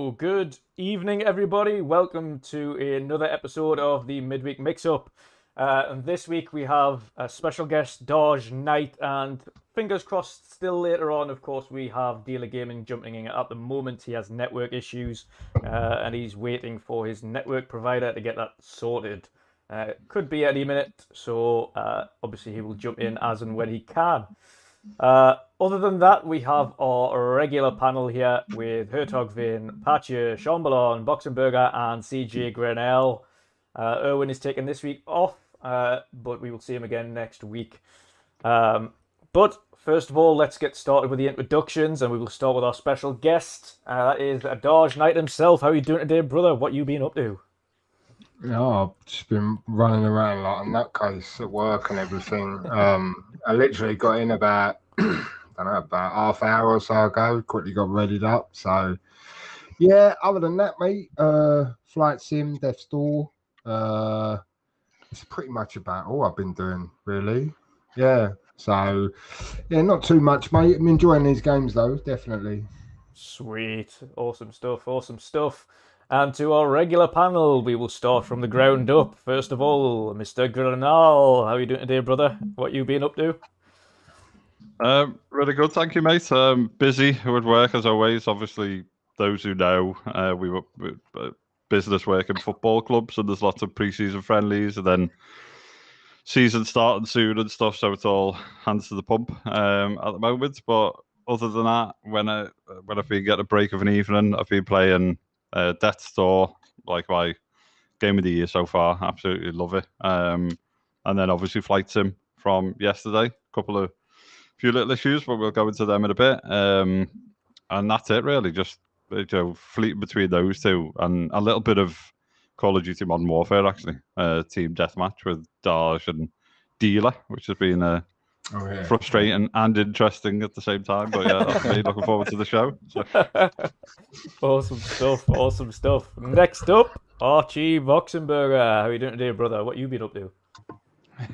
So, good evening, everybody. Welcome to another episode of the Midweek Mix-Up. And this week we have a special guest, Darge Knight, and fingers crossed, still later on, of course, we have Dealer Gaming jumping in. At the moment, he has network issues, and he's waiting for his network provider to get that sorted. Could be any minute, so obviously he will jump in as and when he can. Other than that, we have our regular panel here with Hertog Vin, Shomberlon, Boxenberger, and CJ Grannell. Erwin is taking this week off, but we will see him again next week. But first of all, let's get started with the introductions, and we will start with our special guest. That is Darge Knight himself. How are you doing today, brother? What you been up to? Oh, I've just been running around like a nutcase at work and everything. I literally got in about, about half hour or so ago, quickly got readied up. So, yeah, other than that, mate, Flight Sim, Death's Door, it's pretty much about all I've been doing, really. Yeah, so, yeah, not too much, mate. I'm enjoying these games, though, definitely. Sweet. Awesome stuff, awesome stuff. And to our regular panel, we will start from the ground up. First of all, Mr. Grannell, how are you doing today, brother? What you been up to? Really good, thank you, mate. Busy with work as always. Obviously, those who know, we were business work in football clubs, and there's lots of pre-season friendlies, and then season starting soon and stuff. So it's all hands to the pump at the moment. But other than that, when I've been getting a break of an evening, I've been playing Death's Door, like my game of the year so far. Absolutely love it. And then obviously Flight Sim from yesterday. Few little issues, but we'll go into them in a bit. And that's it, really. Just fleeting between those two, and a little bit of Call of Duty Modern Warfare, actually. Team deathmatch with Darge and Dealer, which has been frustrating and interesting at the same time. But yeah, that's me. Looking forward to the show. So. Awesome stuff, awesome stuff. Next up, Archie Boxenberger. How are you doing today, brother? What you been up to?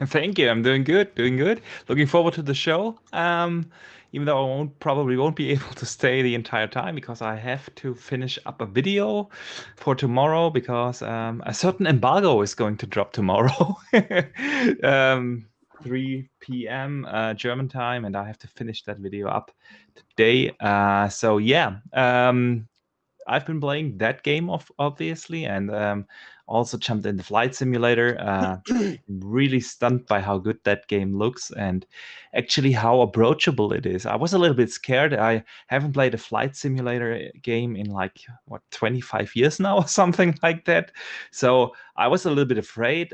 Thank you. I'm doing good. Looking forward to the show. Even though I probably won't be able to stay the entire time because I have to finish up a video for tomorrow because a certain embargo is going to drop tomorrow. 3 p.m. German time, and I have to finish that video up today. So yeah, I've been playing that game obviously, and also jumped in the Flight Simulator. Really stunned by how good that game looks and actually how approachable it is. I was a little bit scared. I haven't played a Flight Simulator game in 25 years now or something like that. So I was a little bit afraid.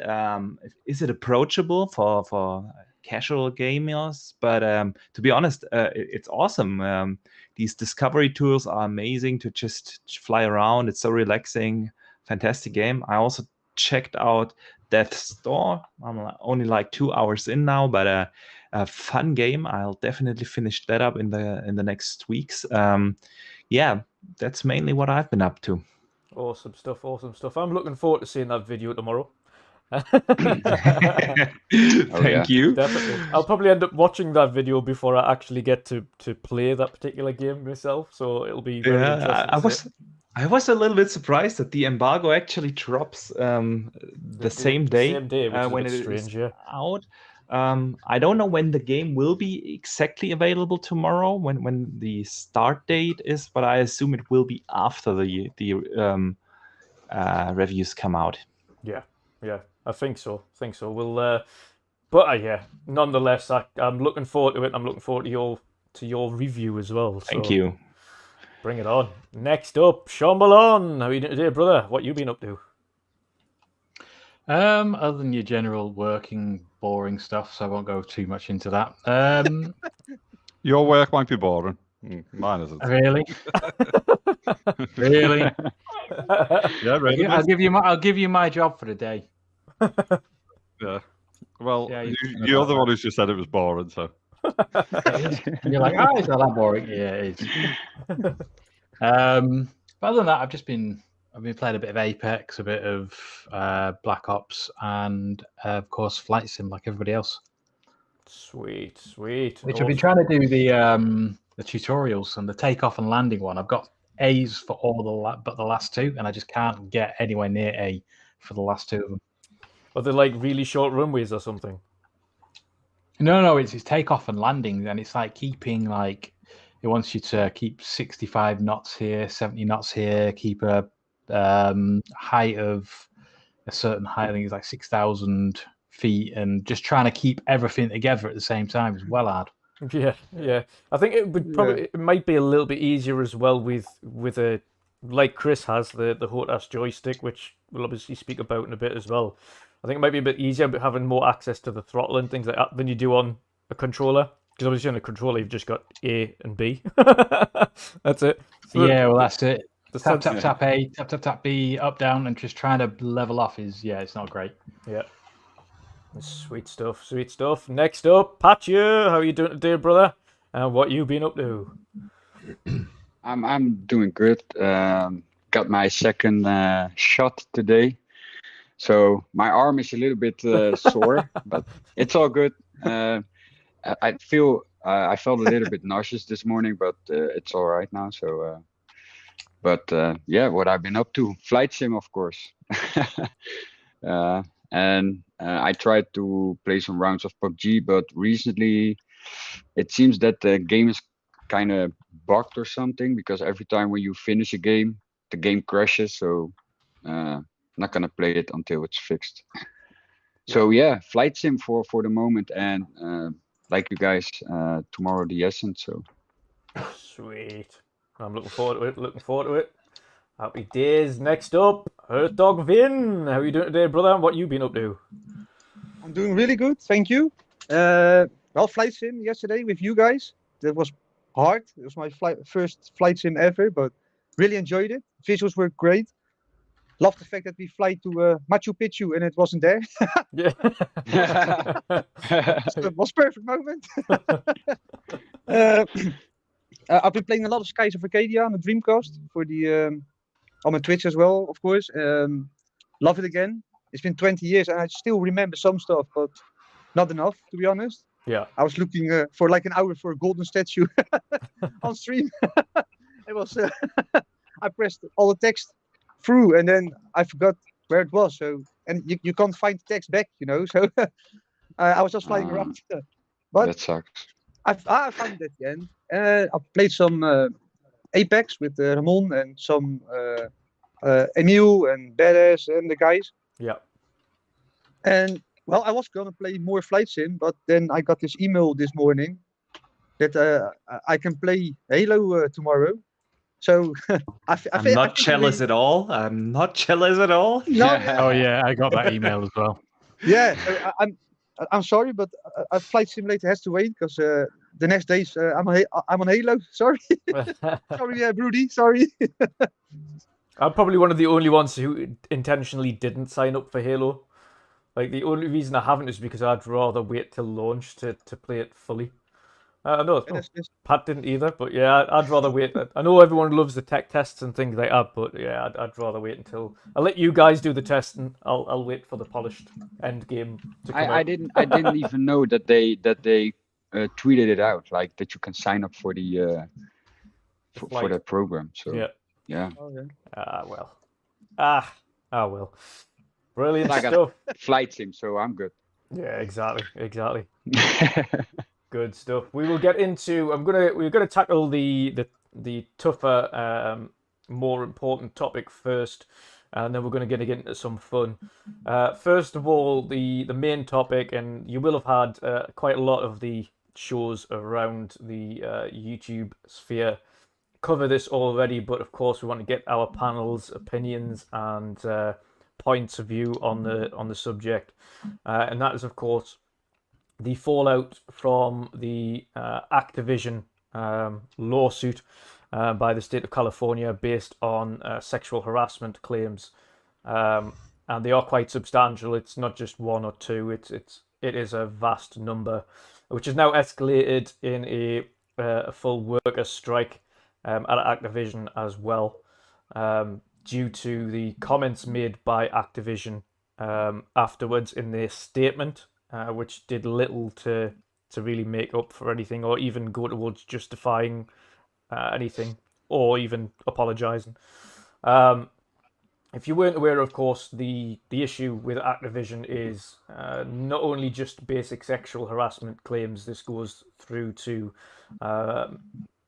Is it approachable for casual gamers? But to be honest, it's awesome. These discovery tools are amazing to just fly around. It's so relaxing. Fantastic game. I also checked out Death's Door. I'm only 2 hours in now, but a fun game. I'll definitely finish that up in the next weeks. Yeah, that's mainly what I've been up to. Awesome stuff, awesome stuff. I'm looking forward to seeing that video tomorrow. Thank you. Definitely. I'll probably end up watching that video before I actually get to play that particular game myself, so it'll be very interesting. I was a little bit surprised that the embargo actually drops the same day, when it is out. I don't know when the game will be exactly available tomorrow, when the start date is, but I assume it will be after the reviews come out. Yeah, I think so. We'll, but yeah, nonetheless, I'm looking forward to it. I'm looking forward to your review as well. So. Thank you. Bring it on. Next up, Shomberlon. How are you doing today, brother? What you been up to? Other than your general working, boring stuff, so I won't go too much into that. Your work might be boring. Mine isn't. Really? Really? Yeah, really. I'll give you my job for the day. Yeah. Well, you're the one who just said it was boring, so. You're like, oh, it's not that boring. Yeah, it is. But other than that, I've been playing a bit of Apex, a bit of Black Ops, and of course Flight Sim, like everybody else. Sweet. Which I've been trying to do the tutorials and the takeoff and landing one. I've got A's for all but the last two, and I just can't get anywhere near A for the last two of them. Are they like really short runways or something? No, it's takeoff and landing, and it's like keeping like it wants you to keep 65 knots here, 70 knots here, keep a height of a certain height. I think it's like 6,000 feet, and just trying to keep everything together at the same time is well hard. Yeah. I think it would probably it might be a little bit easier as well with a like Chris has the HOTAS joystick, which we'll obviously speak about in a bit as well. I think it might be a bit easier, but having more access to the throttle and things like that than you do on a controller. Because obviously on a controller you've just got A and B. That's it. Yeah, well that's it. The Tap A, tap B, up down, and just trying to level off is it's not great. Yeah. Sweet stuff. Next up, Patcha, how are you doing today, brother? And what you been up to? I'm doing good. Got my second shot today, so my arm is a little bit sore, but it's all good. I felt a little bit nauseous this morning, but it's all right now. So, what I've been up to, flight sim, of course. And I tried to play some rounds of PUBG, but recently it seems that the game is kind of bugged or something, because every time when you finish a game, the game crashes. So not gonna play it until it's fixed. So yeah, flight sim for the moment, and like you guys, tomorrow the Ascent. So sweet. I'm looking forward to it. Happy days. Next up, Hertog Vin. How are you doing today, brother? What you been up to? I'm doing really good, thank you. Well, flight sim yesterday with you guys. That was hard. It was my first flight sim ever, but really enjoyed it. Visuals were great. Love the fact that we fly to Machu Picchu and it wasn't there. Yeah. So it was perfect moment. I've been playing a lot of Skies of Arcadia on the Dreamcast for the on my Twitch as well, of course. Love it again. It's been 20 years and I still remember some stuff, but not enough, to be honest. Yeah. I was looking for like an hour for a golden statue on stream. It was I pressed all the text through and then I forgot where it was. So and you can't find the text back, you know. So I was just flying around. But that sucks. I found it at the end. I played some Apex with Ramon and some Emil and Badass and the guys. Yeah. And well, I was gonna play more flight sim, but then I got this email this morning that I can play Halo tomorrow. So I'm not jealous at all. I'm not jealous at all. No, Oh yeah, I got that email as well. Yeah, so I'm sorry, but a flight simulator has to wait because the next days I'm on Halo. Sorry, sorry, Broody. Sorry. I'm probably one of the only ones who intentionally didn't sign up for Halo. Like the only reason I haven't is because I'd rather wait till launch to play it fully. No, Pat didn't either, but yeah, I'd rather wait. I know everyone loves the tech tests and things like that, but yeah, I'd rather wait until I'll let you guys do the test and I'll wait for the polished end game to come out. I didn't even know that they tweeted it out, like that you can sign up for the for that program. So yeah. Oh, yeah. Well. Brilliant I got stuff. Flight sim, so I'm good. Yeah, exactly. Good stuff. We will get into. We're gonna tackle the tougher, more important topic first, and then we're gonna get into some fun. First of all, the main topic, and you will have had quite a lot of the shows around the YouTube sphere cover this already, but of course we want to get our panel's opinions and points of view on the subject, and that is of course the fallout from the Activision lawsuit by the state of California based on sexual harassment claims, and they are quite substantial. It's not just one or two. It is a vast number, which is now escalated in a full worker strike at Activision as well, due to the comments made by Activision afterwards in their statement, which did little to really make up for anything or even go towards justifying anything or even apologising. If you weren't aware, of course, the issue with Activision is not only just basic sexual harassment claims. This goes through to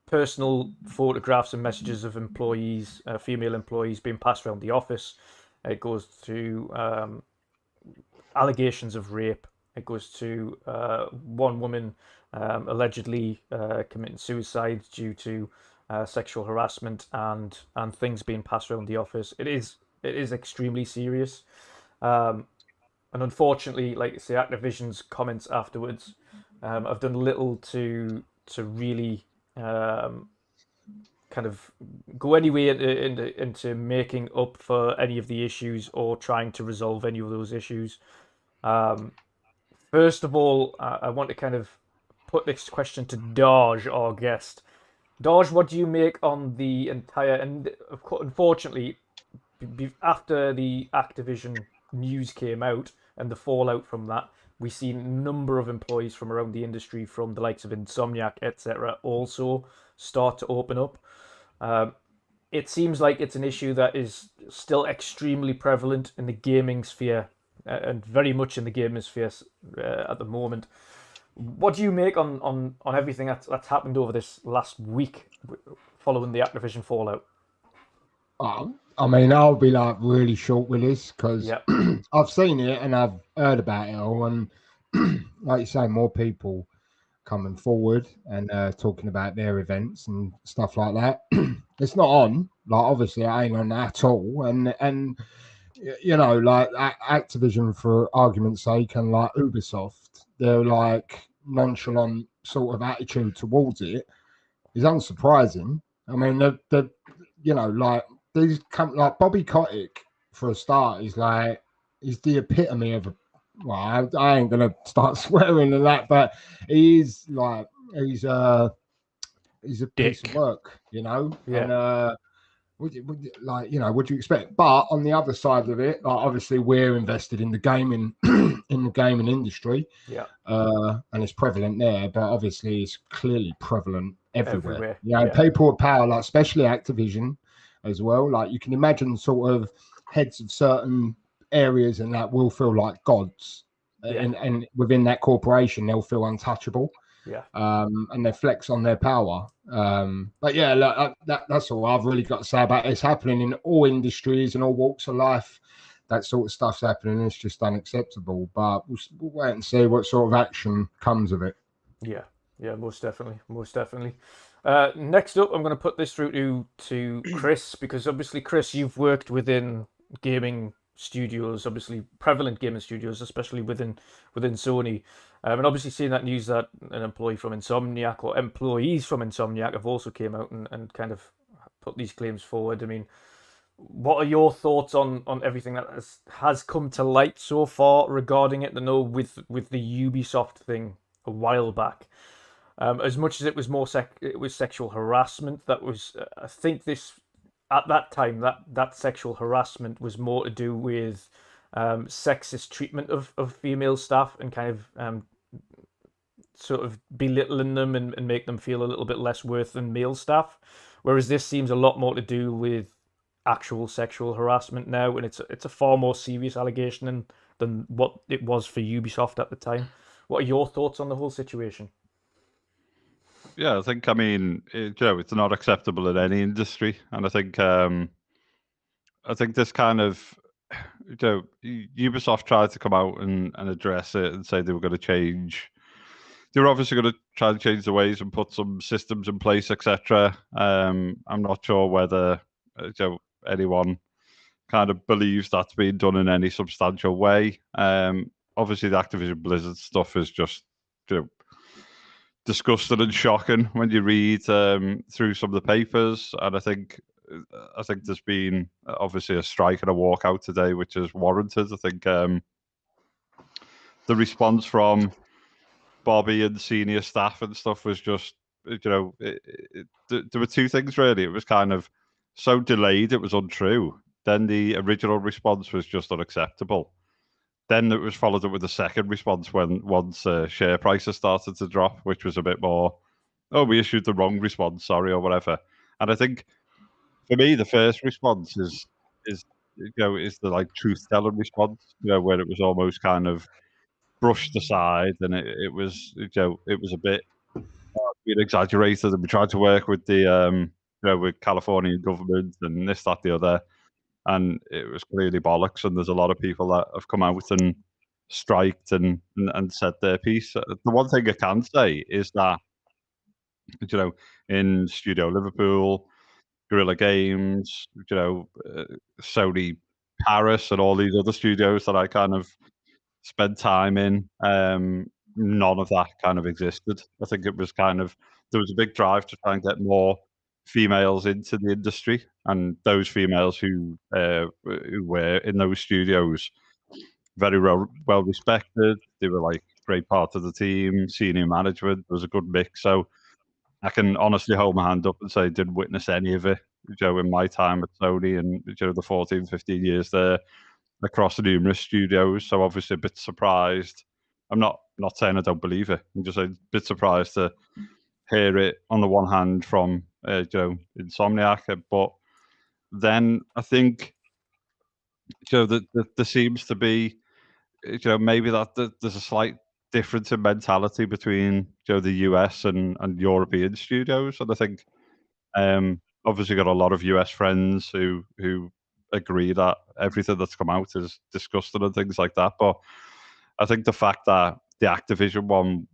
personal photographs and messages of employees, female employees, being passed around the office. It goes to allegations of rape. It goes to one woman allegedly committing suicide due to sexual harassment and things being passed around the office. It is extremely serious, and unfortunately, like I say, Activision's comments afterwards have done little to really kind of go anywhere into making up for any of the issues or trying to resolve any of those issues. First of all, I want to kind of put this question to Darge, our guest. Darge, what do you make on the entire, and unfortunately, after the Activision news came out and the fallout from that, we've seen a number of employees from around the industry, from the likes of Insomniac, etc., also start to open up. It seems like it's an issue that is still extremely prevalent in the gaming sphere, and very much in the gaming sphere at the moment. What do you make on everything that's happened over this last week following the Activision fallout? I mean, I'll be like really short with this because Yep. I've seen it and I've heard about it all, and like you say, more people coming forward and talking about their events and stuff like that. It's not on, like, obviously it ain't on at all, and you know, like Activision, for argument's sake, and like Ubisoft, they're like nonchalant sort of attitude towards it is unsurprising. I mean, the you know, like these come like Bobby Kotick, for a start, is like, he's the epitome of a, well, I ain't gonna start swearing and that, but he's like, he's a piece of work, you know. Yeah. And like, you know, what do you expect? But on the other side of it, like, obviously we're invested in the gaming in the gaming industry, Yeah. and it's prevalent there, but obviously it's clearly prevalent everywhere. You know, Yeah. people with power, like especially Activision as well. Like, you can imagine sort of heads of certain areas and that will feel like gods, and within that corporation they'll feel untouchable. Yeah. And they flex on their power. But yeah, look, that's all I've really got to say about it. It's happening in all industries and all walks of life. That sort of stuff's happening. It's just unacceptable. But we'll wait and see what sort of action comes of it. Yeah, most definitely. Next up, I'm going to put this through to Chris, because obviously, Chris, you've worked within gaming studios, obviously prevalent gaming studios, especially within Sony, and obviously seeing that news that an employee from Insomniac, or employees from Insomniac, have also came out and kind of put these claims forward. I mean, what are your thoughts on everything that has come to light so far regarding it? I know with the Ubisoft thing a while back, as much as it was it was sexual harassment. That was, I think, this at that time, that sexual harassment was more to do with sexist treatment of female staff, and kind of sort of belittling them and make them feel a little bit less worth than male staff. Whereas this seems a lot more to do with actual sexual harassment now, and it's a far more serious allegation than what it was for Ubisoft at the time. What are your thoughts on the whole situation? Yeah, I think, I mean, it's not acceptable in any industry, and I think this kind of, Ubisoft tried to come out and address it and say they were going to change. They were obviously going to try and change the ways and put some systems in place, etc. I'm not sure whether anyone kind of believes that's being done in any substantial way. Obviously, the Activision Blizzard stuff is just, disgusting and shocking when you read through some of the papers. And I think there's been obviously a strike and a walkout today, which is warranted. I think the response from Bobby and senior staff and stuff was just, there were two things really. It was kind of so delayed, it was untrue. Then the original response was just unacceptable. Then it was followed up with a second response once share prices started to drop, which was a bit more, oh, we issued the wrong response, sorry, or whatever. And I think for me, the first response is is the like truth telling response, where it was almost kind of brushed aside, and it was it was a bit being exaggerated, and we tried to work with the with Californian government and this, that, the other, and it was clearly bollocks. And there's a lot of people that have come out and striked and said their piece. The one thing I can say is that in Studio Liverpool, Guerrilla Games, Sony Paris, and all these other studios that I kind of spent time in, none of that kind of existed. I think it was kind of, there was a big drive to try and get more females into the industry, and those females who were in those studios, very well respected. They were like great part of the team, senior management. There was a good mix. So I can honestly hold my hand up and say I didn't witness any of it, in my time at Sony and the 14, 15 years there across the numerous studios. So obviously a bit surprised. I'm not saying I don't believe it. I'm just a bit surprised to hear it on the one hand from Insomniac, but then I think that there seems to be maybe that there's a slight difference in mentality between the US and European studios, and I think obviously got a lot of US friends who agree that everything that's come out is disgusting and things like that. But I think the fact that the Activision one,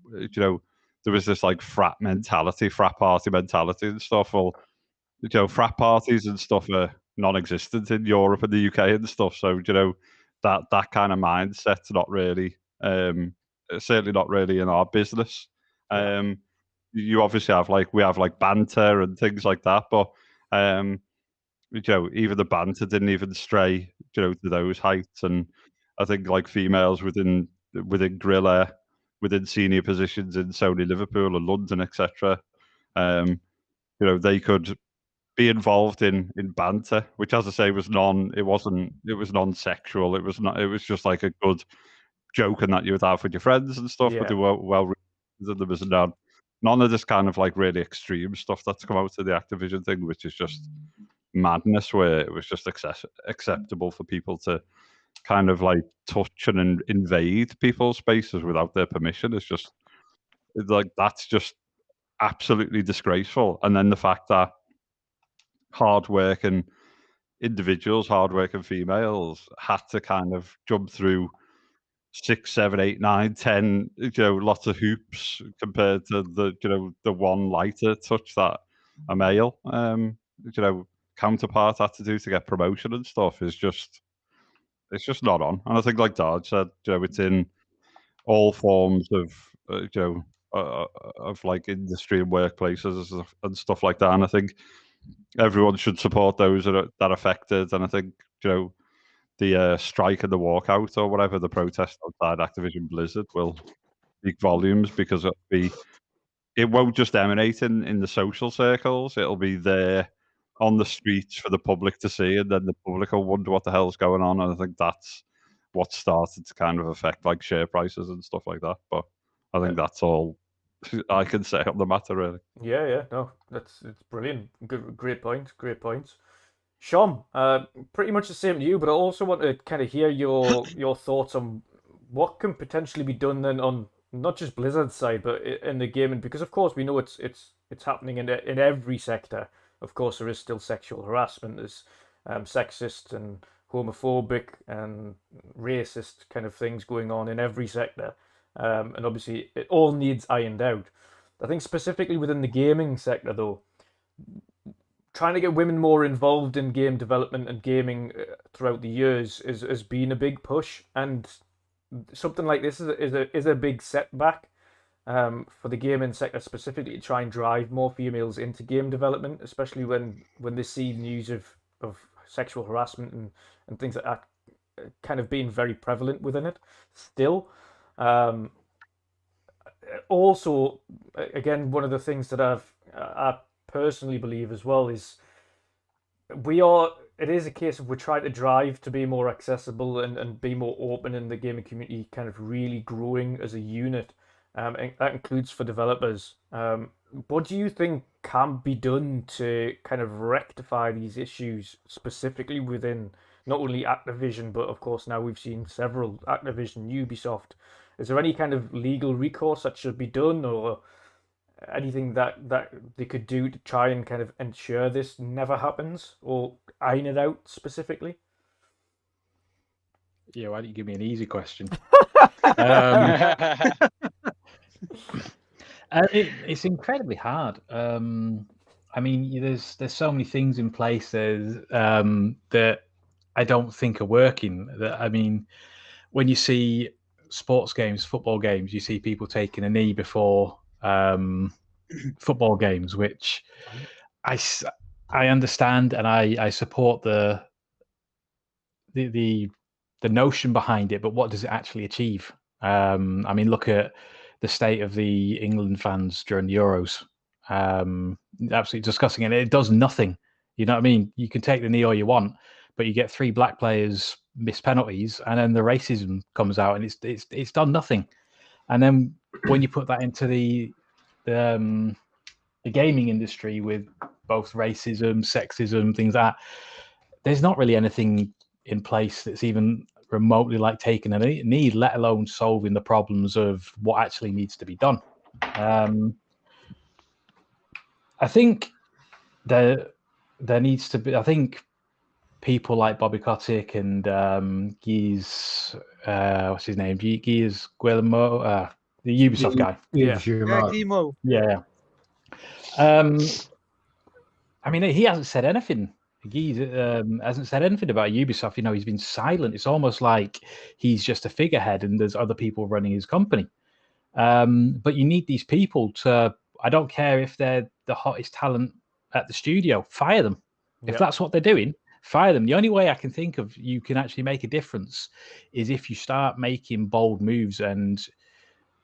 there was this like frat party mentality and stuff. Well, frat parties and stuff are non-existent in Europe and the UK and stuff. So that kind of mindset's not really, certainly not really in our business. You obviously have we have banter and things like that, but even the banter didn't even stray to those heights. And I think females within Grilla, within senior positions in Sony Liverpool and London, etc. They could be involved in banter, which, as I say, was non-sexual. It was just like a good joke and that you would have with your friends and stuff. But they were well, there was none of this kind of really extreme stuff that's come out of the Activision thing, which is just madness, where it was just acceptable for people to kind of touch and invade people's spaces without their permission. It's just that's just absolutely disgraceful. And then the fact that hardworking individuals, hardworking females, had to kind of jump through 6, 7, 8, 9, 10, lots of hoops compared to the one lighter touch that a male, counterpart had to do to get promotion and stuff it's just not on. And I think, like Darge said, it's in all forms of, of industry and workplaces and stuff like that. And I think everyone should support those that are affected. And I think, the strike and the walkout or whatever, the protest outside Activision Blizzard will speak volumes, because it won't just emanate in the social circles. It'll be there on the streets for the public to see, and then the public will wonder what the hell's going on. And I think that's what started to kind of affect share prices and stuff like that. But I think that's all I can say on the matter, really. Yeah, no, it's brilliant. Great point. Shom, pretty much the same to you, but I also want to kind of hear your thoughts on what can potentially be done then on not just Blizzard's side, but in the gaming, because of course we know it's happening in every sector. Of course, there is still sexual harassment. There's sexist and homophobic and racist kind of things going on in every sector, and obviously it all needs ironed out. I think specifically within the gaming sector, though, trying to get women more involved in game development and gaming throughout the years has been a big push, and something like this is a big setback for the gaming sector specifically, to try and drive more females into game development, especially when they see news of sexual harassment and things like that kind of being very prevalent within it still. Also, again, one of the things that I personally believe as well is it is a case of we're trying to drive to be more accessible and be more open in the gaming community, kind of really growing as a unit. and that includes for developers. What do you think can be done to kind of rectify these issues specifically within not only Activision, but of course now we've seen several Activision, Ubisoft. Is there any kind of legal recourse that should be done, or anything that they could do to try and kind of ensure this never happens or iron it out specifically? Yeah, why don't you give me an easy question? It's incredibly hard. I mean, there's so many things in place that I don't think are working. I mean, when you see sports games, football games, you see people taking a knee before football games, which I understand and I support the notion behind it, but what does it actually achieve? I mean, look at the state of the England fans during the Euros. Absolutely disgusting, and it does nothing. You know what I mean? You can take the knee all you want, but you get 3 black players miss penalties, and then the racism comes out, and it's done nothing. And then when you put that into the gaming industry with both racism, sexism, things like that, there's not really anything in place that's even remotely like taking a knee, let alone solving the problems of what actually needs to be done. I think there needs to be. I think people like Bobby Kotick and what's his name? Guillermo, Guillermo, the Ubisoft guy. Guillermo. Yeah. I mean, he hasn't said anything. He hasn't said anything about Ubisoft. You know, he's been silent. It's almost like he's just a figurehead, and there's other people running his company. But you need these people to. I don't care if they're the hottest talent at the studio. Fire them. If that's what they're doing, fire them. The only way I can think of you can actually make a difference is if you start making bold moves and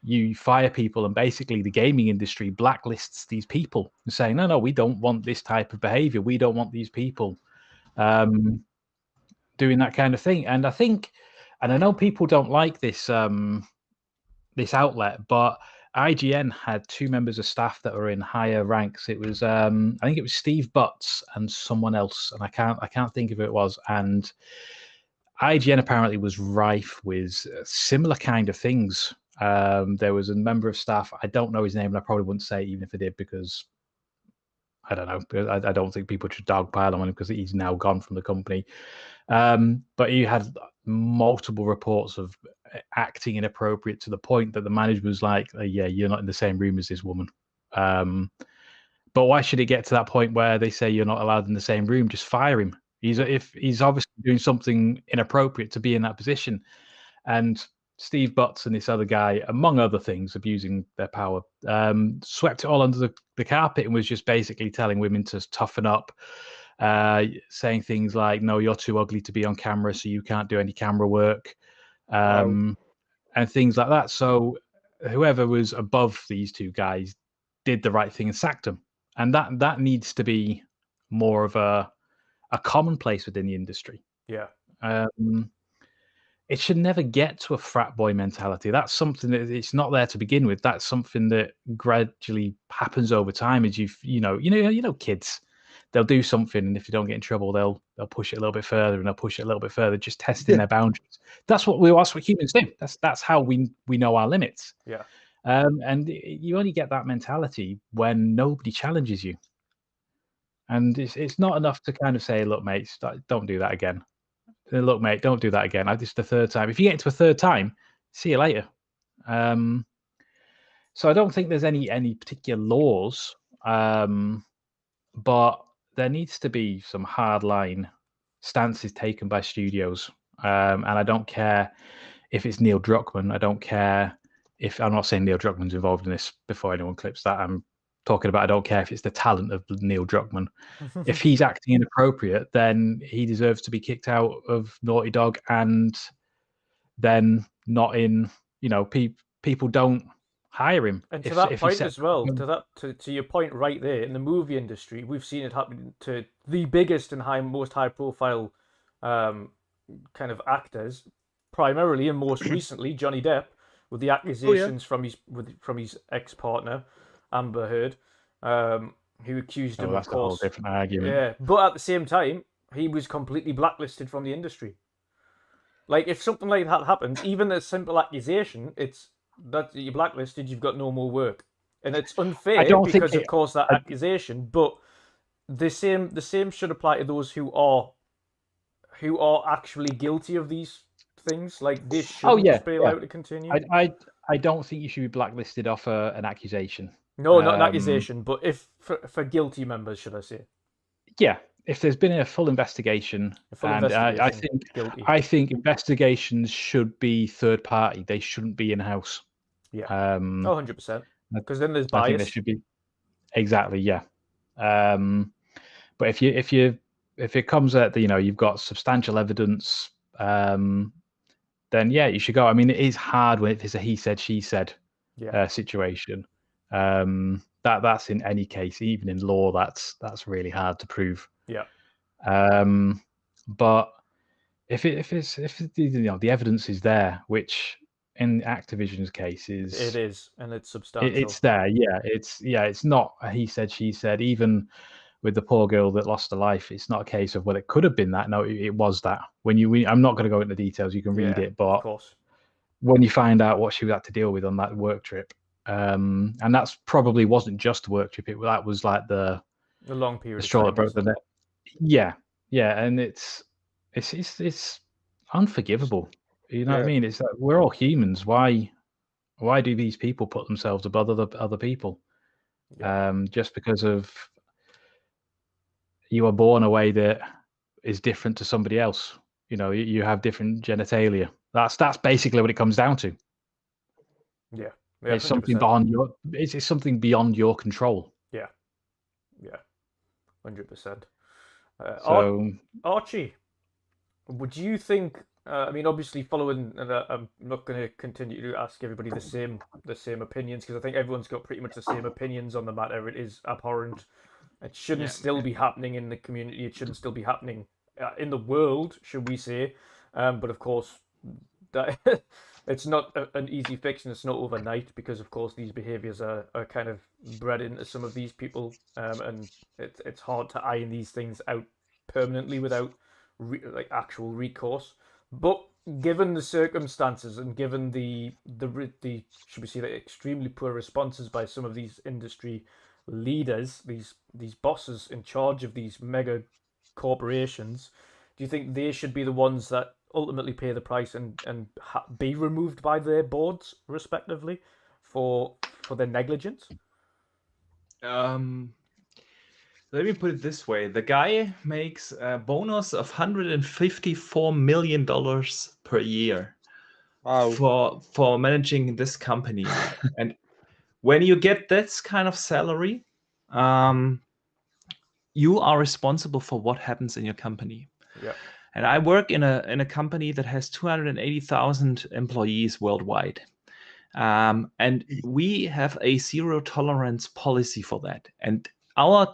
you fire people, and basically the gaming industry blacklists these people and saying, no, we don't want this type of behavior. We don't want these people doing that kind of thing. And I think, and I know people don't like this this outlet, but IGN had 2 members of staff that were in higher ranks. It was I think it was Steve Butts and someone else, and I can't think of who it was. And IGN apparently was rife with similar kind of things. There was a member of staff, I don't know his name, and I probably wouldn't say it even if I did, because I don't know. I don't think people should dogpile on him because he's now gone from the company. But he had multiple reports of acting inappropriate to the point that the manager was like, yeah, you're not in the same room as this woman. But why should it get to that point where they say you're not allowed in the same room? Just fire him. If he's obviously doing something inappropriate to be in that position. And Steve Butts and this other guy, among other things, abusing their power, swept it all under the carpet and was just basically telling women to toughen up, saying things like, no, you're too ugly to be on camera, so you can't do any camera work, and things like that. So whoever was above these 2 guys did the right thing and sacked them. And that needs to be more of a commonplace within the industry. Yeah. It should never get to a frat boy mentality. That's something that it's not there to begin with. That's something that gradually happens over time as you know kids. They'll do something, and if you don't get in trouble, they'll push it a little bit further, and they'll push it a little bit further, just testing their boundaries. That's what humans do. That's how we know our limits. Yeah. And you only get that mentality when nobody challenges you. And it's not enough to kind of say, look, mate, don't do that again. Look, mate, don't do that again. This is the 3rd time. If you get into a 3rd time, see you later. So I don't think there's any particular laws, but there needs to be some hardline stances taken by studios. And I don't care if it's Neil Druckmann. I don't care if, I'm not saying Neil Druckmann's involved in this before anyone clips that. I'm talking about, I don't care if it's the talent of Neil Druckmann. If he's acting inappropriate, then he deserves to be kicked out of Naughty Dog, and then not in, people don't hire him. And to that point as well, to your point right there, in the movie industry, we've seen it happen to the biggest and most high profile kind of actors, primarily and most recently Johnny Depp, with the accusations from his ex-partner, Amber Heard, who accused him, that's of a whole course. different argument. Yeah, but at the same time, he was completely blacklisted from the industry. Like, if something like that happens, even a simple accusation, it's that you're blacklisted, you've got no more work. And it's unfair because, of course, that accusation, but the same should apply to those who are actually guilty of these things. Like, they shouldn't be allowed to continue. I don't think you should be blacklisted off an accusation. No, not an accusation, but if for guilty members, should I say? Yeah, if there's been a full investigation, I think investigations should be third party. They shouldn't be in house. Yeah, 100%. Because then there's bias. I think they should be exactly, yeah. But if it comes at you've got substantial evidence, then yeah, you should go. I mean, it is hard when it's a he said she said situation. That's in any case, even in law, that's really hard to prove. Yeah. But if the evidence is there, which in Activision's case is, and it's substantial. It's there, yeah. It's not a he said she said. Even with the poor girl that lost her life, it's not a case of it could have been that. No, it was that. I'm not going to go into details. You can read it, but of course, when you find out what she had to deal with on that work trip. And that's probably wasn't just a work trip. That was like the long period. The straw that broke the neck. Yeah, and it's unforgivable. You know what I mean? It's like we're all humans. Why do these people put themselves above other people? Just because of you are born a way that is different to somebody else. You have different genitalia. That's basically what it comes down to. Yeah. It's something beyond it's something beyond your control. Yeah. 100%. Archie, would you think? I mean, obviously, following, and I'm not going to continue to ask everybody the same opinions because I think everyone's got pretty much the same opinions on the matter. It is abhorrent. It shouldn't still be happening in the community. It shouldn't still be happening in the world, should we say? But of course, that it's not an easy fix, and it's not overnight because, of course, these behaviours are kind of bred into some of these people, and it's hard to iron these things out permanently without actual recourse. But given the circumstances and given the should we say the extremely poor responses by some of these industry leaders, these bosses in charge of these mega corporations, do you think they should be the ones that ultimately pay the price and be removed by their boards respectively for their negligence? Let me put it this way. The guy makes a bonus of $154 million per year for managing this company. And when you get this kind of salary, you are responsible for what happens in your company. Yeah. And I work in a company that has 280,000 employees worldwide. And we have a zero tolerance policy for that. And our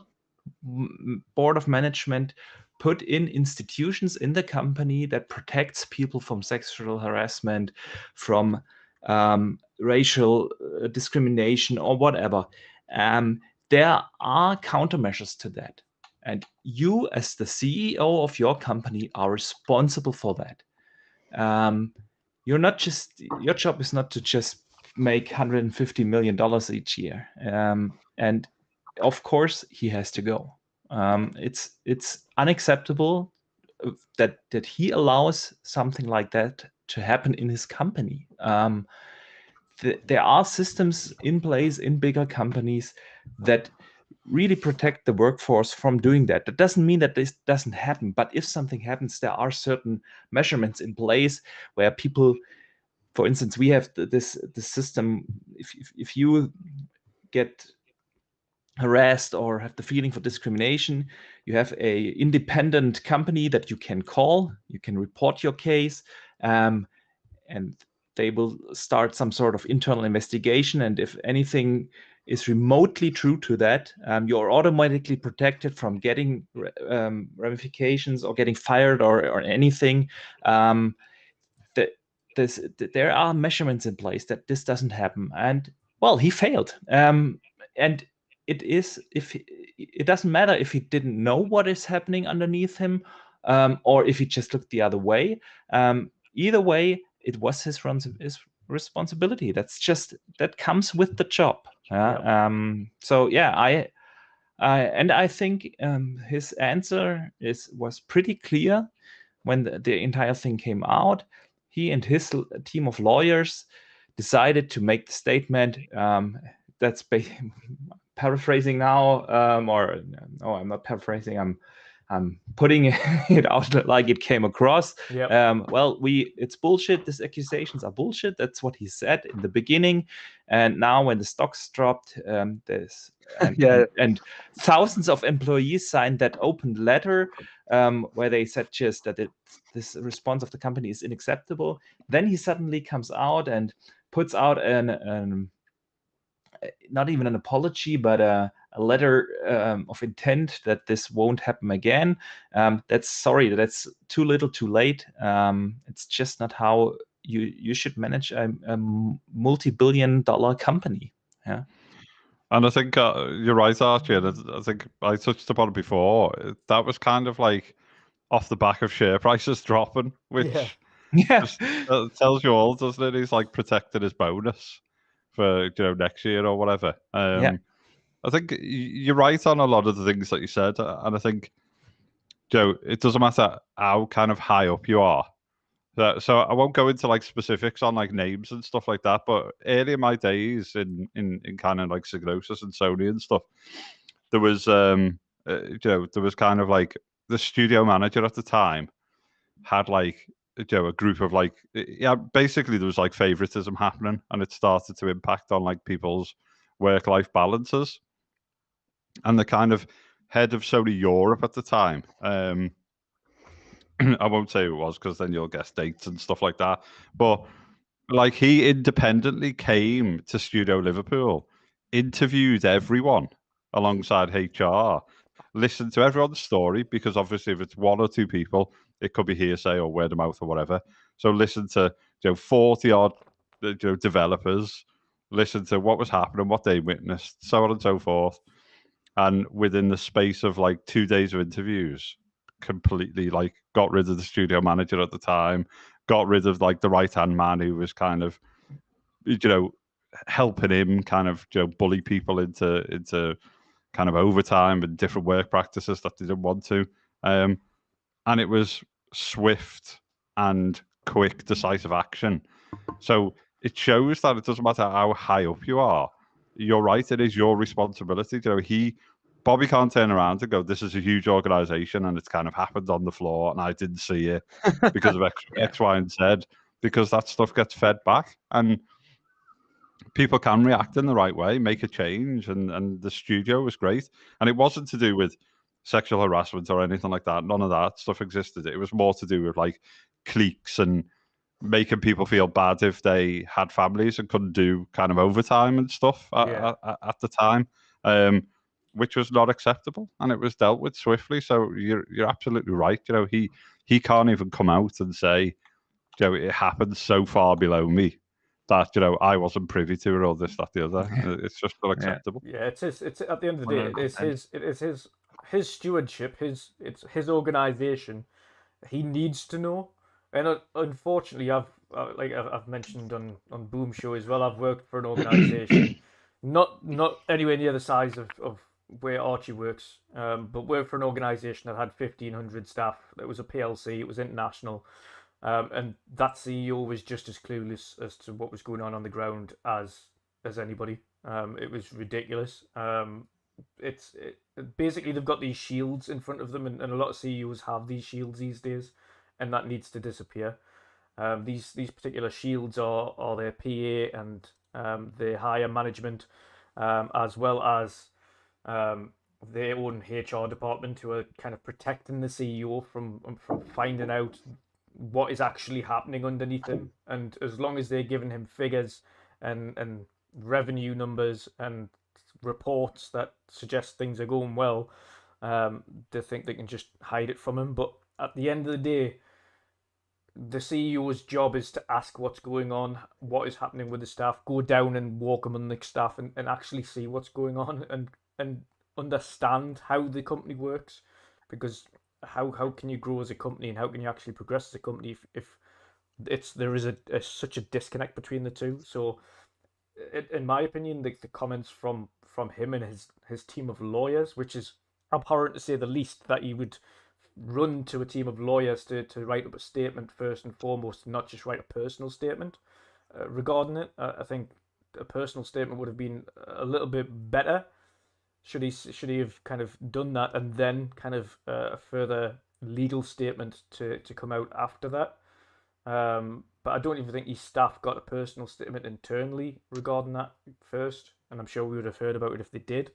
board of management put in institutions in the company that protects people from sexual harassment, from racial discrimination or whatever. There are countermeasures to that. And you, as the CEO of your company, are responsible for that. Your job is not to just make $150 million each year. And of course, he has to go. It's unacceptable that he allows something like that to happen in his company. There are systems in place in bigger companies that really protect the workforce from doing that. That doesn't mean that this doesn't happen, but if something happens, there are certain measurements in place where people, for instance, we have this system. If you get harassed or have the feeling for discrimination, you have a independent company that you can call. You can report your case, and they will start some sort of internal investigation. And if anything is remotely true to that, you're automatically protected from getting ramifications or getting fired or anything. there are measurements in place that this doesn't happen, and well, he failed. And it doesn't matter if he didn't know what is happening underneath him, or if he just looked the other way. Either way, it was his responsibility. That comes with the job. So yeah, I think his answer was pretty clear when the entire thing came out. He and his team of lawyers decided to make the statement. That's paraphrasing now, or no, I'm not paraphrasing. I'm putting it out like it came across. Well, it's bullshit. These accusations are bullshit. That's what he said in the beginning. And now when the stocks dropped, and thousands of employees signed that open letter where they said just that this response of the company is unacceptable. Then he suddenly comes out and puts out not even an apology, but a letter of intent that this won't happen again. That's too little, too late. It's just not how you should manage a multi-billion-dollar company. Yeah. And I think you're right, Archie. And I think I touched upon it before. That was kind of like off the back of share prices dropping, which just tells you all, doesn't it? He's like protecting his bonus for next year or whatever. I think you're right on a lot of the things that you said, and I think it doesn't matter how kind of high up you are. So I won't go into like specifics on like names and stuff like that, but early in my days in kind of like Psygnosis and Sony and stuff, there was there was kind of like the studio manager at the time had like a group of like, basically there was like favoritism happening, and it started to impact on like people's work-life balances. And the kind of head of Sony Europe at the time, I won't say who it was because then you'll guess dates and stuff like that, but like he independently came to Studio Liverpool, interviewed everyone alongside HR, listened to everyone's story, because obviously if it's one or two people, it could be hearsay or word of mouth or whatever. So listen to 40 odd developers, listen to what was happening, what they witnessed, so on and so forth. And within the space of like 2 days of interviews, completely like got rid of the studio manager at the time, got rid of like the right-hand man who was kind of helping him kind of bully people into kind of overtime and different work practices that they didn't want to. And it was swift and quick, decisive action. So it shows that it doesn't matter how high up you are. You're right, it is your responsibility. Bobby can't turn around and go, this is a huge organization and it's kind of happened on the floor and I didn't see it because of X, Y, and Z, because that stuff gets fed back. And people can react in the right way, make a change, and the studio was great. And it wasn't to do with sexual harassment or anything like that. None of that stuff existed. It was more to do with like cliques and making people feel bad if they had families and couldn't do kind of overtime and stuff at the time, which was not acceptable, and it was dealt with swiftly. So you're absolutely right. He can't even come out and say, it happened so far below me that I wasn't privy to it or this, that, the other. It's just unacceptable. Yeah, it's at the end of the day, it is his stewardship, it's his organization. He needs to know. And unfortunately, I've mentioned on Boom Show as well, I've worked for an organization, not anywhere near the size of where Archie works, but worked for an organization that had 1,500 staff. It was a PLC, it was international. And that CEO was just as clueless as to what was going on the ground as anybody. It was ridiculous. Basically they've got these shields in front of them, and a lot of CEOs have these shields these days, and that needs to disappear. These particular shields are their PA and their higher management, as well as their own HR department, who are kind of protecting the CEO from finding out what is actually happening underneath him. And as long as they're giving him figures and revenue numbers and reports that suggest things are going well, they think they can just hide it from him. But at the end of the day, the CEO's job is to ask what's going on, what is happening with the staff, go down and walk among the staff and actually see what's going on and understand how the company works. Because how can you grow as a company and how can you actually progress as a company if there is such a disconnect between the two? So, in my opinion, the comments from him and his team of lawyers, which is abhorrent to say the least, that he would run to a team of lawyers to write up a statement first and foremost, not just write a personal statement regarding it. I think a personal statement would have been a little bit better. Should he have kind of done that and then kind of a further legal statement to come out after that? But I don't even think his staff got a personal statement internally regarding that first, and I'm sure we would have heard about it if they did.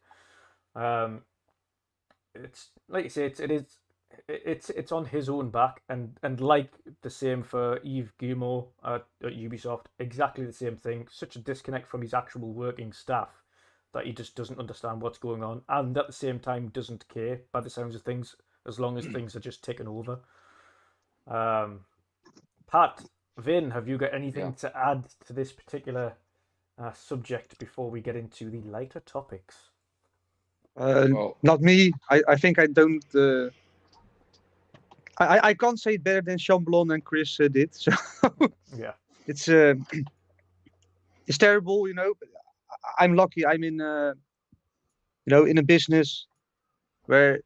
It's like you say, it's on his own back, and like the same for Yves Guillemot at Ubisoft, exactly the same thing. Such a disconnect from his actual working staff that he just doesn't understand what's going on, and at the same time doesn't care by the sounds of things, as long as things are just taken over. Pat, Vin, have you got anything to add to this particular subject before we get into the lighter topics? Not me. I think I don't. I can't say it better than Shomberlon and Chris did. So yeah, it's terrible. I'm lucky. I'm in in a business where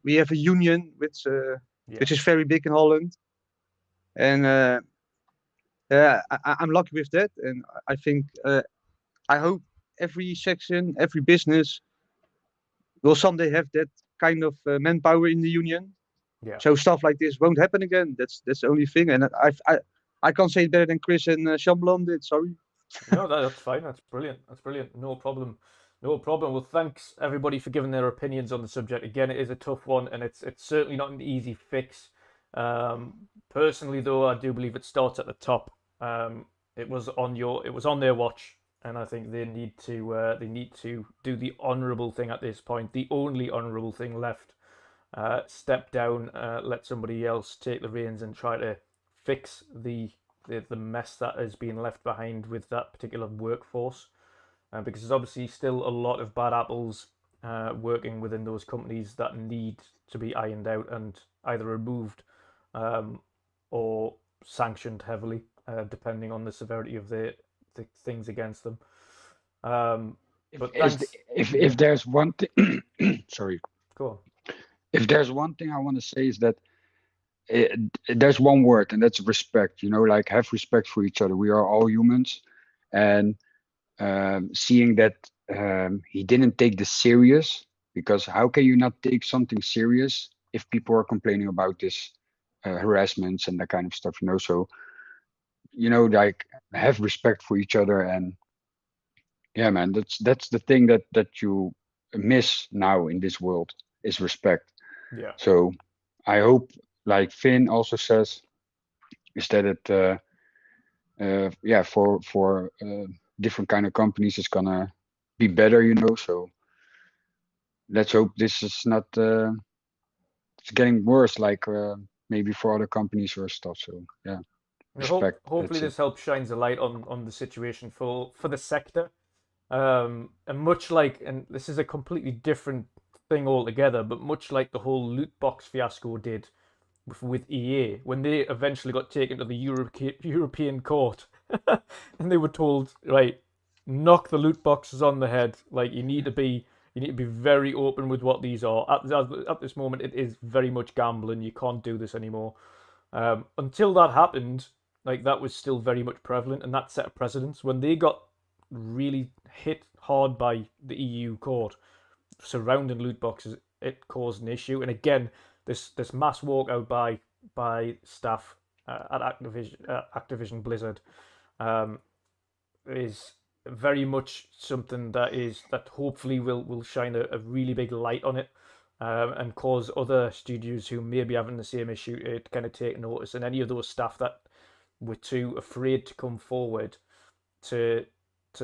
we have a union which is very big in Holland, and I'm lucky with that. And I think I hope every section, every business will someday have that kind of manpower in the union. Yeah. So stuff like this won't happen again. That's the only thing. And I can't say it better than Chris and Shomberlon did. Sorry. No, that's fine. That's brilliant. No problem. Well, thanks everybody for giving their opinions on the subject. Again, it is a tough one, and it's certainly not an easy fix. Personally, though, I do believe it starts at the top. It was on their watch, and I think they need to do the honourable thing at this point. The only honourable thing left. Step down, let somebody else take the reins and try to fix the mess that has been left behind with that particular workforce, because there's obviously still a lot of bad apples working within those companies that need to be ironed out and either removed or sanctioned heavily, depending on the severity of the things against them. If there's one thing, sorry. Go on. If there's one thing I want to say is that there's one word, and that's respect. Like, have respect for each other. We are all humans, and seeing that he didn't take this serious, because how can you not take something serious if people are complaining about this harassments and that kind of stuff? So like, have respect for each other, and yeah, man, that's the thing that you miss now in this world, is respect. Yeah. So I hope, like Finn also says, is that it for different kind of companies it's gonna be better, So let's hope this is not it's getting worse, like maybe for other companies or stuff. So yeah, respect. Hopefully this helps shines a light on the situation for the sector. And much like, and this is a completely different thing altogether, but much like the whole loot box fiasco did with EA, when they eventually got taken to the European court and they were told, right, knock the loot boxes on the head. Like, you need to be very open with what these are. At this moment, it is very much gambling. You can't do this anymore. Until that happened, like, that was still very much prevalent, and that set a precedence. When they got really hit hard by the EU court surrounding loot boxes, it caused an issue. And again, this mass walkout by staff at Activision Blizzard is very much something that hopefully will shine a really big light on it, and cause other studios who may be having the same issue to kind of take notice, and any of those staff that were too afraid to come forward to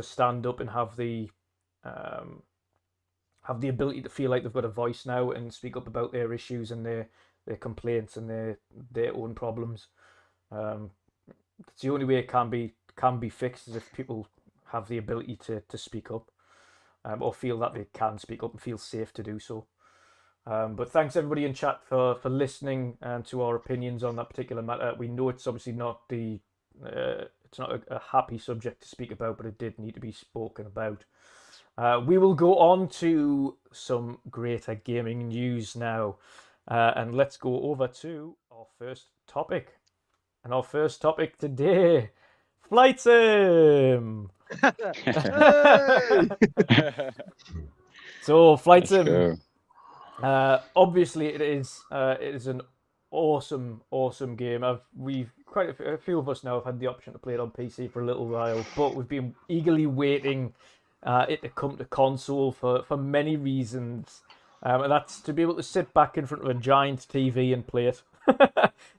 stand up and have the ability to feel like they've got a voice now and speak up about their issues and their complaints and their own problems. It's the only way it can be fixed is if people have the ability to speak up, or feel that they can speak up and feel safe to do so. But thanks everybody in chat for listening to our opinions on that particular matter. We know it's obviously not it's not a happy subject to speak about, but it did need to be spoken about. We will go on to some greater gaming news now, and let's go over to our first topic. And our first topic today, Flight Sim. So Flight Let's Sim. go. Obviously, it is an awesome game. We've quite a few of us now have had the option to play it on PC for a little while, but we've been eagerly waiting it to come to console for many reasons. And that's to be able to sit back in front of a giant TV and play it,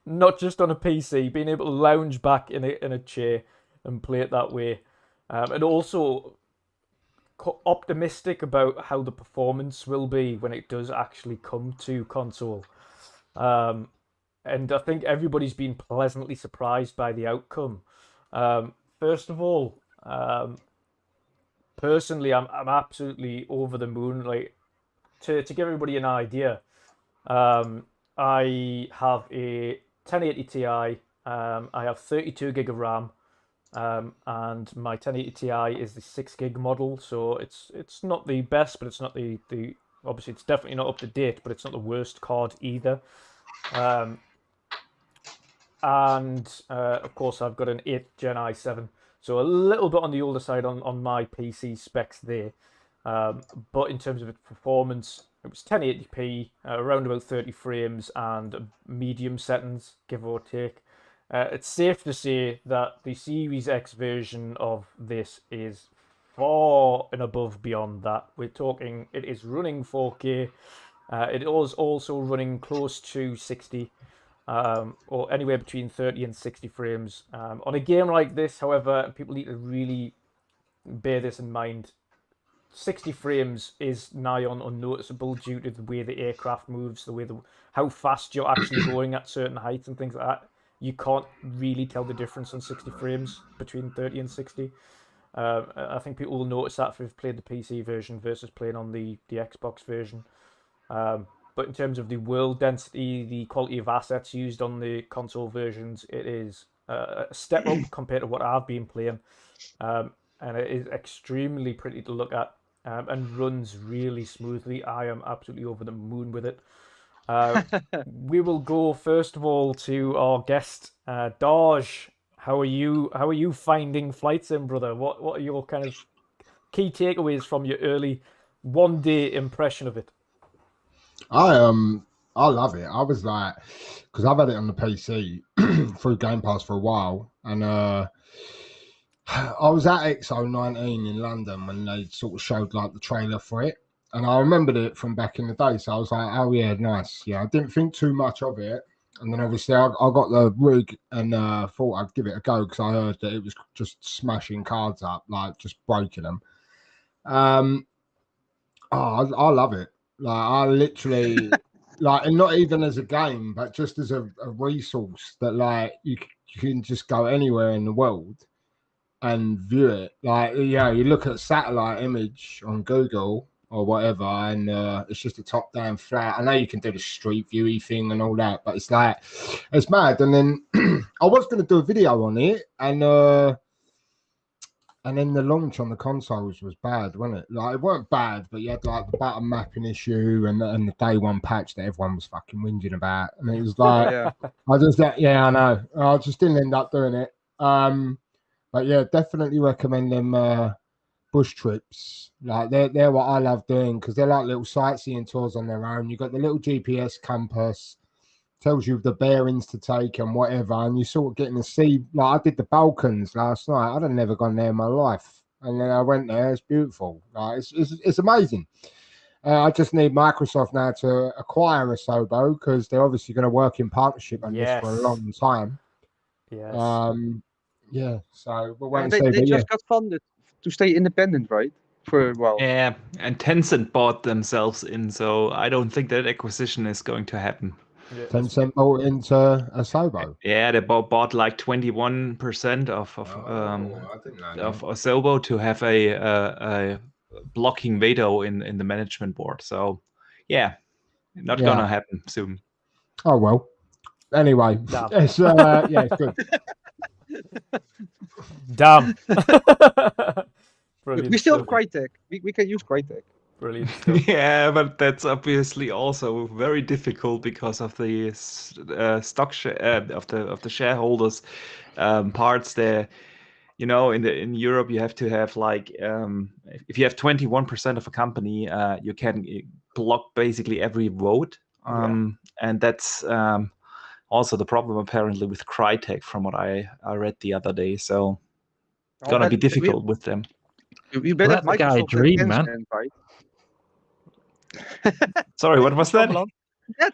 not just on a PC. Being able to lounge back in a chair and play it that way, and also optimistic about how the performance will be when it does actually come to console. And I think everybody's been pleasantly surprised by the outcome. First of all, personally, I'm absolutely over the moon. Like, to give everybody an idea, I have a 1080 Ti. I have 32 gig of RAM. And my 1080 Ti is the 6 gig model, so it's not the best, but it's not the obviously it's definitely not up to date, but it's not the worst card either. And of course I've got an 8th Gen i7, so a little bit on the older side on my PC specs there. But in terms of its performance, it was 1080p, around about 30 frames, and medium settings, give or take. It's safe to say that the Series X version of this is far and above beyond that. We're talking, it is running 4K. It is also running close to 60, or anywhere between 30 and 60 frames. On a game like this, however, people need to really bear this in mind. 60 frames is nigh on unnoticeable due to the way the aircraft moves, how fast you're actually going at certain heights and things like that. You can't really tell the difference on 60 frames between 30 and 60. I think people will notice that if they've played the PC version versus playing on the Xbox version. But in terms of the world density, the quality of assets used on the console versions, it is a step up compared to what I've been playing. And it is extremely pretty to look at, and runs really smoothly. I am absolutely over the moon with it. We will go first of all to our guest, Darge. How are you finding Flight Sim, brother? What are your kind of key takeaways from your early 1-day impression of it? I love it. I was like, because I've had it on the PC through Gamepass for a while, and I was at XO19 in London when they sort of showed like the trailer for it. And I remembered it from back in the day, so I was like, "Oh yeah, nice." Yeah, I didn't think too much of it, and then obviously I got the rig and thought I'd give it a go because I heard that it was just smashing cards up, like just breaking them. I love it. Like I literally, like, and not even as a game, but just as a resource that like you can just go anywhere in the world and view it. Like, yeah, you look at a satellite image on Google or whatever, and it's just a top-down flat. I know you can do the street viewy thing and all that, but it's like, it's mad. And then I was going to do a video on it, and then the launch on the consoles was bad, wasn't it? Like, it weren't bad, but you had like the button mapping issue and the day one patch that everyone was fucking whinging about, and it was like, Yeah. I know. I just didn't end up doing it. But yeah, definitely recommend them bush trips. Like they're what I love doing because they're like little sightseeing tours on their own. You got the little GPS compass, tells you the bearings to take and whatever, and you sort of getting to see. Like I did the Balkans last night. I'd have never gone there in my life, and then I went there. It's beautiful. Like it's amazing. I just need Microsoft now to acquire Asobo because they're obviously going to work in partnership on this for a long time. Yes. Yeah. So we'll wait and They see. just got funded to stay independent, right? For a while. Yeah, and Tencent bought themselves in, so I don't think that acquisition is going to happen. Yeah, 10% bought into Asobo. Yeah, they bought like 21% of I didn't know of that. Asobo to have a blocking veto in the management board. So yeah, not gonna happen soon. Oh well. Anyway, Damn. it's it's good. Damn. Brilliant We still have stuff. Crytek. We can use Crytek. Brilliant stuff. Yeah, but that's obviously also very difficult because of the stock of the shareholders parts there. You know, in Europe, you have to have like if you have 21% of a company, you can block basically every vote, and that's also the problem apparently with Crytek, from what I read the other day. So it's gonna be difficult with them. We better Let the guy Microsoft dream, man. Tencent, right? Sorry, what was that? Yeah,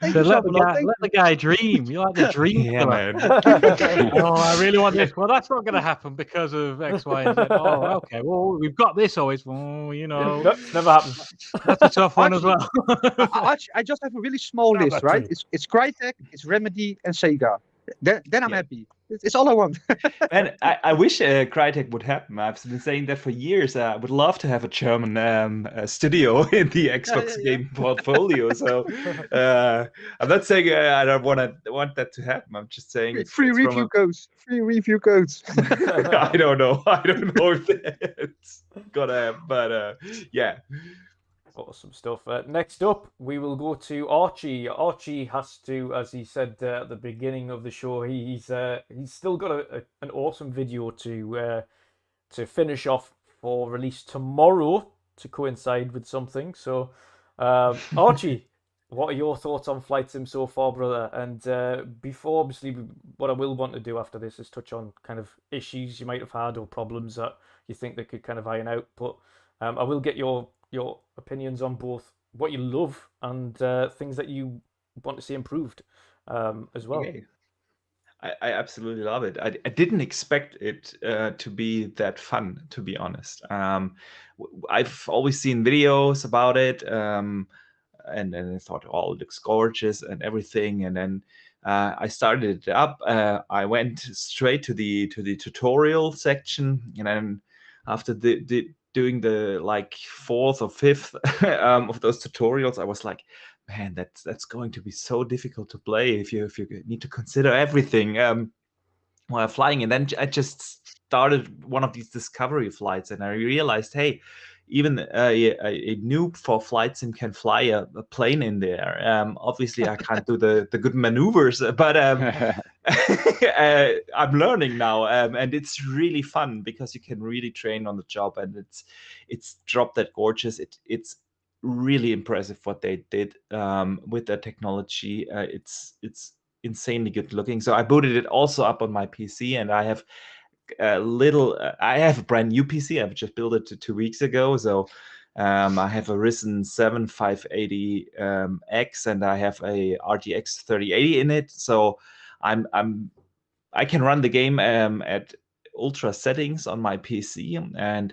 thank So you, let Shomberlon. the guy dream. You like the dream? Yeah, killer. man. Oh, I really want this. Well, that's not going to happen because of X, Y, and Z. Oh, okay. Well, we've got this always. Well, you know, No, never happened. that's a tough one as well. I just have a really small No, list, that's right? true. It's Crytek, it's Remedy, and Sega. Then I'm happy. It's all I want. And I wish Crytek would happen. I've been saying that for years. I would love to have a German studio in the Xbox game portfolio. So I'm not saying I don't want that to happen. I'm just saying Free review codes. Free review codes. I don't know. I don't know if that's gonna happen, but yeah. Awesome stuff. Next up, we will go to Archie. Archie has to, as he said at the beginning of the show, he's still got an awesome video to finish off for release tomorrow to coincide with something. So, Archie, what are your thoughts on Flight Sim so far, brother? And before, obviously, what I will want to do after this is touch on kind of issues you might have had or problems that you think they could kind of iron out. But I will get your opinions on both what you love and things that you want to see improved as well. Okay. I absolutely love it. I didn't expect it to be that fun, to be honest. I've always seen videos about it, and I thought, oh, it looks gorgeous and everything. And then I started it up. I went straight to the tutorial section, and then after doing the like fourth or fifth of those tutorials, I was like, man, that's going to be so difficult to play if you need to consider everything while flying. And then I just started one of these discovery flights, and I realized, hey, even a noob for Flight Sim can fly a plane in there. Obviously, I can't do the good maneuvers, but I'm learning now, and it's really fun because you can really train on the job, and it's drop that gorgeous. It's really impressive what they did with their technology. It's insanely good looking. So I booted it also up on my PC, and I have I have a brand new PC. I've just built it 2 weeks ago. So I have a Ryzen 7 580 X, and I have a RTX 3080 in it. So I can run the game at ultra settings on my PC, and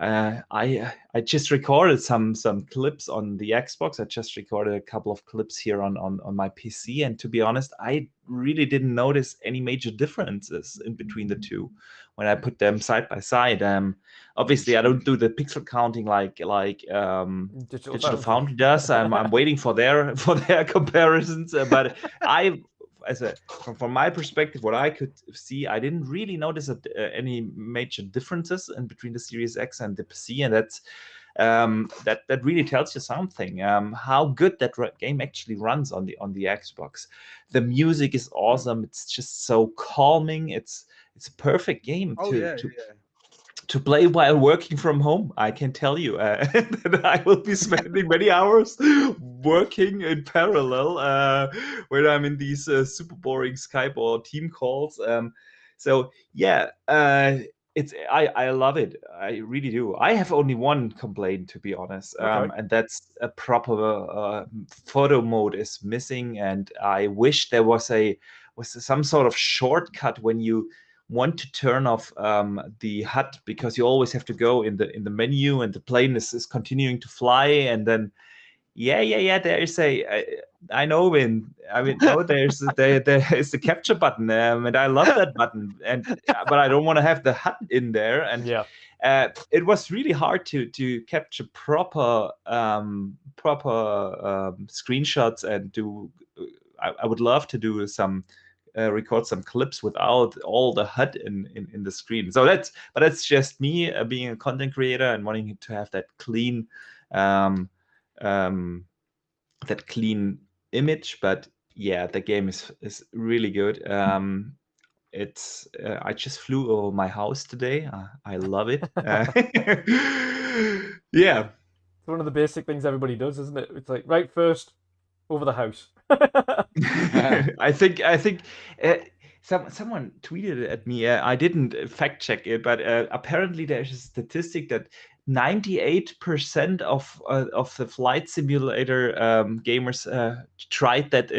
I just recorded some clips on the Xbox. I just recorded a couple of clips here on my PC, and to be honest, I really didn't notice any major differences in between the two when I put them side by side. Obviously, I don't do the pixel counting like Digital Foundry does. I'm waiting for their comparisons, but from my perspective, what I could see, I didn't really notice any major differences in between the Series X and the PC, and that's that really tells you something. How good that game actually runs on the Xbox. The music is awesome. It's just so calming. It's a perfect game to play while working from home. I can tell you that I will be spending many hours working in parallel when I'm in these super boring Skype or team calls. So yeah, I love it. I really do. I have only one complaint, to be honest, and that's a proper photo mode is missing, and I wish there was some sort of shortcut when you want to turn off the HUD, because you always have to go in the menu, and the plane is continuing to fly, and then there is I know, Vin. I mean, no, there is the capture button, and I love that button. But I don't want to have the HUD in there. And Yeah. it was really hard to capture proper screenshots and do. I would love to do some. Record some clips without all the HUD in the screen. So that's just me being a content creator and wanting to have that clean image. But yeah, the game is really good. It's I just flew over my house today. I love it. Yeah. It's one of the basic things everybody does, isn't it? It's like, right, first over the house. I think someone tweeted it at me. I didn't fact check it, but apparently there's a statistic that 98% of the flight simulator gamers tried that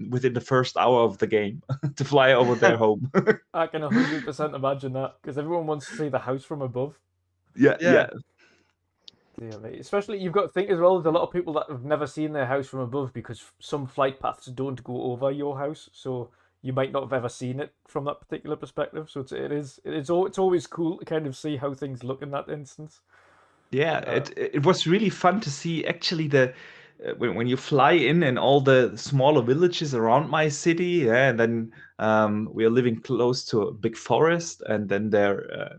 within the first hour of the game to fly over their home. I can 100% imagine that, because everyone wants to see the house from above. Yeah. Yeah, mate. Especially, you've got to think as well, there's a lot of people that have never seen their house from above because some flight paths don't go over your house, so you might not have ever seen it from that particular perspective. So it's always cool to kind of see how things look in that instance. Yeah, it was really fun to see actually when you fly in and all the smaller villages around my city, and then we are living close to a big forest, and then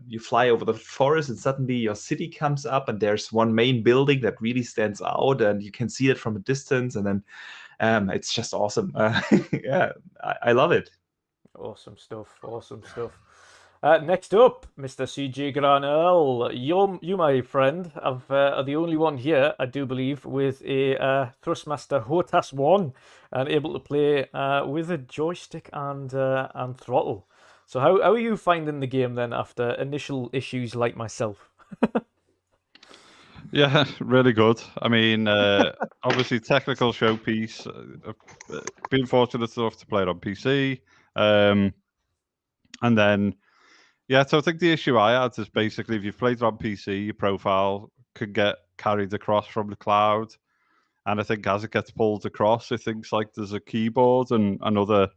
you fly over the forest, and suddenly your city comes up, and there's one main building that really stands out, and you can see it from a distance, and then it's just awesome. Yeah, I love it. Awesome stuff. Next up, Mr. CJ Grannell. You, my friend, are the only one here, I do believe, with a Thrustmaster HOTAS 1 and able to play with a joystick and throttle. So how are you finding the game then after initial issues like myself? Yeah, really good. I mean, obviously technical showpiece. Been fortunate enough to play it on PC. And then, yeah, so I think the issue I had is basically if you've played it on PC, your profile could get carried across from the cloud. And I think as it gets pulled across, it thinks like there's a keyboard and other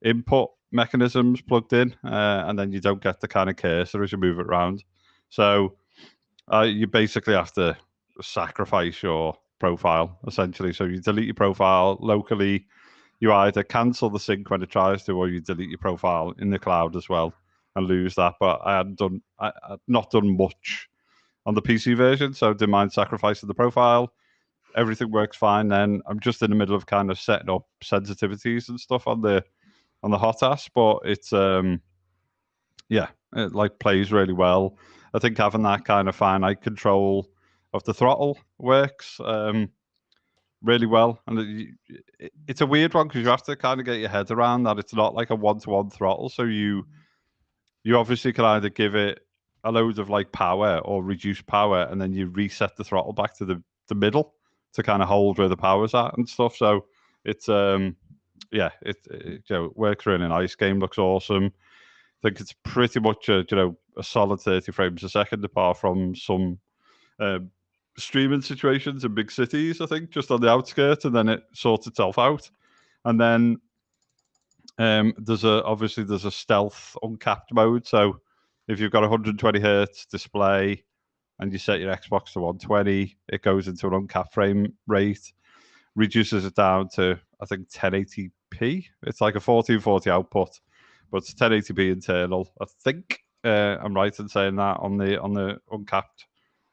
input mechanisms plugged in. And then you don't get the kind of cursor as you move it around. So you basically have to sacrifice your profile, essentially. So you delete your profile locally. You either cancel the sync when it tries to, or you delete your profile in the cloud as well and lose that. But I'd not done much on the PC version, so didn't mind sacrificing the profile. Everything works fine. Then I'm just in the middle of kind of setting up sensitivities and stuff on the HOTAS, but it's it like plays really well. I think having that kind of finite control of the throttle works really well, and it's a weird one because you have to kind of get your head around that it's not like a one-to-one throttle. So you obviously can either give it a load of like power or reduce power, and then you reset the throttle back to the middle to kind of hold where the power's at and stuff. So it's it works really nice. Game looks awesome. I think it's pretty much a solid 30 frames a second, apart from some streaming situations in big cities, I think, just on the outskirts, and then it sorts itself out. And then there's a stealth uncapped mode. So if you've got 120 hertz display and you set your Xbox to 120, it goes into an uncapped frame rate, reduces it down to, I think, 1080p. It's like a 1440 output, but it's 1080p internal. I think I'm right in saying that on the uncapped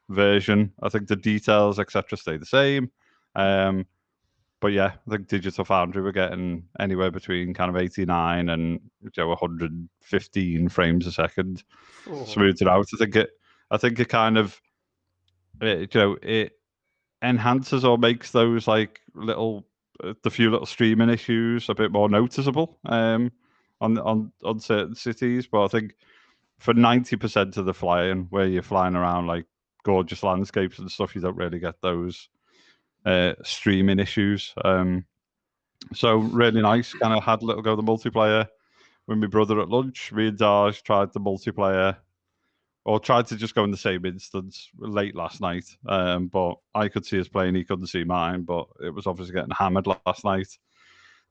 version. I think the details, etc., stay the same. But yeah, I think Digital Foundry were getting anywhere between kind of 89 and 115 frames a second, smoothed it out. I think it kind of it enhances or makes those like the few little streaming issues a bit more noticeable on certain cities. But I think for 90% of the flying, where you're flying around like gorgeous landscapes and stuff, you don't really get those streaming issues. So really nice. Kind of had a little go of the multiplayer with my brother at lunch. Me and Darge tried the multiplayer or tried to just go in the same instance late last night. But I could see his play and he couldn't see mine, but it was obviously getting hammered last night.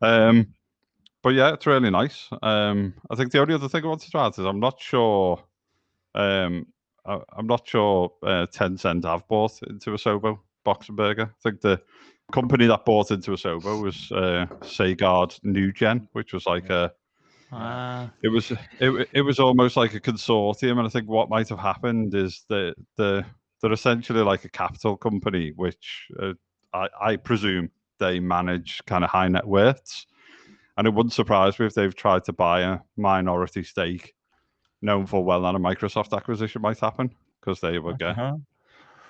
But yeah, it's really nice. I think the only other thing I wanted to add is I'm not sure Tencent have bought into Asobo Boxenberger. I think the company that bought into Asobo was Sagard New Gen, which was like it was almost like a consortium. And I think what might have happened is that they're essentially like a capital company, which I presume they manage kind of high net worths. And it wouldn't surprise me if they've tried to buy a minority stake, known full well that a Microsoft acquisition might happen, because they would get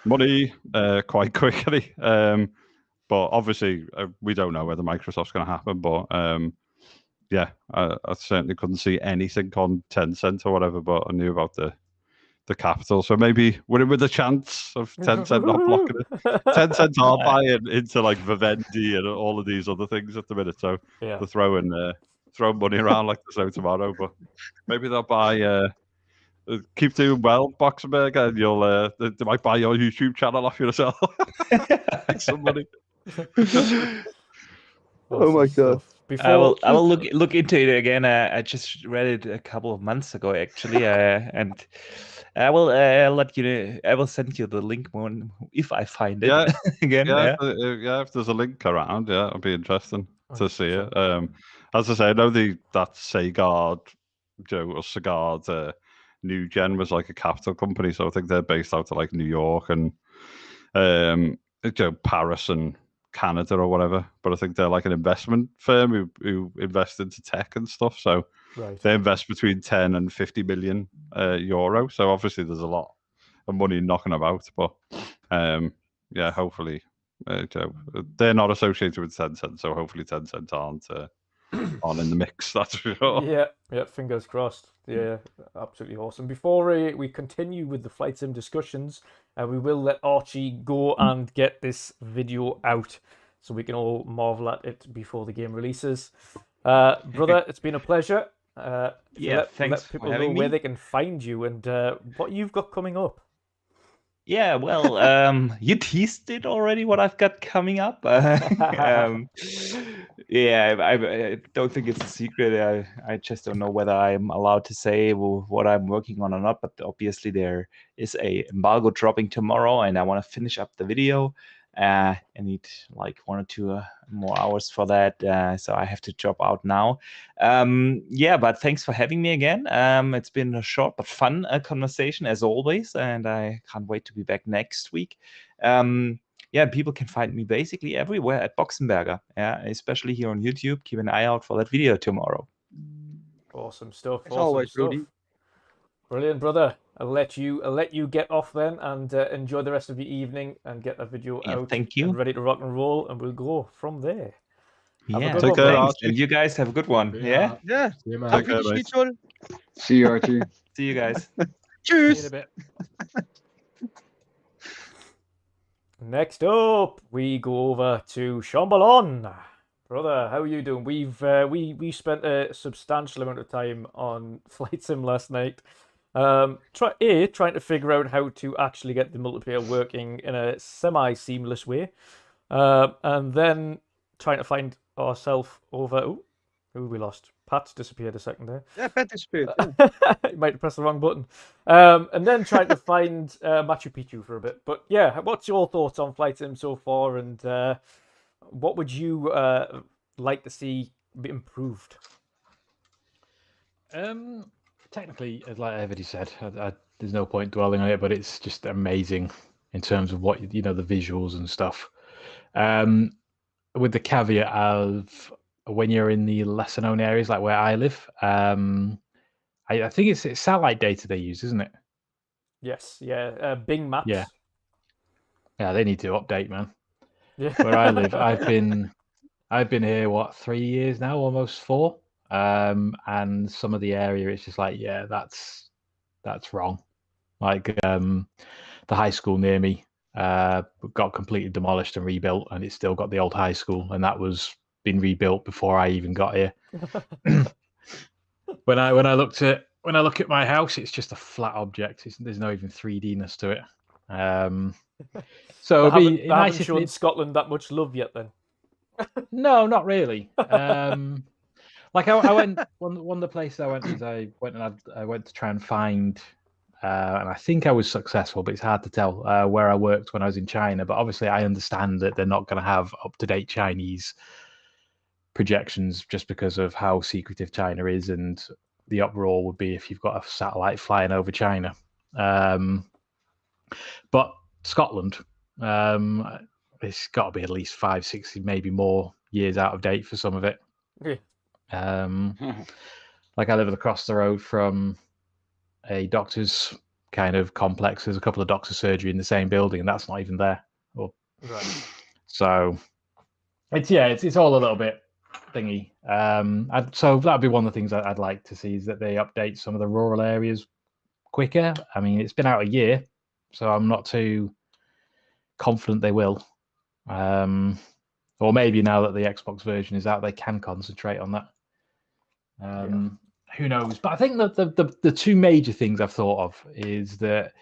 money quite quickly. But obviously, we don't know whether Microsoft's going to happen. But yeah, I certainly couldn't see anything on Tencent or whatever, but I knew about the capital. So maybe with a chance of Tencent not blocking it. Tencent are buying into like Vivendi and all of these other things at the minute. So they're throwing money around like there's no tomorrow. But maybe they'll buy. Keep doing well, Boxenberger, and you'll they might buy your YouTube channel off you as well. Make some money. Oh my god! I will look into it again. I just read it a couple of months ago, actually, and I will let you know. I will send you the link when if I find it again. If there's a link around, it'll be interesting to see it. As I say, I know that Sagard, or Sagard. New Gen was like a capital company, so I think they're based out of like New York and Paris and Canada or whatever. But I think they're like an investment firm who invest into tech and stuff. So they invest between 10 and 50 million euro. So obviously there's a lot of money knocking about. But hopefully they're not associated with Tencent, so hopefully Tencent aren't in the mix, that's for sure. Yeah, fingers crossed. Yeah, absolutely awesome. Before we continue with the flight sim discussions, we will let Archie go and get this video out so we can all marvel at it before the game releases. Brother, it's been a pleasure. Thanks let people know where they can find you and what you've got coming up. Yeah, well, you teased it already, what I've got coming up. I don't think it's a secret. I just don't know whether I'm allowed to say what I'm working on or not, but obviously there is a embargo dropping tomorrow, and I want to finish up the video. I need like 1 or 2 more hours for that, so I have to drop out now. But thanks for having me again. It's been a short but fun conversation as always, and I can't wait to be back next week. People can find me basically everywhere at Boxenberger, especially here on YouTube. Keep an eye out for that video tomorrow. Awesome stuff. As always, Rudy. Brilliant, brother. I'll let you get off then and enjoy the rest of your evening and get that video out. Thank you. And ready to rock and roll, and we'll go from there. Take care, Archie. And you guys have a good one. Yeah. Yeah. See you, man. Have a good one. See you, Archie. See you guys. Cheers. See you in a bit. Next up, we go over to Shomberlon. Brother, how are you doing? We spent a substantial amount of time on Flight Sim last night. Trying to figure out how to actually get the multiplayer working in a semi-seamless way, and then trying to find ourselves over. Who we lost? Pat disappeared a second there. Yeah, Pat disappeared. You might have pressed the wrong button. And then trying to find Machu Picchu for a bit. But yeah, what's your thoughts on Flight Sim so far, and what would you like to see improved? Technically, like everybody said, there's no point dwelling on it, but it's just amazing in terms of what the visuals and stuff. With the caveat of when you're in the lesser known areas, like where I live, I think it's satellite data they use, isn't it? Yes, yeah, Bing Maps. Yeah, they need to update, man. Yeah. Where I live, I've been here 3 years now, almost 4. And some of the area, it's just like, that's wrong. Like the high school near me got completely demolished and rebuilt, and it's still got the old high school, and that was been rebuilt before I even got here. When I looked at when I look at my house, it's just a flat object. There's no even 3D-ness to it. So it'd be nice haven't if shown Scotland that much love yet. Then no, not really. Like I went one of the places I went is I went to try and find, and I think I was successful, but it's hard to tell where I worked when I was in China. But obviously, I understand that they're not going to have up-to-date Chinese projections just because of how secretive China is, and the uproar would be if you've got a satellite flying over China. But Scotland, it's got to be at least 5, 6, maybe more years out of date for some of it. Like I live across the road from a doctor's kind of complex. There's a couple of doctor surgery in the same building, and that's not even there. right. So it's all a little bit thingy. So that'd be one of the things I'd like to see, is that they update some of the rural areas quicker. I mean, it's been out a year, so I'm not too confident they will. Or maybe now that the Xbox version is out, they can concentrate on that. Who knows? But I think that the two major things I've thought of is that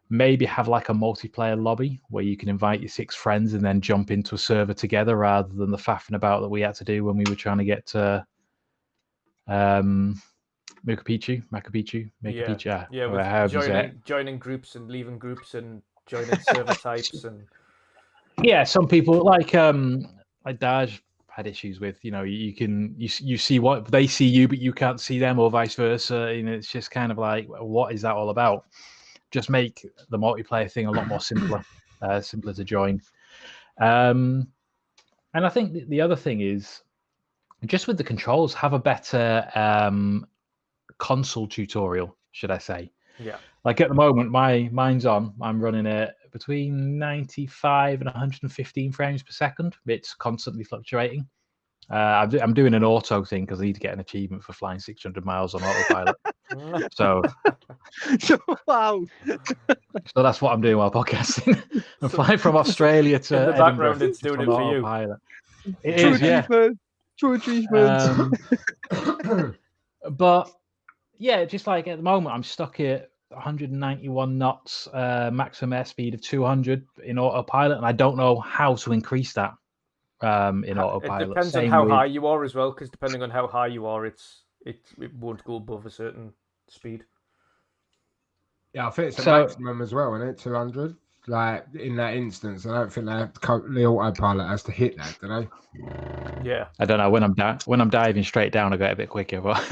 maybe have like a multiplayer lobby where you can invite your 6 friends and then jump into a server together, rather than the faffing about that we had to do when we were trying to get to Machu Picchu. Joining groups and leaving groups and joining server types and some people like Darge had issues with, you see what they see you, but you can't see them, or vice versa. It's just kind of like, what is that all about? Just make the multiplayer thing a lot more simpler to join. And I think the other thing is, just with the controls, have a better console tutorial, should I say. Yeah. Like at the moment, mine's on. I'm running it between 95 and 115 frames per second. It's constantly fluctuating. I'm doing an auto thing because I need to get an achievement for flying 600 miles on autopilot. So wow. So that's what I'm doing while podcasting. I'm flying from Australia to in the Edinburgh. background. It's doing it for you. It is, yeah. True achievement. But yeah, just like at the moment, I'm stuck at 191 knots, maximum airspeed of 200 in autopilot, and I don't know how to increase that in autopilot. It depends on how high you are as well, because depending on how high you are, it won't go above a certain speed. Yeah, I think it's a maximum as well, isn't it? 200. Like in that instance, I don't think the autopilot has to hit that, do they? Yeah. I don't know. When I'm diving straight down, I go a bit quicker, but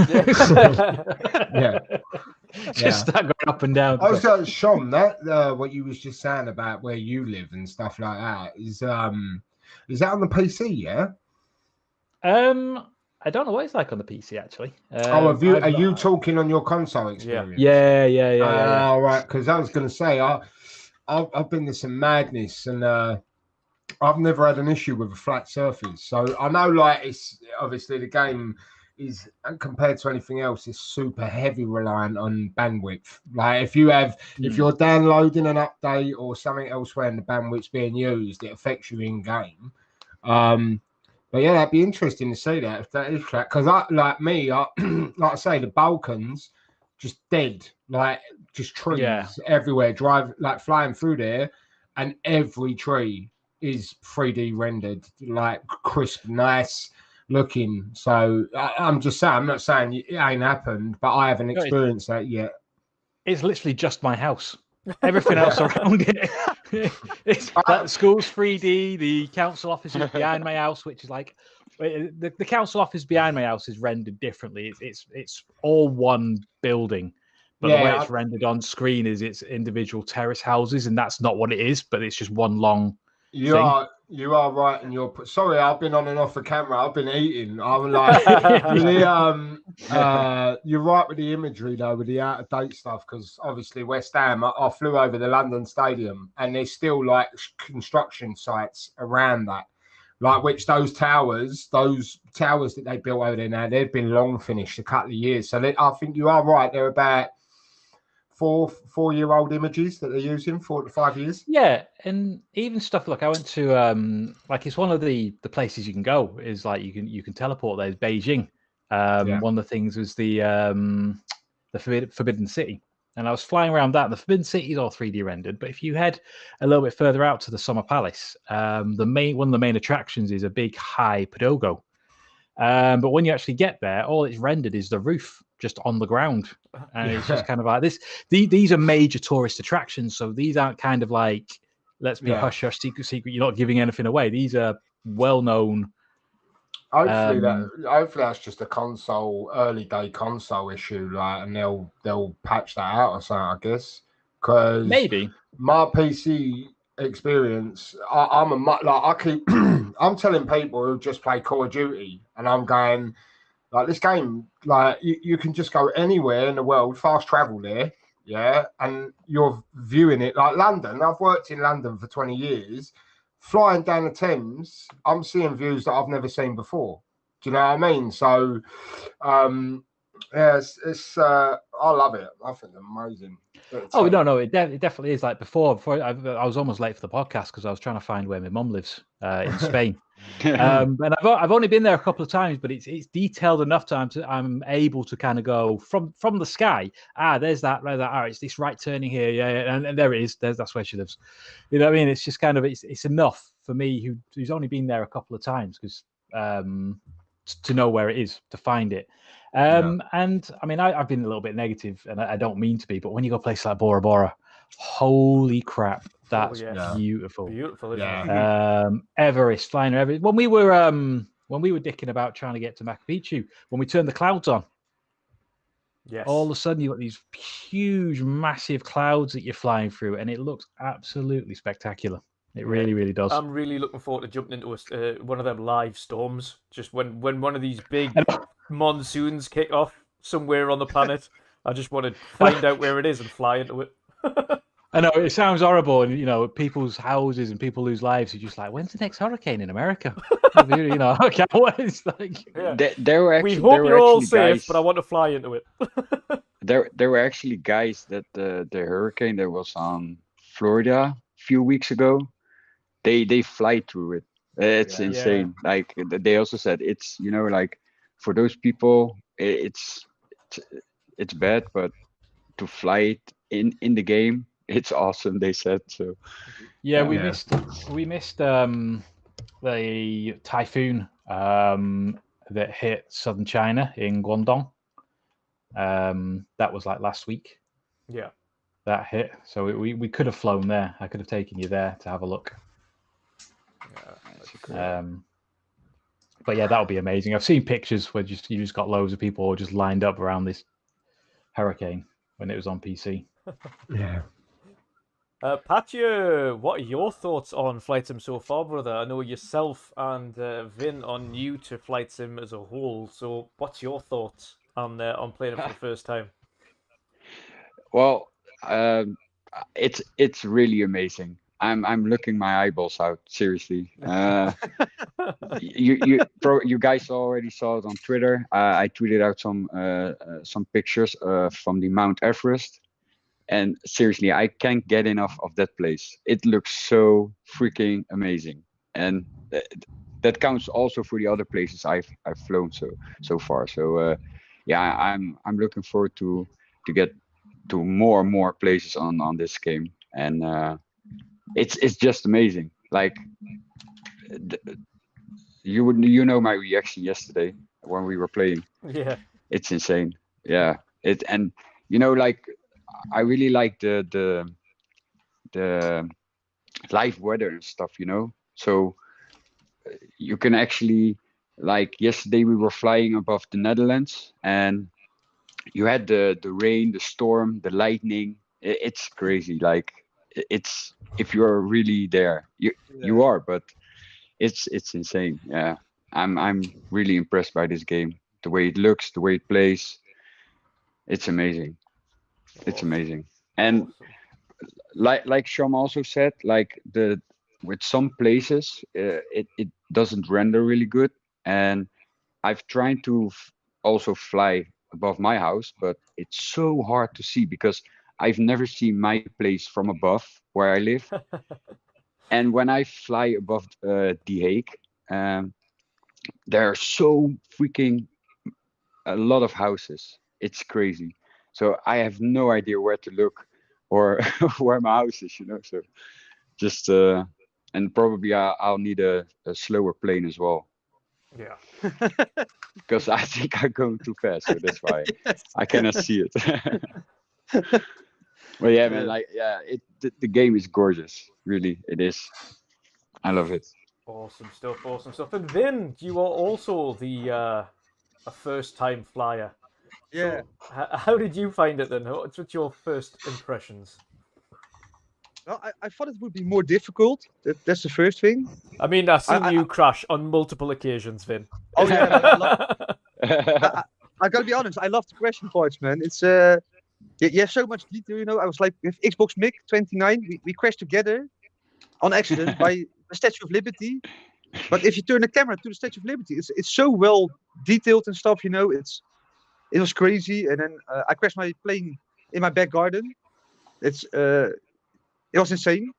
yeah. Just start going up and down. I was going, Shom, that what you was just saying about where you live and stuff like that is that on the PC? Yeah. I don't know what it's like on the PC actually. Are you talking on your console experience? Yeah. All right, because I was going to say I've been to some madness, and I've never had an issue with a flat surface. So I know, like, it's obviously the game is, compared to anything else, is super heavy reliant on bandwidth. Like if you're downloading an update or something elsewhere and the bandwidth's being used, it affects you in game. But yeah, that'd be interesting to see that, if that is flat. Because like I say, the Balkans just dead, like just trees everywhere. Flying through there, and every tree is 3D rendered, like crisp, nice looking. So I'm just saying, I'm not saying it ain't happened, but I haven't experienced that yet. It's literally just my house. Everything else around it. It's like the school's 3D. The council office is behind my house, which is like the council office behind my house is rendered differently. It's all one building, but the way it's rendered on screen is it's individual terrace houses, and that's not what it is. But it's just one long. You are right, and you're sorry. I've been on and off the camera. I've been eating. I'm like, you're right with the imagery though, with the out of date stuff. Because obviously West Ham, I flew over the London Stadium, and there's still like construction sites around that, like which those towers that they built over there now, they've been long finished a couple of years. So I think you are right. They're about 4-year-old images that they're using, 4 to 5 years. Yeah, and even stuff like I went to like it's one of the places you can go is like you can teleport. There's Beijing. One of the things was the the Forbidden City. And I was flying around that. The Forbidden City is all 3D rendered, but if you head a little bit further out to the Summer Palace, one of the main attractions is a big high Podogo. But when you actually get there, all it's rendered is the roof just on the ground, and it's just kind of like this. These are major tourist attractions, so these aren't kind of like let's be hush hush secret. You're not giving anything away. These are well known. Hopefully that's just a early day console issue, like, and they'll patch that out or something, I guess. Because maybe my PC experience, I'm telling people who just play Call of Duty, and I'm going like, this game, like you can just go anywhere in the world, fast travel there, yeah, and you're viewing it like London. I've worked in London for 20 years. Flying down the Thames, I'm seeing views that I've never seen before. Do you know what I mean? So, it's I love it. I think it's amazing. No, it definitely is. Like before I was almost late for the podcast because I was trying to find where my mum lives in Spain. And I've only been there a couple of times, but it's detailed enough times that I'm able to kind of go from the sky. There's that. It's this right turning here, yeah, and there it is. That's where she lives. You know what I mean? It's just kind of it's enough for me who's only been there a couple of times because to know where it is, to find it. And I mean, I've been a little bit negative, and I don't mean to be, but when you go to a place like Bora Bora, holy crap, that's beautiful. Beautiful, isn't it? Everest, flying Everest. When we were dicking about trying to get to Machu Picchu, when we turned the clouds on, all of a sudden you got these huge, massive clouds that you're flying through, and it looks absolutely spectacular. It really, really does. I'm really looking forward to jumping into one of them live storms. Just when one of these big monsoons kick off somewhere on the planet, I just want to find out where it is and fly into it. I know it sounds horrible, and people's houses and people lose lives. You're just like, when's the next hurricane in America? I can't wait. It's like, there were actually, we hope you're all safe, guys, but I want to fly into it. there were actually guys that the hurricane that was on Florida a few weeks ago, they fly through it. It's insane. Like they also said, it's like for those people, it's bad, but to fly it in the game, it's awesome. They said so. We missed the typhoon that hit southern China in Guangdong. That was like last week. Yeah, that hit. So we could have flown there. I could have taken you there to have a look. But yeah, that would be amazing. I've seen pictures where you just got loads of people just lined up around this hurricane when it was on PC. Yeah. Patya, what are your thoughts on Flight Sim so far, brother? I know yourself and Vin are new to Flight Sim as a whole, so what's your thoughts on playing it for the first time? Well, it's really amazing. I'm looking my eyeballs out, seriously. You guys already saw it on Twitter. I tweeted out some pictures from the Mount Everest, and seriously, I can't get enough of that place. It looks so freaking amazing, and that counts also for the other places I've flown so far. So I'm looking forward to get to more and more places on this game, and it's just amazing. Like you know my reaction yesterday when we were playing. Yeah, it's insane. Yeah, and like I really like the live weather and stuff. So you can actually, like yesterday we were flying above the Netherlands and you had the rain, the storm, the lightning. It's crazy. Like it's, if you're really there, you are, but it's insane. Yeah, I'm really impressed by this game. The way it looks, the way it plays, it's amazing. It's amazing. And like Shom also said, like with some places it doesn't render really good, and I've tried to also fly above my house, but it's so hard to see because I've never seen my place from above where I live. And when I fly above The Hague, there are so freaking a lot of houses. It's crazy. So I have no idea where to look or where my house is, you know. So just and probably I'll need a slower plane as well. Yeah. Because I think I'm going too fast, so that's why I cannot see it. But yeah, man, like the game is gorgeous. Really, it is. I love it. Awesome stuff, awesome stuff. And Vin, you are also a first-time flyer. Yeah. So, how did you find it then? What's your first impressions? Well, I thought it would be more difficult. That's the first thing. I mean, I've seen you crash on multiple occasions, Vin. Oh yeah, man, I gotta be honest. I love the crashing parts, man. It's you have so much detail. You know, I was like with Xbox MiG 29. We crashed together on accident by the Statue of Liberty. But if you turn the camera to the Statue of Liberty, it's so well detailed and stuff. You know, it was crazy. And then I crashed my plane in my back garden. It was insane.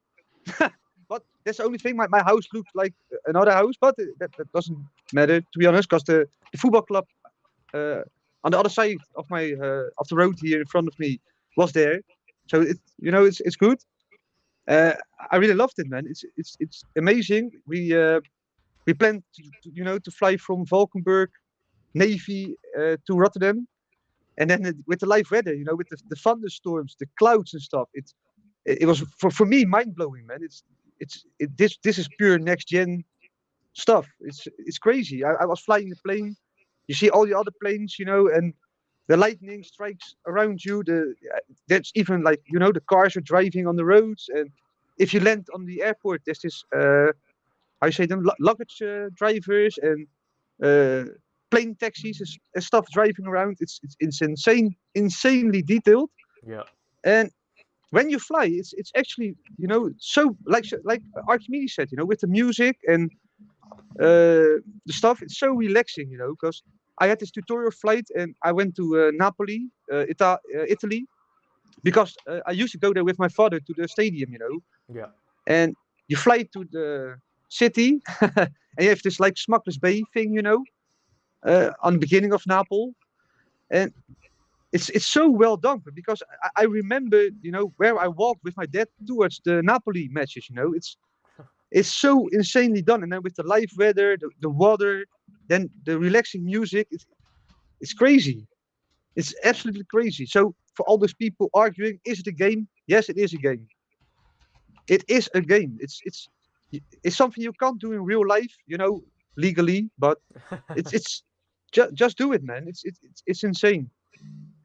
But that's the only thing. My house looked like another house, but that doesn't matter, to be honest, because the football club on the other side of my of the road here in front of me was there. So it's good. I really loved it, man. It's amazing. We planned to fly from Valkenburg Navy to Rotterdam, and then with the live weather, with the thunderstorms, the clouds and stuff. It was for me mind blowing, man. This is pure next gen stuff. It's crazy. I was flying the plane. You see all the other planes, and the lightning strikes around you. That's even like the cars are driving on the roads, and if you land on the airport, there's this how you say them, luggage drivers and plane taxis and stuff driving around. It's insanely detailed. Yeah. And when you fly, it's actually so like Archimedes said, with the music and the stuff, it's so relaxing, because I had this tutorial flight and I went to Napoli, Italy, because I used to go there with my father to the stadium, Yeah. And you fly to the city and you have this like Smuggler's Bay thing, on the beginning of Naples, and it's so well done because I remember, where I walked with my dad towards the Napoli matches, it's so insanely done. And then with the live weather, the water, then the relaxing music, it's crazy. It's absolutely crazy. So for all those people arguing, is it a game? Yes, it is a game. It is a game. It's something you can't do in real life, legally, but it's just do it, man. It's insane.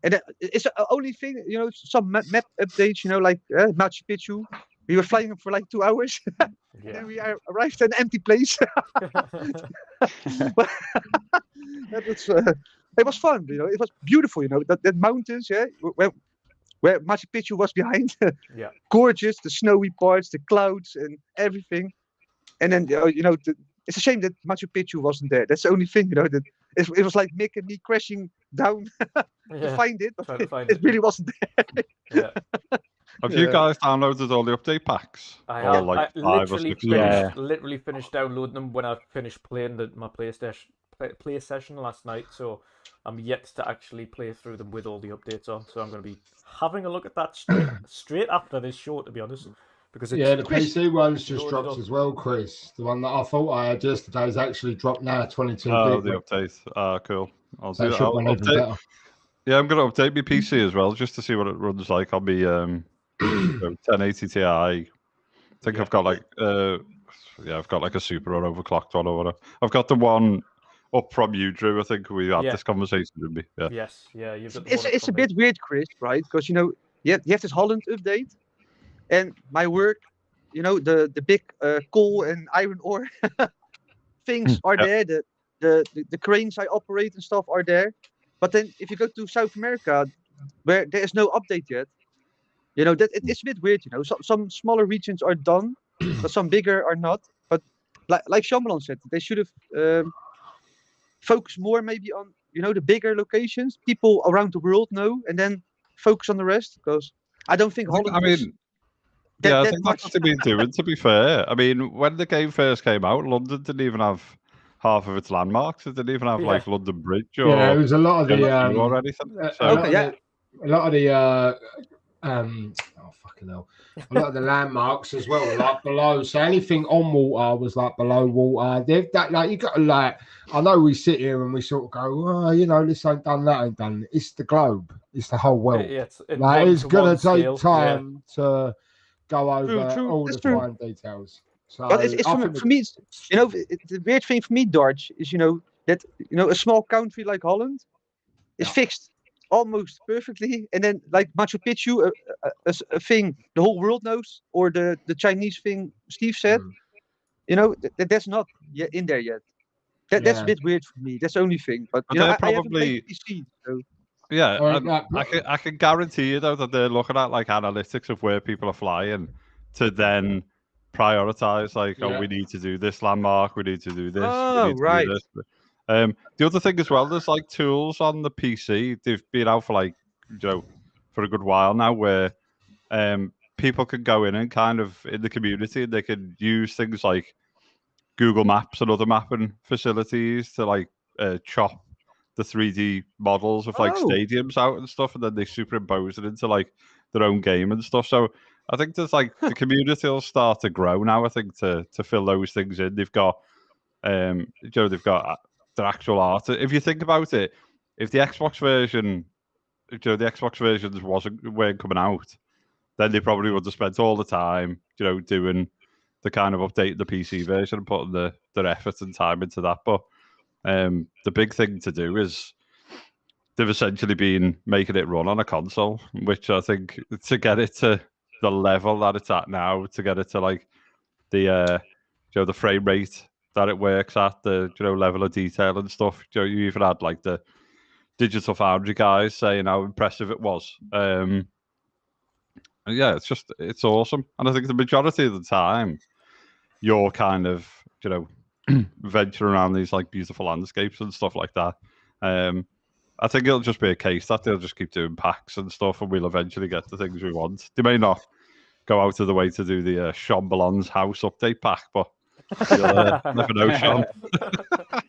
And it's the only thing, some map updates, like Machu Picchu. We were flying for like 2 hours. Yeah. Then we arrived at an empty place. It was fun, it was beautiful, that mountains, yeah, where Machu Picchu was behind. Yeah. Gorgeous, the snowy parts, the clouds and everything. And then, it's a shame that Machu Picchu wasn't there. That's the only thing, that it was like Mick and me crashing down to find it, but it really wasn't there. Yeah. Have you guys downloaded all the update packs? I Or have. like I 5 or 6? literally finished downloading them when I finished playing my play session last night. So I'm yet to actually play through them with all the updates on. So I'm going to be having a look at that straight after this show, to be honest. Because the PC one's just dropped as well, Chris. The one that I thought I had yesterday is actually dropped now, 22 Oh, gig. the update. Cool. I'll So do it that. should run even better. Yeah, I'm going to update my PC as well, just to see what it runs like on my 1080 Ti. I think I've got like I've got like a super or overclocked one or whatever. I've got the one up from you, Drew. I think we had this conversation with me. Yeah. Yes, yeah. You've got it's a bit weird, Chris, right? Because you have this Holland update, and my work, the big coal and iron ore things are there. The cranes I operate and stuff are there. But then if you go to South America, where there is no update yet, that it's a bit weird. Some smaller regions are done, but some bigger are not. But like Shomberlon said, they should have focused more maybe on the bigger locations people around the world know, and then focus on the rest. Because I don't think Holland. I mean, I think that's what they've been doing. To be fair, I mean, when the game first came out, London didn't even have half of its landmarks. It didn't even have like London Bridge or it was a lot of the or anything. a lot of the oh fucking hell, a lot of the landmarks as well were like below. So anything on water was like below water. That like you got to like. I know we sit here and we sort of go, oh, you know, this ain't done, that ain't done. It's the globe. It's the whole world. Yeah, like it's gonna take scale. time to go over True. all That's the true. fine details. So But it's for me, it's, you know, the weird thing for me, Darge, is that a small country like Holland is fixed almost perfectly, and then like Machu Picchu, a thing the whole world knows, or the Chinese thing Steve said, that's not yet in there yet. That's a bit weird for me. That's the only thing. But But I they're haven't played PC, so Yeah, Or and like- I can guarantee you though that they're looking at like analytics of where people are flying to then prioritize like, oh, Yeah. we need to do this landmark, we need to do this, Oh, we need to right. do this. The other thing as well, there's like tools on the PC. They've been out for like, for a good while now, where people can go in and kind of in the community and they can use things like Google Maps and other mapping facilities to like chop the 3D models of like Oh. stadiums out and stuff, and then they superimpose it into like their own game and stuff. So I think there's like the community will start to grow now. I think to fill those things in, they've got they've got their actual art. If you think about it, if the Xbox version, the Xbox versions weren't coming out, then they probably would have spent all the time, doing the kind of update the PC version and putting their effort and time into that. But the big thing to do is they've essentially been making it run on a console, which I think to get it to the level that it's at now, to get it to like the the frame rate that it works at, the level of detail and stuff. You even had like the Digital Foundry guys saying how impressive it was. Yeah, it's awesome, and I think the majority of the time you're kind of venturing around these like beautiful landscapes and stuff like that. I think it'll just be a case that they'll just keep doing packs and stuff, and we'll eventually get the things we want. They may not go out of the way to do the Shomberlon's house update pack, but you'll never know, Sean.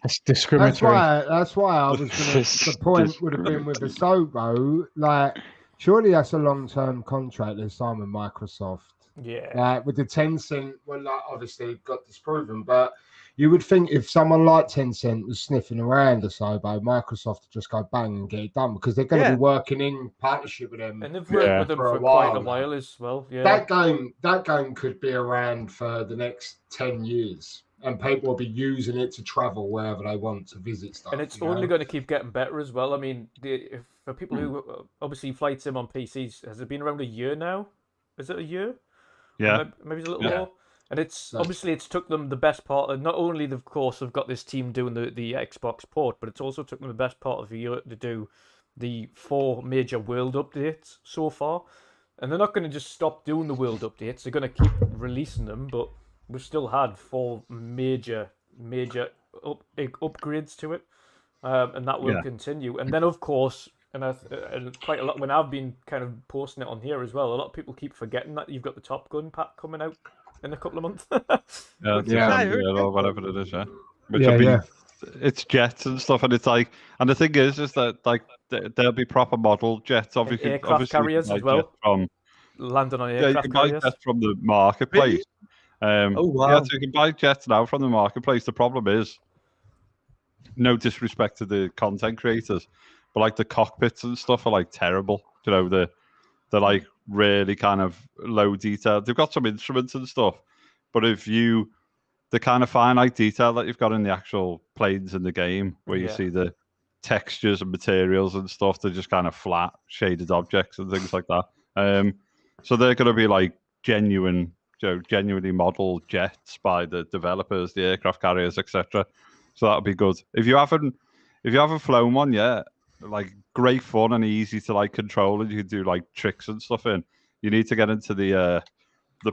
It's discriminatory. That's why I was going to. The point would have been with the Sobo, like surely that's a long-term contract they signed with Microsoft. Yeah. Like with the Tencent, well, like obviously got disproven, but you would think if someone like Tencent was sniffing around a Sobo, Microsoft would just go bang and get it done because they're going to be working in partnership with them. And they've worked with them for quite a while as well. Yeah. That game could be around for the next 10 years. And people will be using it to travel wherever they want to visit stuff. And it's only going to keep getting better as well. I mean, for people who obviously Flight Sim on PCs, has it been around a year now? Is it a year? Yeah. Maybe it's a little more. And it's took them the best part. And not only, of course, have got this team doing the Xbox port, but it's also took them the best part of the year to do the 4 major world updates so far. And they're not going to just stop doing the world updates. They're going to keep releasing them, but we've still had 4 major upgrades to it, and that will continue. And then, of course, and quite a lot when I've been kind of posting it on here as well, a lot of people keep forgetting that you've got the Top Gun pack coming out in a couple of months. Or whatever it is. Yeah, which will be it's jets and stuff, and it's like, and the thing is that like there'll be proper model jets, obviously, aircraft carriers as well. Landing on aircraft you can buy carriers. jets from the marketplace. Oh wow! Yeah, so you can buy jets now from the marketplace. The problem is, no disrespect to the content creators, but like the cockpits and stuff are like terrible. They're like really kind of low detail. They've got some instruments and stuff, but the kind of finite detail that you've got in the actual planes in the game, where you see the textures and materials and stuff, they're just kind of flat shaded objects and things like that. So they're going to be like genuinely modeled jets by the developers, the aircraft carriers, etc. So that'll be good. If you haven't flown one yet, like great fun and easy to like control, and you can do like tricks and stuff in. You need to get into the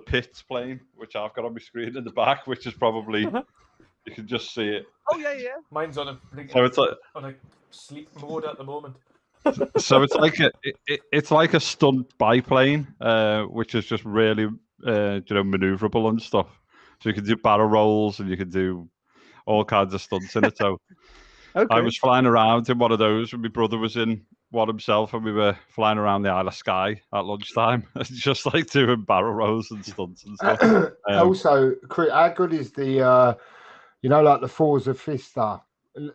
Pitts plane, which I've got on my screen in the back, which is probably you can just see it. Oh yeah. Mine's on a sleep mode at the moment. So it's like a stunt biplane, which is just really maneuverable and stuff. So you can do barrel rolls and you can do all kinds of stunts in it. So I was flying around in one of those when my brother was in one himself, and we were flying around the Isle of Skye at lunchtime, just like doing barrel rolls and stunts and stuff. Also, how good is the, like the Forza Fiesta?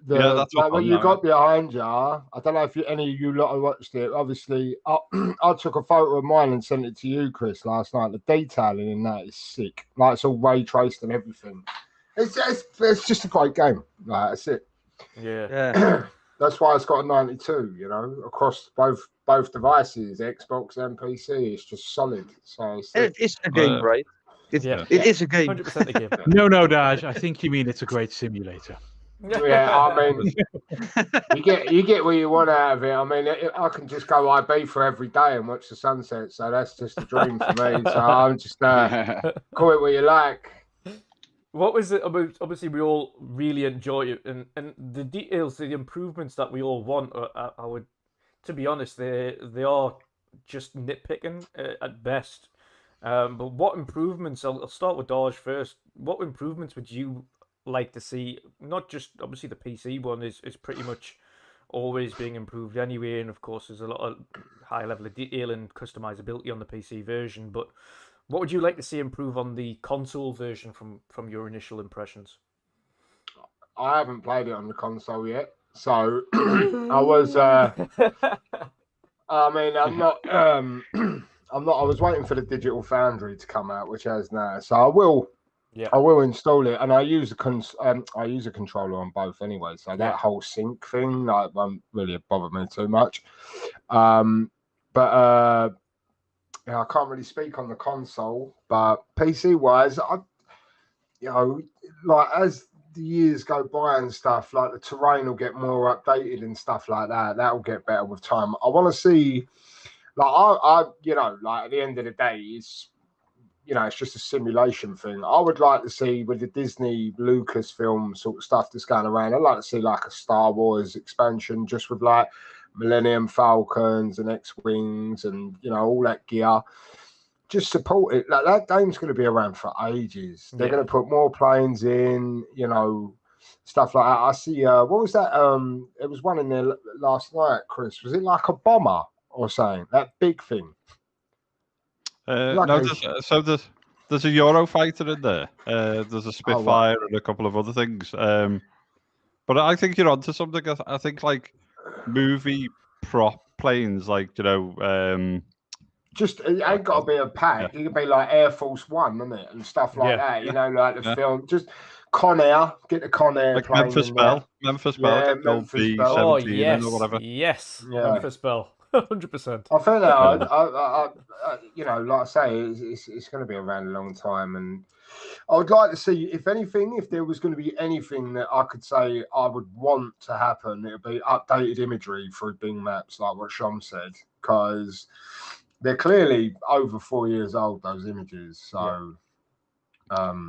That's like what you got behind you. I don't know if any of you lot have watched it. Obviously, I took a photo of mine and sent it to you, Chris, last night. The detailing in that is sick. Like it's all ray traced and everything. It's just a great game. Like that's it. Yeah. That's why it's got a 92. Across both devices, Xbox and PC. It's just solid. So It is a game, right? It is a game. 100% a game. No, Darge. I think you mean it's a great simulator. Yeah, I mean, you get what you want out of it. I mean, I can just go Ibiza every day and watch the sunset, so that's just a dream for me. So I'm just call it what you like. What was it about? Obviously, we all really enjoy it, and the details, the improvements that we all want. I would, to be honest, they are just nitpicking at best. But what improvements? I'll start with Darge first. What improvements would you like to see? Not just obviously the PC one is pretty much always being improved anyway, and of course there's a lot of high level of detail and customizability on the PC version. But what would you like to see improve on the console version from your initial impressions? I haven't played it on the console yet, so I was. I mean, I'm not. I'm not. I was waiting for the Digital Foundry to come out, which has now. So I will. Yeah. I will install it, and I use a controller on both anyway. So that whole sync thing, won't really bother me too much. I can't really speak on the console, but PC wise, as the years go by and stuff, like the terrain will get more updated and stuff like that. That will get better with time. I want to see, at the end of the day, it's just a simulation thing. I would like to see with the Disney Lucasfilm sort of stuff that's going around. I'd like to see like a Star Wars expansion, just with like Millennium Falcons and X-Wings and all that gear. Just support it. Like that game's going to be around for ages. They're going to put more planes in, stuff like that. I see. What was that? It was one in there last night, Chris. Was it like a bomber or something? That big thing. No, there's a Eurofighter in there. There's a Spitfire and a couple of other things. But I think you're onto something. I think like movie prop planes, just it ain't got to be a pack. It could be like Air Force One, isn't it, and stuff like that. Like the film. Just Conair, get the Conair like plane. Memphis Bell, Memphis Bell. Oh yes, or whatever. Yes, Memphis Bell. 100%. I feel that like I say, it's going to be around a long time, and I would like to see, if there was going to be anything that I could say I would want to happen, it would be updated imagery through Bing Maps, like what Shom said, because they're clearly over 4 years old, those images. So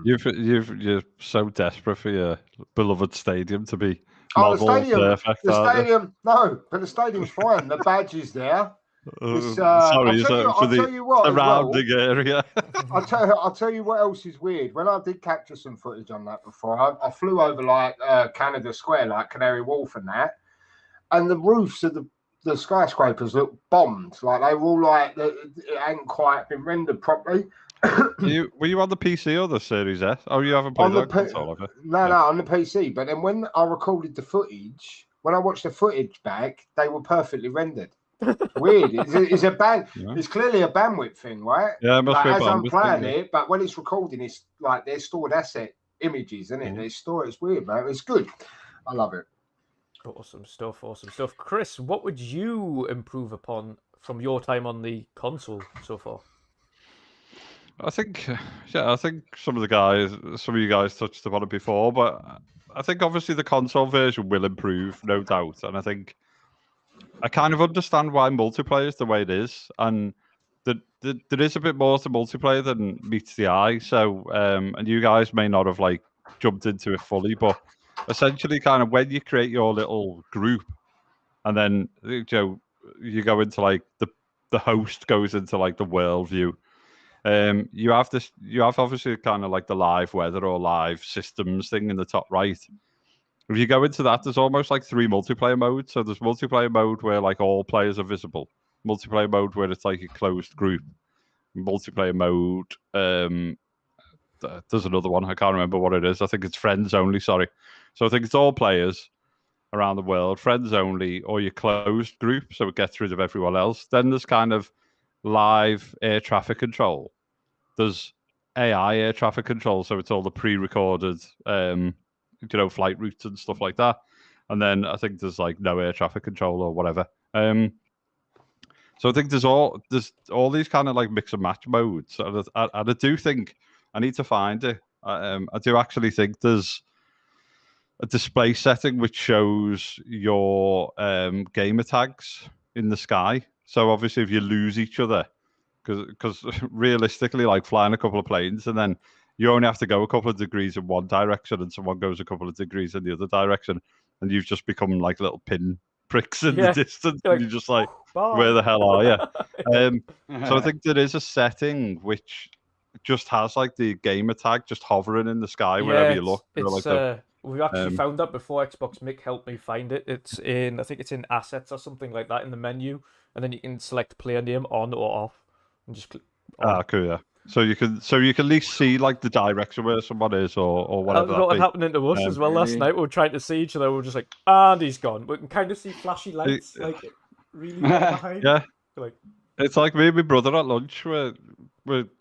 you're so desperate for your beloved stadium to be. The stadium. No, but the stadium's fine. The badge is there. Sorry, I'll tell you what. Surrounding area. I'll tell you what else is weird. When I did capture some footage on that before, I flew over like Canada Square, like Canary Wharf and that, and the roofs of the skyscrapers look bombed. Like they were all like it hadn't quite been rendered properly. Were you on the PC or the Series S? Oh, you haven't played on console, have you? No, on the PC. But then when I recorded the footage, when I watched the footage back, they were perfectly rendered. Weird. It's clearly a bandwidth thing, right? Yeah, it must be a as I'm bandwidth playing thing, it, but when it's recording, it's like they're stored asset images, isn't it? It's weird, man. It's good. I love it. Awesome stuff. Chris, what would you improve upon from your time on the console so far? I think some of you guys touched upon it before, but I think obviously the console version will improve, no doubt. And I think I kind of understand why multiplayer is the way it is, and there is a bit more to multiplayer than meets the eye. So, and you guys may not have like jumped into it fully, but essentially, kind of when you create your little group, and then you go into like the host goes into like the world view. You have obviously kind of like the live weather or live systems thing in the top right, If you go into that, there's almost like 3 multiplayer modes. So there's multiplayer mode where like all players are visible. Multiplayer mode where it's like a closed group. Multiplayer mode. There's another one. I can't remember what it is. I think it's friends only. Sorry. So I think it's all players around the world, friends only, or your closed group, so it gets rid of everyone else. Then there's kind of live air traffic control. There's AI air traffic control, so it's all the pre-recorded, flight routes and stuff like that. And then I think there's like no air traffic control or whatever. So I think there's all these kind of like mix and match modes, and I do think I need to find it. I do actually think there's a display setting which shows your gamer tags in the sky. So obviously, if you lose each other, because realistically, like flying a couple of planes, and then you only have to go a couple of degrees in one direction, and someone goes a couple of degrees in the other direction, and you've just become like little pin pricks in the distance. You're and you're just like, where the hell are you? So I think there is a setting which just has like the gamer tag just hovering in the sky wherever you look. We've actually found that before. Xbox Mick helped me find it. I think it's in assets or something like that in the menu, and then you can select player name on or off, and just click on. Cool, yeah. So you can at least see like the direction where someone is or whatever. That was happening to us as well last night. We were trying to see each other. We were just like, and he's gone. We can kind of see flashy lights, like really behind. Yeah. Like, it's like me and my brother at lunch. We're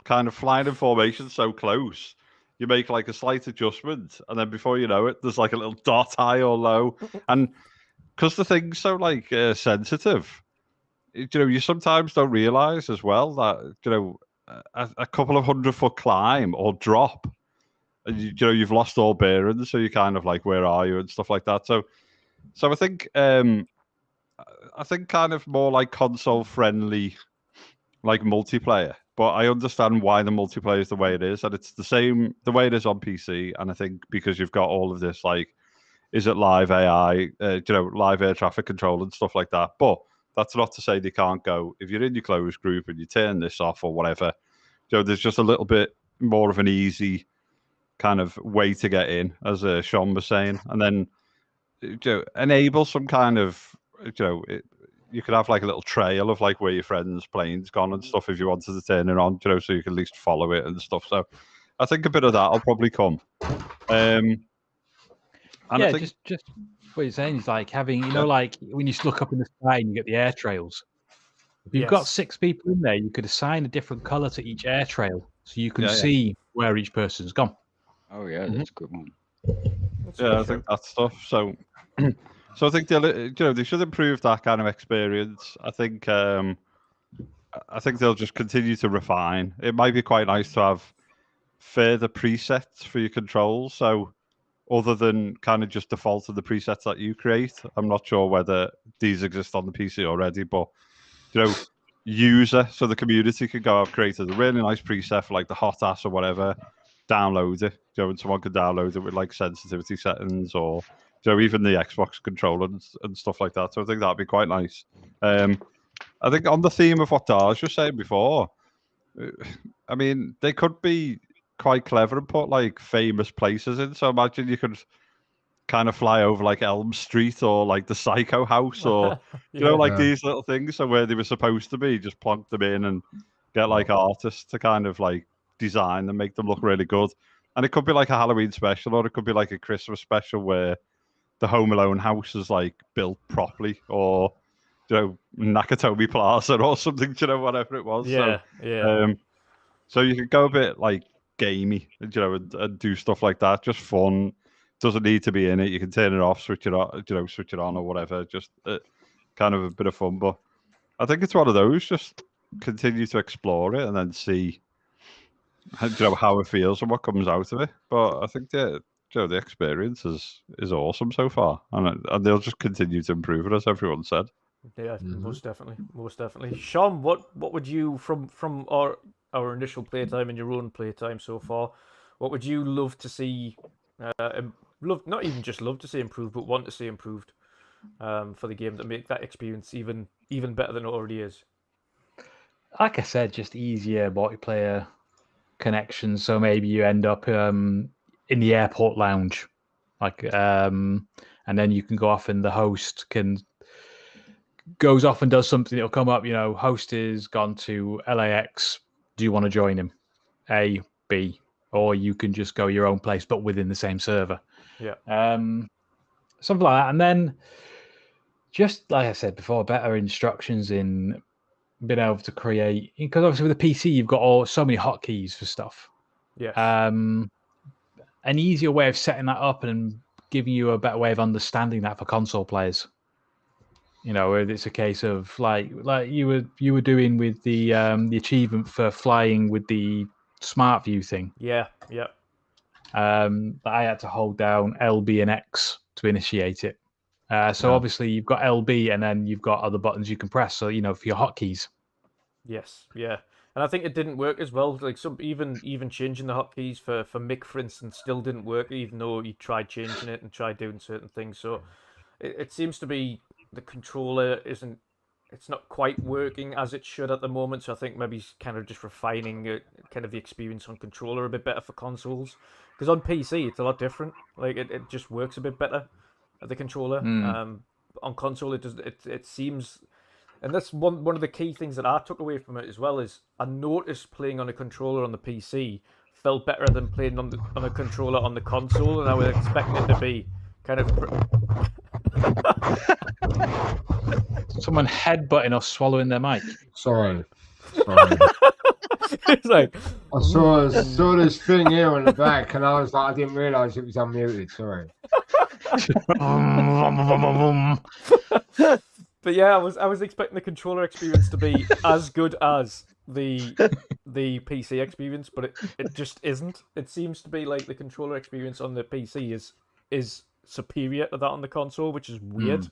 kind of flying in formation so close. You make like a slight adjustment, and then before you know it, there's like a little dot high or low. And because the thing's so like sensitive, you sometimes don't realize as well that a couple of 100-foot climb or drop, and you've lost all bearings, so you're kind of like, where are you and stuff like that. So I think kind of more like console friendly, like multiplayer. But I understand why the multiplayer is the way it is, and it's the same the way it is on PC. And I think because you've got all of this, like, is it live AI, live air traffic control and stuff like that. But that's not to say they can't go. If you're in your closed group and you turn this off or whatever, there's just a little bit more of an easy kind of way to get in, as Sean was saying, and then enable some kind of you could have like a little trail of like where your friend's plane's gone and stuff if you wanted to turn it on, so you can at least follow it and stuff. So I think a bit of that will probably come. And I think... just what you're saying is like having, like when you look up in the sky and you get the air trails. If you've got 6 people in there, you could assign a different color to each air trail, so you can see where each person's gone. Oh yeah, that's a good one. I think that stuff. So I think they should improve that kind of experience. I think they'll just continue to refine. It might be quite nice to have further presets for your controls. So other than kind of just default of the presets that you create, I'm not sure whether these exist on the PC already, but user, so the community could go, I've created a really nice preset for like the hot ass or whatever, download it, and someone could download it with like sensitivity settings or even the Xbox controller and stuff like that. So I think that'd be quite nice. I think on the theme of what Darge was saying before, I mean, they could be quite clever and put like famous places in. So imagine you could kind of fly over like Elm Street or like the Psycho House or these little things. So where they were supposed to be, just plonk them in and get like artists to kind of like design and make them look really good. And it could be like a Halloween special, or it could be like a Christmas special where the Home Alone house is like built properly, or Nakatomi Plaza or something, whatever it was. So you could go a bit like gamey, and do stuff like that. Just fun. Doesn't need to be in it. You can turn it off, switch it on, switch it on or whatever. Just kind of a bit of fun. But I think it's one of those. Just continue to explore it and then see how it feels and what comes out of it. But I think the experience is awesome so far, and they'll just continue to improve it, as everyone said. Yeah, most definitely. Sean, what would you from our initial playtime and your own playtime so far, what would you love to see? Not even just love to see improved, but want to see improved for the game to make that experience even better than it already is. Like I said, just easier multiplayer connections. So maybe you end up in the airport lounge, and then you can go off and the host goes off and does something. It'll come up, host is gone to LAX. Do you want to join him? A, B, or you can just go your own place, but within the same server. Yeah. Something like that. And then, just like I said before, better instructions in being able to create, because obviously with the PC, you've got so many hotkeys for stuff. Yeah. An easier way of setting that up and giving you a better way of understanding that for console players. Where it's a case of like you were doing with the achievement for flying with the smart view thing. Yeah. That I had to hold down LB and X to initiate it. So obviously you've got LB and then you've got other buttons you can press. So for your hotkeys. Yes. Yeah. And I think it didn't work as well. Like even changing the hotkeys for Mick, for instance, still didn't work, even though he tried changing it and tried doing certain things. So it seems to be the controller it's not quite working as it should at the moment. So I think maybe he's kind of just refining kind of the experience on controller a bit better for consoles. Because on PC it's a lot different. Like it just works a bit better at the controller. On console it seems. And that's one of the key things that I took away from it as well is I noticed playing on a controller on the PC felt better than playing on a controller on the console, and I was expecting it to be kind of. Someone headbutting or swallowing their mic. Sorry. It's like I saw this thing here on the back, and I was like, I didn't realise it was unmuted. Sorry. But yeah, I was expecting the controller experience to be as good as the PC experience, but it just isn't. It seems to be like the controller experience on the PC is superior to that on the console, which is weird.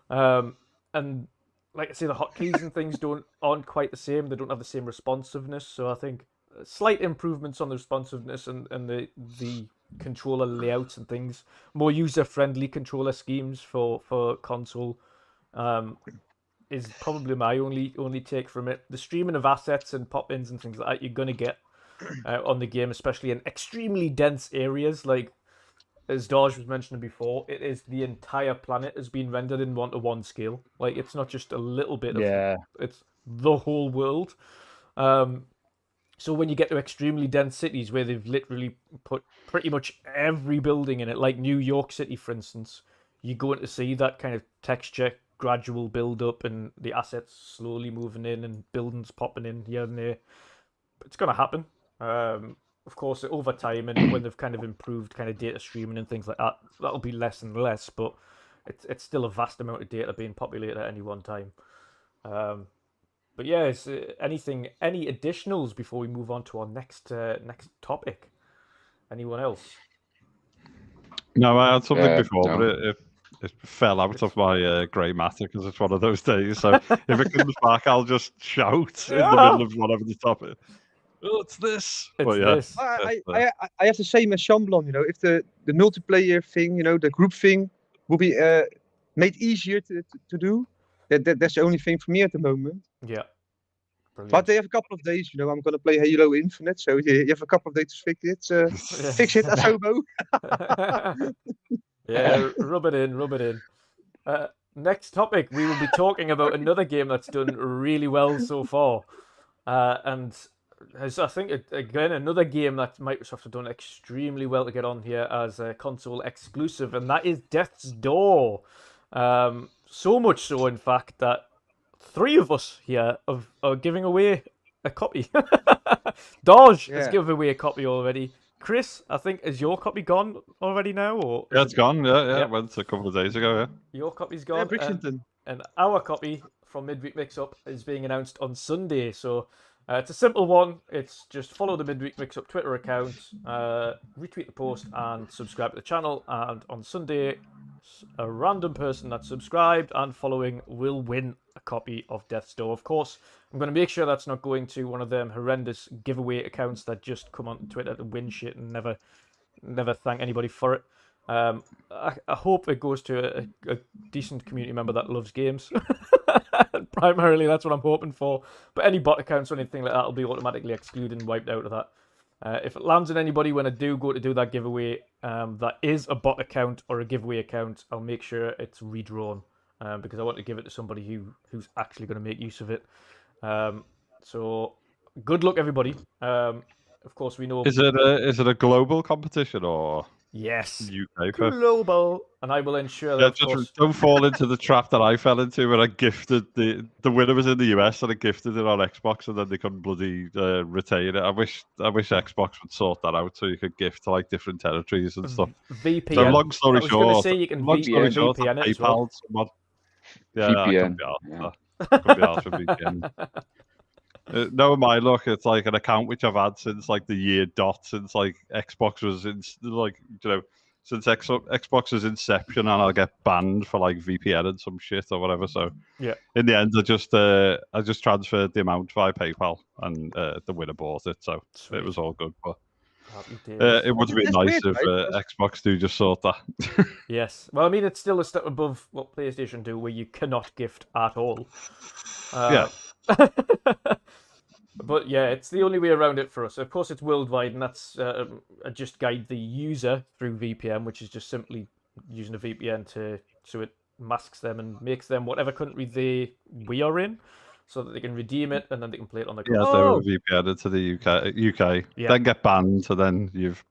And like I say, the hotkeys and things aren't quite the same. They don't have the same responsiveness. So I think slight improvements on the responsiveness and the controller layouts and things, more user-friendly controller schemes for console. Is probably my only take from it. The streaming of assets and pop-ins and things like that you're going to get on the game, especially in extremely dense areas. Like, as Darge was mentioning before, it is the entire planet has been rendered in 1-to-1 scale. Like, it's not just a little bit of it's the whole world. So when you get to extremely dense cities where they've literally put pretty much every building in it, like New York City, for instance, you're going to see that kind of texture gradual build up and the assets slowly moving in and buildings popping in here and there. It's going to happen. Of course, over time and when they've kind of improved kind of data streaming and things like that, that'll be less and less, but it's still a vast amount of data being populated at any one time. But yeah, is any additionals before we move on to our next topic? Anyone else? No, I had something before, but it fell out of my grey matter because it's one of those days. So if it comes back, I'll just shout in the middle of whatever the topic is. Oh, it's this. This. I have the same as Shomberlon, if the multiplayer thing, the group thing will be made easier to do. That's the only thing for me at the moment. Yeah. Brilliant. But they have a couple of days, I'm going to play Halo Infinite, so you have a couple of days to fix it. Fix it, Sobo. Yeah, rub it in. Next topic, we will be talking about another game that's done really well so far. And has, I think, again, another game that Microsoft have done extremely well to get on here as a console exclusive, and that is Death's Door. So much so, in fact, that 3 of us here are giving away a copy. Darge has given away a copy already. Chris, I think, is your copy gone already now? Or yeah, it's gone. Yeah. It went a couple of days ago. Yeah. Your copy's gone. And our copy from Midweek Mix-Up is being announced on Sunday. So it's a simple one. It's just follow the Midweek Mix-Up Twitter account, retweet the post, and subscribe to the channel. And on Sunday, a random person that's subscribed and following will win a copy of Death's Door. Of course, I'm going to make sure that's not going to one of them horrendous giveaway accounts that just come on Twitter to win shit and never thank anybody for it. I hope it goes to a decent community member that loves games. Primarily, that's what I'm hoping for. But any bot accounts or anything like that will be automatically excluded and wiped out of that. If it lands on anybody when I do go to do that giveaway, that is a bot account or a giveaway account, I'll make sure it's redrawn because I want to give it to somebody who's actually going to make use of it. So good luck, everybody. Of course, we know. Is it a global competition or Yes, UK? global, and I will ensure that. Yeah, just don't fall into the trap that I fell into when I gifted the winner was in the US and I gifted it on Xbox and then they couldn't bloody retain it. I wish Xbox would sort that out so you could gift to like different territories and stuff. VPN. So long story short, I was going to say you can VPN it as well. Someone. Yeah, VPN. I could be asked for VPN. Knowing my luck, it's like an account which I've had since like the year dot, since like Xbox was in, like, you know, since Xbox's inception, and I'll get banned for like VPN and some shit or whatever. So yeah, in the end, I just transferred the amount via PayPal, and the winner bought it, so Sweet. It was all good. But it would have been nice if Xbox do just sort that. Yes, well, I mean, it's still a step above what PlayStation do, where you cannot gift at all. Yeah. But yeah, it's the only way around it for us. Of course, it's worldwide, and that's just guide the user through VPN, which is just simply using a VPN so it masks them and makes them whatever country we are in, so that they can redeem it and then they can play it on the console. Yeah, they were VPN to the UK. Yeah. Then get banned, so then you've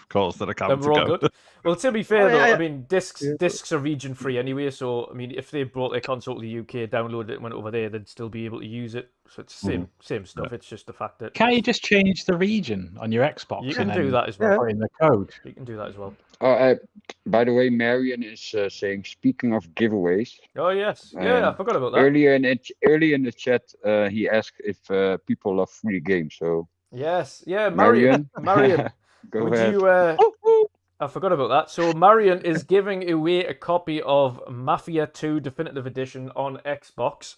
caused an account then we're to all go. good. Well, to be fair though, I mean, discs are region free anyway. So I mean, if they brought their console to the UK, downloaded it, and went over there, they'd still be able to use it. So it's the same stuff. Yeah. It's just the fact that can you just change the region on your Xbox? You can do that as well. Put in the code. You can do that as well. By the way, Marion is saying, speaking of giveaways. Oh yes, I forgot about that. Earlier in the chat, he asked if people love free games. So yes, Marion, go would ahead. You? I forgot about that. So Marion is giving away a copy of Mafia 2 Definitive Edition on Xbox.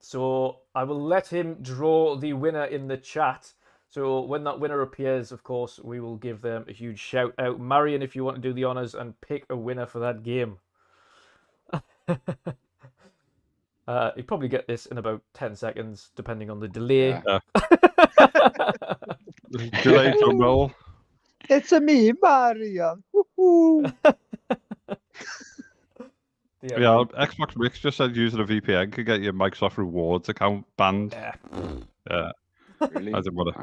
So I will let him draw the winner in the chat. So when that winner appears, of course, we will give them a huge shout out. Marion, if you want to do the honors and pick a winner for that game. You'll probably get this in about 10 seconds, depending on the delay. Yeah. Delay drum roll. It's me, Marion. Yeah, Xbox Mix just said using a VPN could get your Microsoft Rewards account banned. Yeah. Really? I didn't want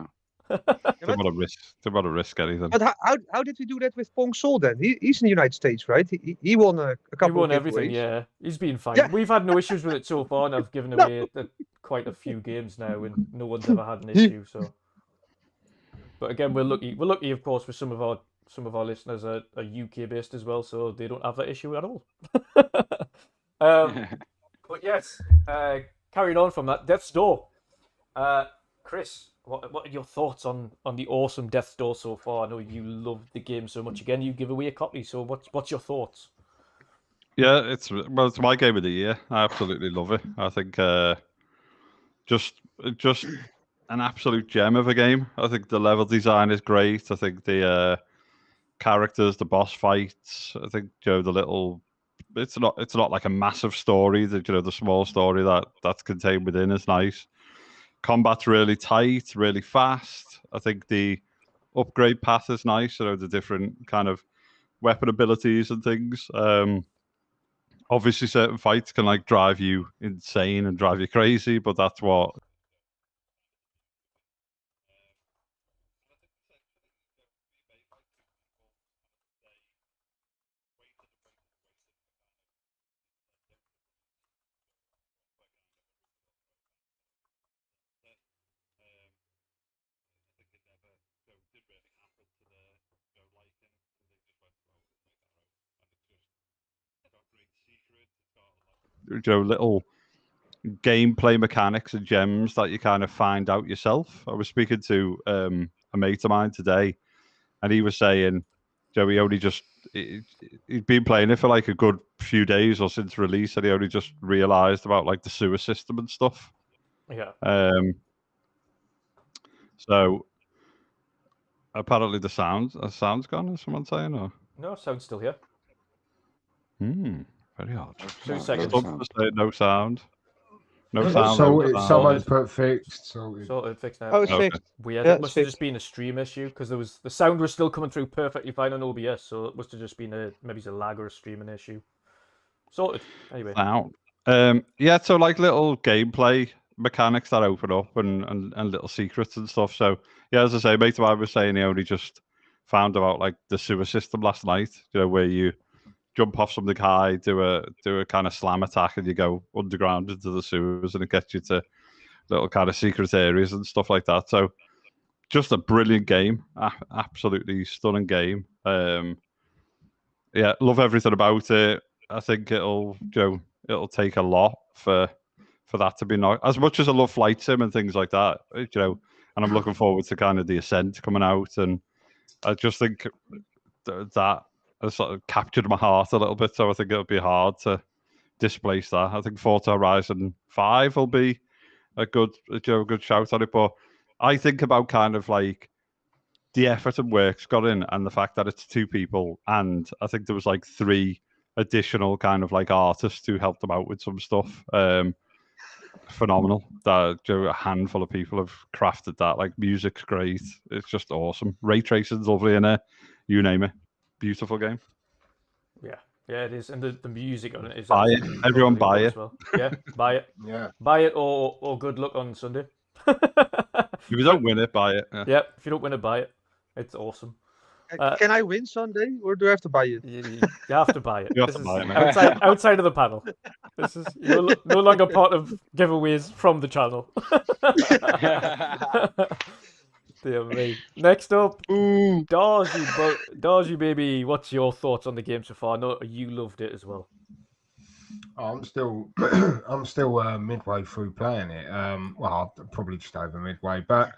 to risk anything. But how did we do that with Pong Sol then? He's in the United States, right? He won a couple. He won of everything. giveaways. Yeah, he's been fine. Yeah. We've had no issues with it so far, and I've given away quite a few games now, and no one's ever had an issue. So, but again, we're lucky. We're lucky, of course, with some of our listeners are UK based as well, so they don't have that issue at all. But yes, carrying on from that, Death's Door. Chris, what are your thoughts on the awesome Death's Door so far? I know you love the game so much. Again, you give away a copy, so what's your thoughts? Yeah, it's my game of the year. I absolutely love it. I think just an absolute gem of a game. I think the level design is great. I think the characters, the boss fights. I think the little. It's not like a massive story. The small story that's contained within is nice. Combat's really tight, really fast. I think the upgrade path is nice. The different kind of weapon abilities and things. Obviously, certain fights can like drive you insane and drive you crazy, but that's what. Little gameplay mechanics and gems that you kind of find out yourself. I was speaking to a mate of mine today, and he was saying, he only he'd been playing it for like a good few days or since release, and he only just realised about like the sewer system and stuff. Yeah. So apparently the sound's gone. Is someone saying or no? Sound's still here. Very odd. 2 seconds. No sound. No sound. Sorted. no sound. Someone's put fixed. Sorted. Sorted, fixed now. Oh, it's Okay. fixed. Weird. Yeah, It it's must have fixed. just been a stream issue because the sound was still coming through perfectly fine on OBS, so it must have just been maybe it's a lag or a streaming issue. Sorted. Anyway. Sound. Yeah, so like little gameplay mechanics that open up and little secrets and stuff. So yeah, as I say, mate, I was saying he only just found about like the sewer system last night. You know, where you jump off something high, do a kind of slam attack, and you go underground into the sewers, and it gets you to little kind of secret areas and stuff like that. So just a brilliant game, absolutely stunning game. Yeah, love everything about it. I think it'll take a lot for that to be not as much as I love flight sim and things like that. You know, and I'm looking forward to kind of the Ascent coming out, and I just think that has sort of captured my heart a little bit. So I think it'll be hard to displace that. I think Forza Horizon 5 will be a good shout at it, but I think about kind of like the effort and work's got in, and the fact that it's 2 people, and I think there was like 3 additional kind of like artists who helped them out with some stuff. Phenomenal. That a handful of people have crafted that. Like, music's great. It's just awesome. Ray tracing's lovely in it. You name it. Beautiful game. Yeah, it is, and the music on it is. Buy it. Everyone buy it. Well. Yeah, buy it. Yeah. Buy it or good luck on Sunday. If you don't win it, buy it. Yeah, if you don't win it, buy it. It's awesome. Can I win Sunday, or do I have to buy it? You have to buy it. You have This to is buy it, mate. outside of the panel. This is you're no longer part of giveaways from the channel. Dear me. Next up, Darge baby, what's your thoughts on the game so far? I know you loved it as well. I'm still midway through playing it. Well, probably just over midway, but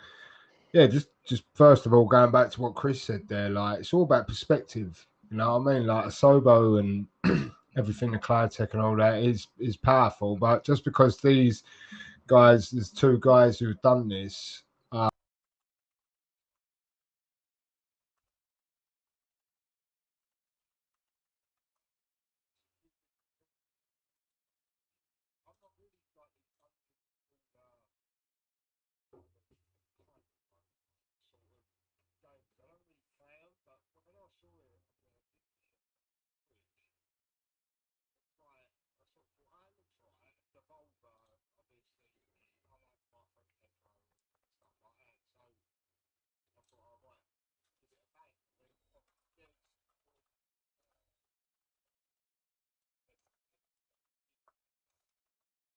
yeah, just first of all, going back to what Chris said there, like, it's all about perspective. You know what I mean? Like, Asobo and everything, the cloud tech and all that is powerful, but just because these guys, there's 2 guys who've done this.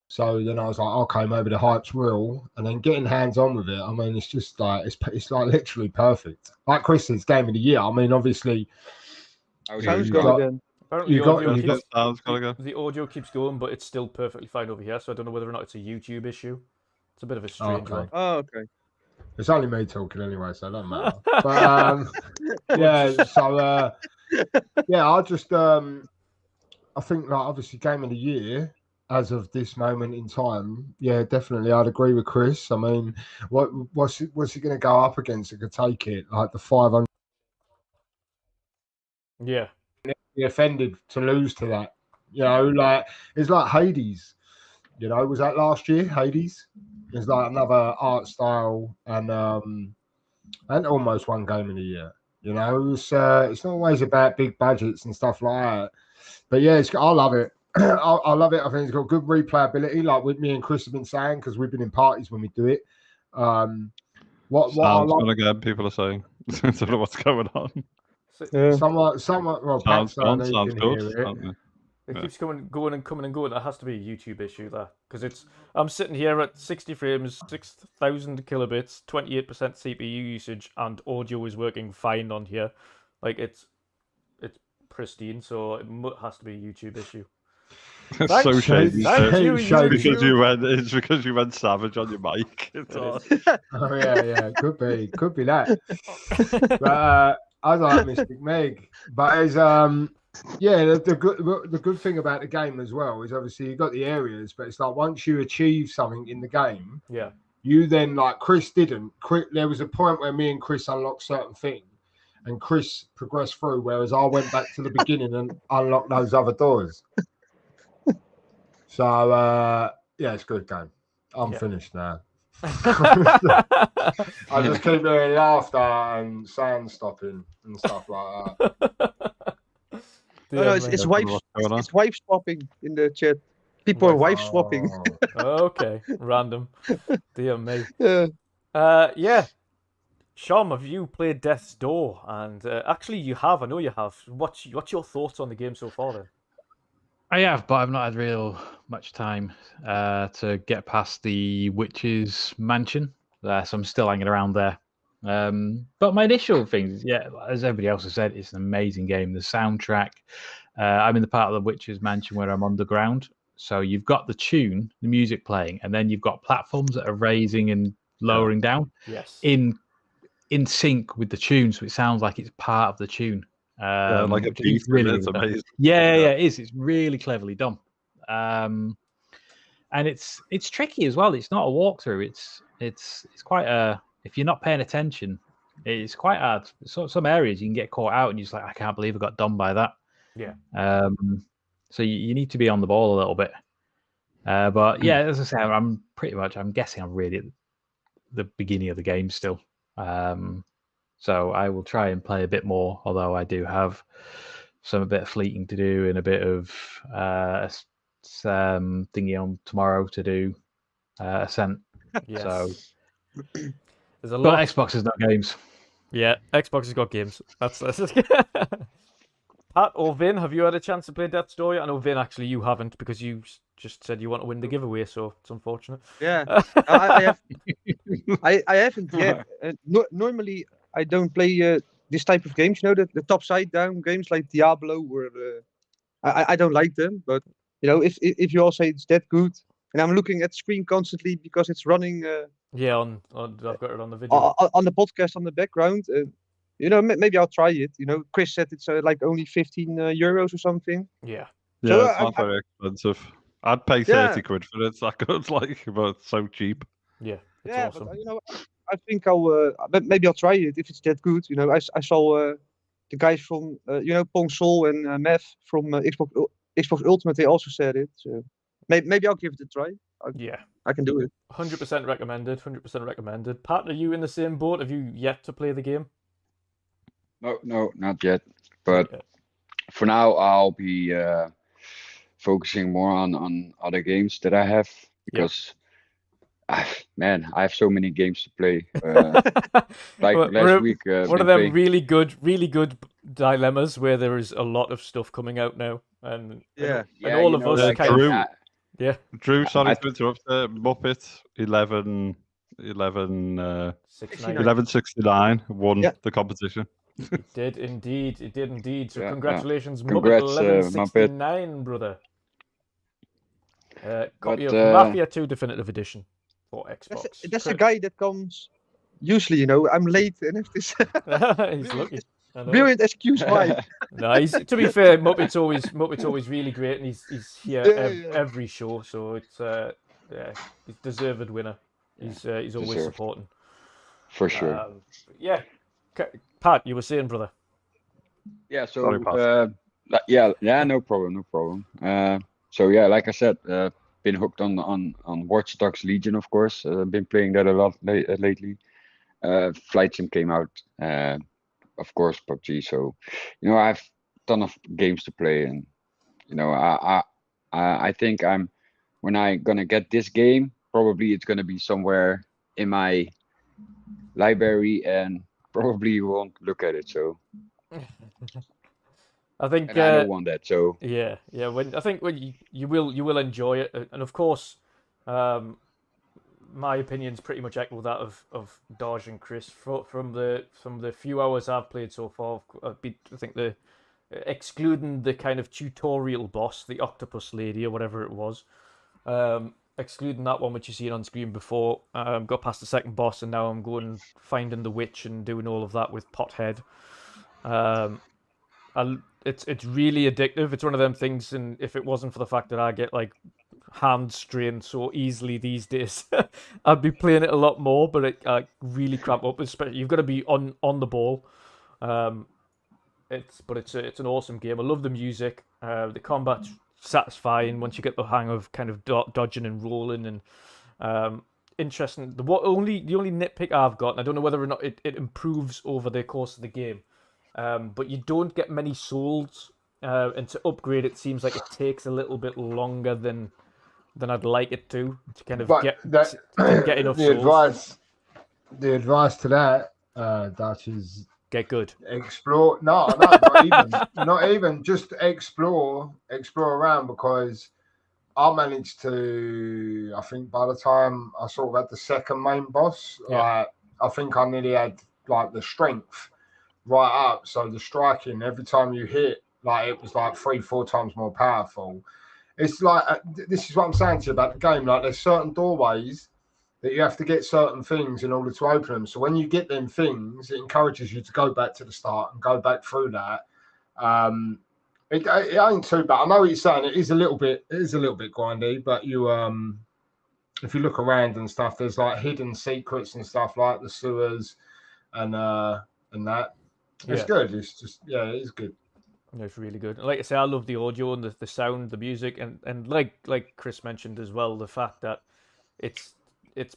So then I was like, okay, maybe the hype's real, and then getting hands on with it. I mean, it's just like it's like literally perfect. Like Chris says, game of the year. I mean, obviously, Sounds you good got- again. Apparently You the got- audio you keeps, Sounds gotta go. the audio keeps going, but it's still perfectly fine over here. So I don't know whether or not it's a YouTube issue. It's a bit of a strange Okay. one. Oh, okay. It's only me talking anyway, so it doesn't matter. But yeah, so yeah, I just I think, like, obviously game of the year as of this moment in time. Yeah, definitely, I'd agree with Chris. I mean, what's he going to go up against that could take it? Like the 500. Yeah. Be offended to lose to that. You know, like, it's like Hades. You know, was that last year? Hades. It's like another art style and almost one game of the year. You know, it's not always about big budgets and stuff like that. But yeah, I love it. I love it. I think it's got good replayability, like with me and Chris have been saying, because we've been in parties when we do it. What I Sounds love, gone again, people are saying. I don't know what's going on. Yeah. somewhat. Well, Pat's Sounds gone, saying he sounds can good. hear it. Sounds- It Yeah. keeps going and coming and going. That has to be a YouTube issue, that, because I'm sitting here at 60 frames, 6,000 kilobits, 28% CPU usage, and audio is working fine on here. Like, it's pristine, so it has to be a YouTube issue. It's so shady. Thank sir. you, Shady. YouTube. It's because you went savage on your mic. It's It odd. Oh yeah, could be that. But I like Mystic Meg. But as yeah, the good thing about the game as well is obviously you got the areas, but it's like once you achieve something in the game, Yeah. you then, like Chris didn't. There was a point where me and Chris unlocked certain things, and Chris progressed through, whereas I went back to the beginning and unlocked those other doors. So Yeah, it's a good game. I'm Yeah. finished now. I just keep hearing laughter and sound stopping and stuff like that. No, it's Don't know wife what's going on. it's wife swapping in the chat. People are wife swapping. Oh. Okay, random. Dear me. Yeah. Yeah. Shom, have you played Death's Door? And actually, you have. I know you have. What's your thoughts on the game so far, then? I have, but I've not had real much time to get past the witch's mansion. So I'm still hanging around there. But my initial things, yeah, as everybody else has said, it's an amazing game. The soundtrack. I'm in the part of the witch's mansion where I'm underground. So you've got the tune, the music playing, and then you've got platforms that are raising and lowering down Yes. in sync with the tune. So it sounds like it's part of the tune. Like a Which beat, is really, it's really done. amazing. Yeah, it is. It's really cleverly done. And it's tricky as well. It's not a walkthrough. It's quite a, if you're not paying attention, it's quite hard. So some areas you can get caught out and you're just like, I can't believe I got done by that. Yeah. So you need to be on the ball a little bit. But yeah, as I say, I'm guessing I'm really at the beginning of the game still. So I will try and play a bit more, although I do have a bit of fleeting to do and a bit of thingy on tomorrow to do, Ascent. Yes. So, There's a but lot. Xbox has no games. Yeah, Xbox has got games. That's Pat or Vin, have you had a chance to play Death's Door yet? I know Vin, actually, you haven't because you just said you want to win the giveaway, so it's unfortunate. Yeah. I have. I haven't yet. Normally, I don't play this type of games. You know, the top side down games like Diablo, or I don't like them. But if you all say it's that good, and I'm looking at the screen constantly because it's running. Yeah, on I've got it on the video. On the podcast on the background. Maybe I'll try it. Chris said it's like only 15 euros or something. Yeah. Yeah, So, it's not very expensive. I'd pay 30 quid for it. It's that good, but it's so cheap. Yeah, it's awesome. But I think maybe I'll try it if it's that good. I saw the guys from Pong Sol and Mev from Xbox Ultimate. They also said it. So maybe I'll give it a try. I can do it. 100% recommended. 100% recommended. Pat, are you in the same boat? Have you yet to play the game? No, not yet. But for now, I'll be focusing more on other games that I have because, I have so many games to play. Last week, one of them really good dilemmas where there is a lot of stuff coming out now, and all of us kind Drew, of. Yeah. Drew, sorry to interrupt. Muppet 1169 won the competition. It did indeed. So congratulations, Congrats, Muppet 1169, brother. Copy of But, Mafia 2 Definitive Edition for Xbox. That's a guy that comes. Usually, I'm late and have this. He's lucky. Brilliant excuse why. No, to be fair, Muppet's always really great, and he's here every show, so it's he's deserved winner. He's always supporting. For sure. Pat, you were saying, brother. Yeah. So Sorry, Pat. no problem. So like I said, been hooked on Watch Dogs Legion, of course. Been playing that a lot lately. Flight Sim came out. Of course, PUBG. So, I have a ton of games to play, and I think when I'm gonna get this game, probably it's gonna be somewhere in my library, and probably won't look at it. So, I think I don't want that. So yeah. I think you will enjoy it, and of course, my opinions pretty much echo that of Darge and Chris. From the few hours I've played so far, I think excluding the kind of tutorial boss, the octopus lady or whatever it was, excluding that one which you seen on screen before, got past the second boss, and now I'm going finding the witch and doing all of that with Pothead. It's really addictive. It's one of them things, and if it wasn't for the fact that I get like hand strained so easily these days, I'd be playing it a lot more. But I really cramp up. Especially, you've got to be on the ball. It's an awesome game. I love the music. The combat's satisfying once you get the hang of kind of dodging and rolling, and interesting. The only nitpick I've got, and I don't know whether or not it improves over the course of the game, but you don't get many souls, and to upgrade it seems like it takes a little bit longer than I'd like it to kind of But get enough souls. The advice to that, Dutch, is get good. Explore. No, not even. Just explore around, because I managed to. I think by the time I sort of had the second main boss, I think I nearly had like the strength right up. So the striking every time you hit, like it was like 3-4 times more powerful. It's like this is what I'm saying to you about the game. Like there's certain doorways that you have to get certain things in order to open them. So when you get them things, it encourages you to go back to the start and go back through that. It ain't too bad. I know what you're saying. It is a little bit grindy, but you if you look around and stuff, there's like hidden secrets and stuff like the sewers and that. It's good. It's just it is good. It's really good. Like I say, I love the audio and the sound, the music, and like Chris mentioned as well, the fact that it's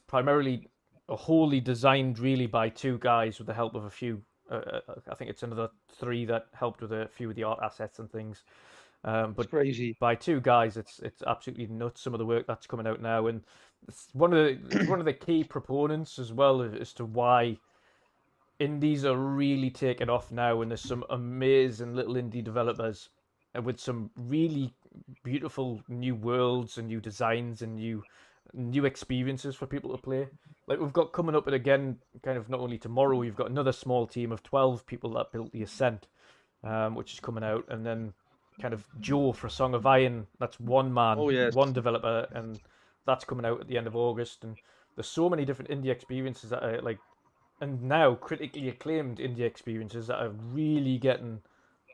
primarily wholly designed really by two guys with the help of a few. I think it's another 3 that helped with a few of the art assets and things. But it's crazy. By 2 guys, it's absolutely nuts. Some of the work that's coming out now, and it's one of the key proponents as well as to why indies are really taking off now, and there's some amazing little indie developers with some really beautiful new worlds and new designs and new experiences for people to play. Like we've got coming up, and again, kind of not only tomorrow, we've got another small team of 12 people that built the Ascent, which is coming out, and then kind of Joe for Song of Iron, that's one man, one developer, and that's coming out at the end of August. And there's so many different indie experiences that are like, and now critically acclaimed indie experiences that are really getting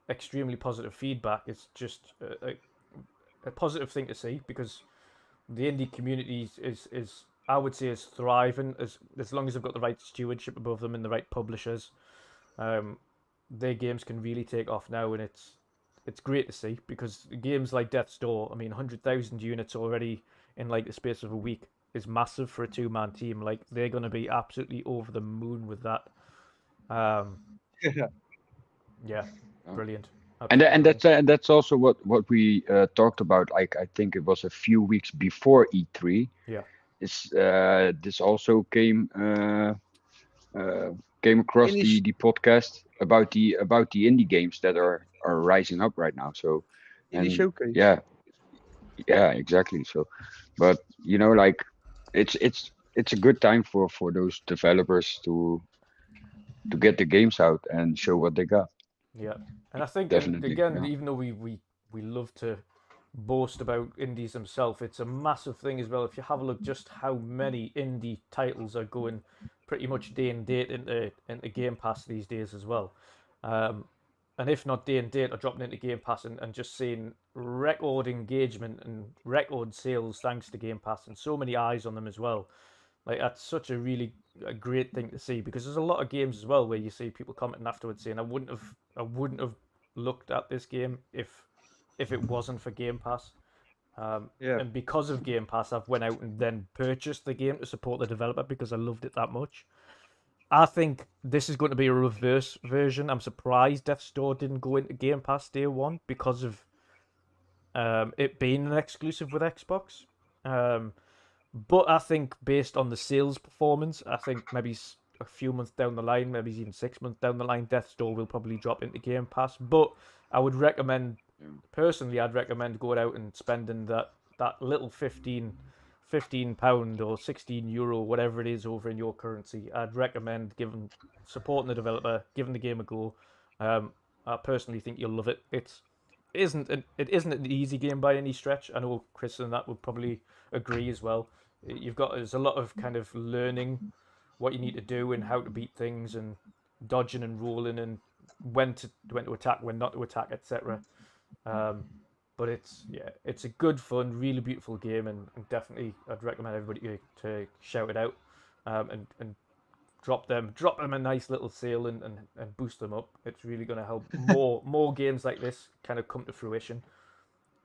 extremely positive feedback. It's just a positive thing to see, because the indie community is I would say is thriving as long as they've got the right stewardship above them and the right publishers. Their games can really take off now, and it's great to see, because games like Death's Door, I mean, 100,000 units already in like the space of a week is massive for a 2-man team. Like they're going to be absolutely over the moon with that. Yeah, brilliant. And that's also what we talked about. Like I think it was a few weeks before E3. Yeah, this also came across the podcast about the indie games that are rising up right now. So indie showcase. Yeah, exactly. So, but like it's a good time for those developers to get the games out and show what they got. Yeah, and I think Definitely, again, even though we love to boast about indies themselves, it's a massive thing as well. If you have a look just how many indie titles are going pretty much day and date into Game Pass these days as well. And if not day and date, are dropping into Game Pass and just seeing record engagement and record sales thanks to Game Pass, and so many eyes on them as well. Like that's such a great thing to see, because there's a lot of games as well where you see people commenting afterwards saying, I wouldn't have looked at this game if it wasn't for Game Pass. And because of Game Pass, I've went out and then purchased the game to support the developer because I loved it that much. I think this is going to be a reverse version. I'm surprised Death's Door didn't go into Game Pass day one because of it being an exclusive with Xbox. But I think based on the sales performance, I think maybe a few months down the line, maybe even 6 months down the line, Death's Door will probably drop into Game Pass. But I would recommend, personally, I'd recommend going out and spending that little £15 or €16, whatever it is over in your currency. I'd recommend supporting the developer, giving the game a go. I personally think you'll love it. It isn't an easy game by any stretch. I know Chris and that would probably agree as well. There's a lot of kind of learning what you need to do and how to beat things, and dodging and rolling, and when to attack, when not to attack, etc. But it's a good, fun, really beautiful game, and definitely I'd recommend everybody to shout it out, and drop them a nice little sale and boost them up. It's really going to help more games like this kind of come to fruition,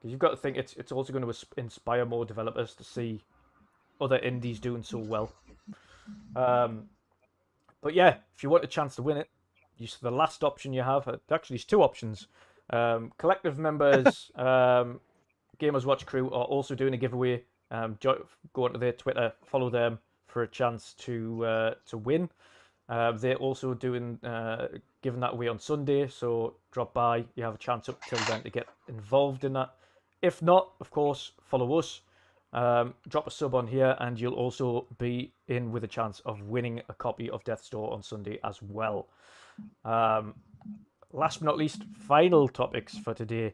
Because you've got to think it's also going to inspire more developers to see other indies doing so well. But yeah, if you want a chance to win it, the last option you have, actually it's two options. Collective members, Gamers Watch crew are also doing a giveaway. Go onto their Twitter, follow them for a chance to win. They're also doing giving that away on Sunday, so drop by. You have a chance up till then to get involved in that. If not, of course, follow us. Drop a sub on here, and you'll also be in with a chance of winning a copy of Death's Door on Sunday as well. Last but not least, final topics for today.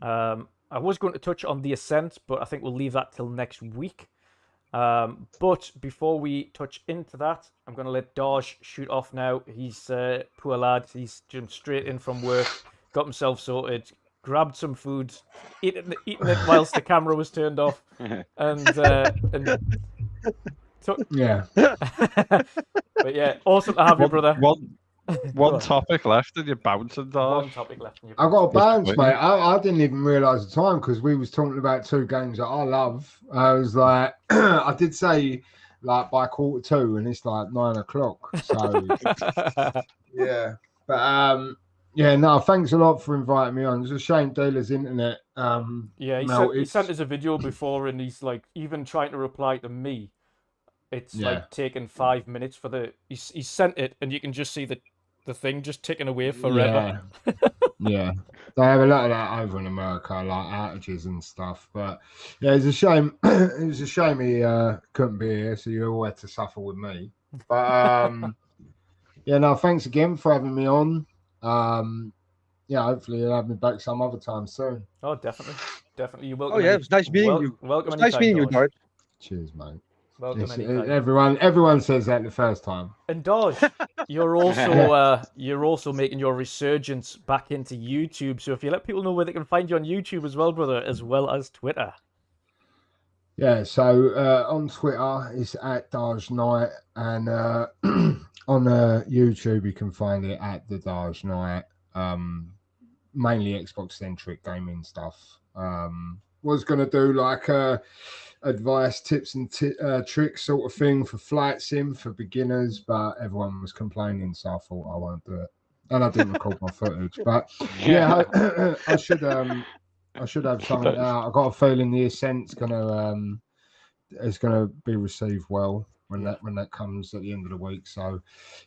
I was going to touch on the Ascent, but I think we'll leave that till next week. But before we touch into that, I'm going to let Darge shoot off now. He's poor lad. He's jumped straight in from work, got himself sorted, grabbed some food, eating it whilst the camera was turned off, and Yeah. But yeah, awesome to have you, brother. One topic left, and you're bouncing, Darge. One topic left. And I got a bounce, Just mate. I didn't even realise the time because we was talking about two games that I love. I was like, I did say like by 1:45, and it's like 9 o'clock. So yeah, but yeah, no, thanks a lot for inviting me on. It's a shame Dealer's internet. Yeah, he sent us a video before, and he's like even trying to reply to me. It's like taking 5 minutes for the. He sent it, and you can just see the thing just ticking away forever. Yeah. Yeah, they have a lot of that over in America, like outages and stuff. But yeah, it's a shame. It was a shame he couldn't be here, so you all had to suffer with me. But yeah, no, thanks again for having me on. Yeah, hopefully you'll have me back some other time soon. Oh, definitely. You're welcome. Oh yeah, it was nice meeting you. Welcome. It was nice meeting you, Darge. Cheers, mate. Welcome Everyone says that the first time. And Darge, you're also making your resurgence back into YouTube. So if you let people know where they can find you on YouTube as well, brother, as well as Twitter. Yeah, so on Twitter it's at Darge Knight, and on YouTube you can find it at the Darge Knight. Mainly Xbox centric gaming stuff. Was gonna do like advice, tips and tricks sort of thing for flight sim for beginners, but everyone was complaining, so I thought I won't do it, and I didn't record my footage. But yeah, I should have something out. I got a feeling the Ascent's is gonna be received well when that comes at the end of the week. So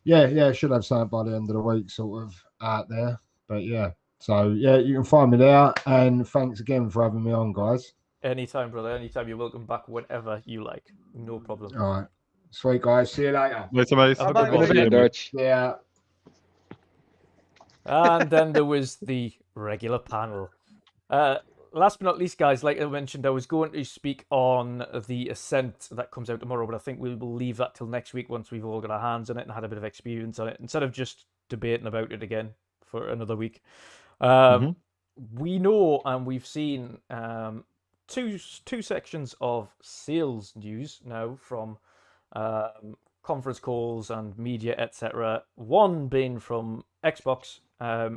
yeah, I should have something by the end of the week sort of out there. But yeah, so yeah, you can find me there, and thanks again for having me on, guys. Anytime, brother. Anytime. You're welcome back whenever you like. No problem. All right. Sweet, guys. See you later. Later, mate. Have a good one. Yeah, Dutch. Yeah. And then there was the regular panel. Last but not least, guys, like I mentioned, I was going to speak on the Ascent that comes out tomorrow, but I think we will leave that till next week once we've all got our hands on it and had a bit of experience on it, instead of just debating about it again for another week. We know and we've seen two sections of sales news now from conference calls and media, etc. One being from Xbox,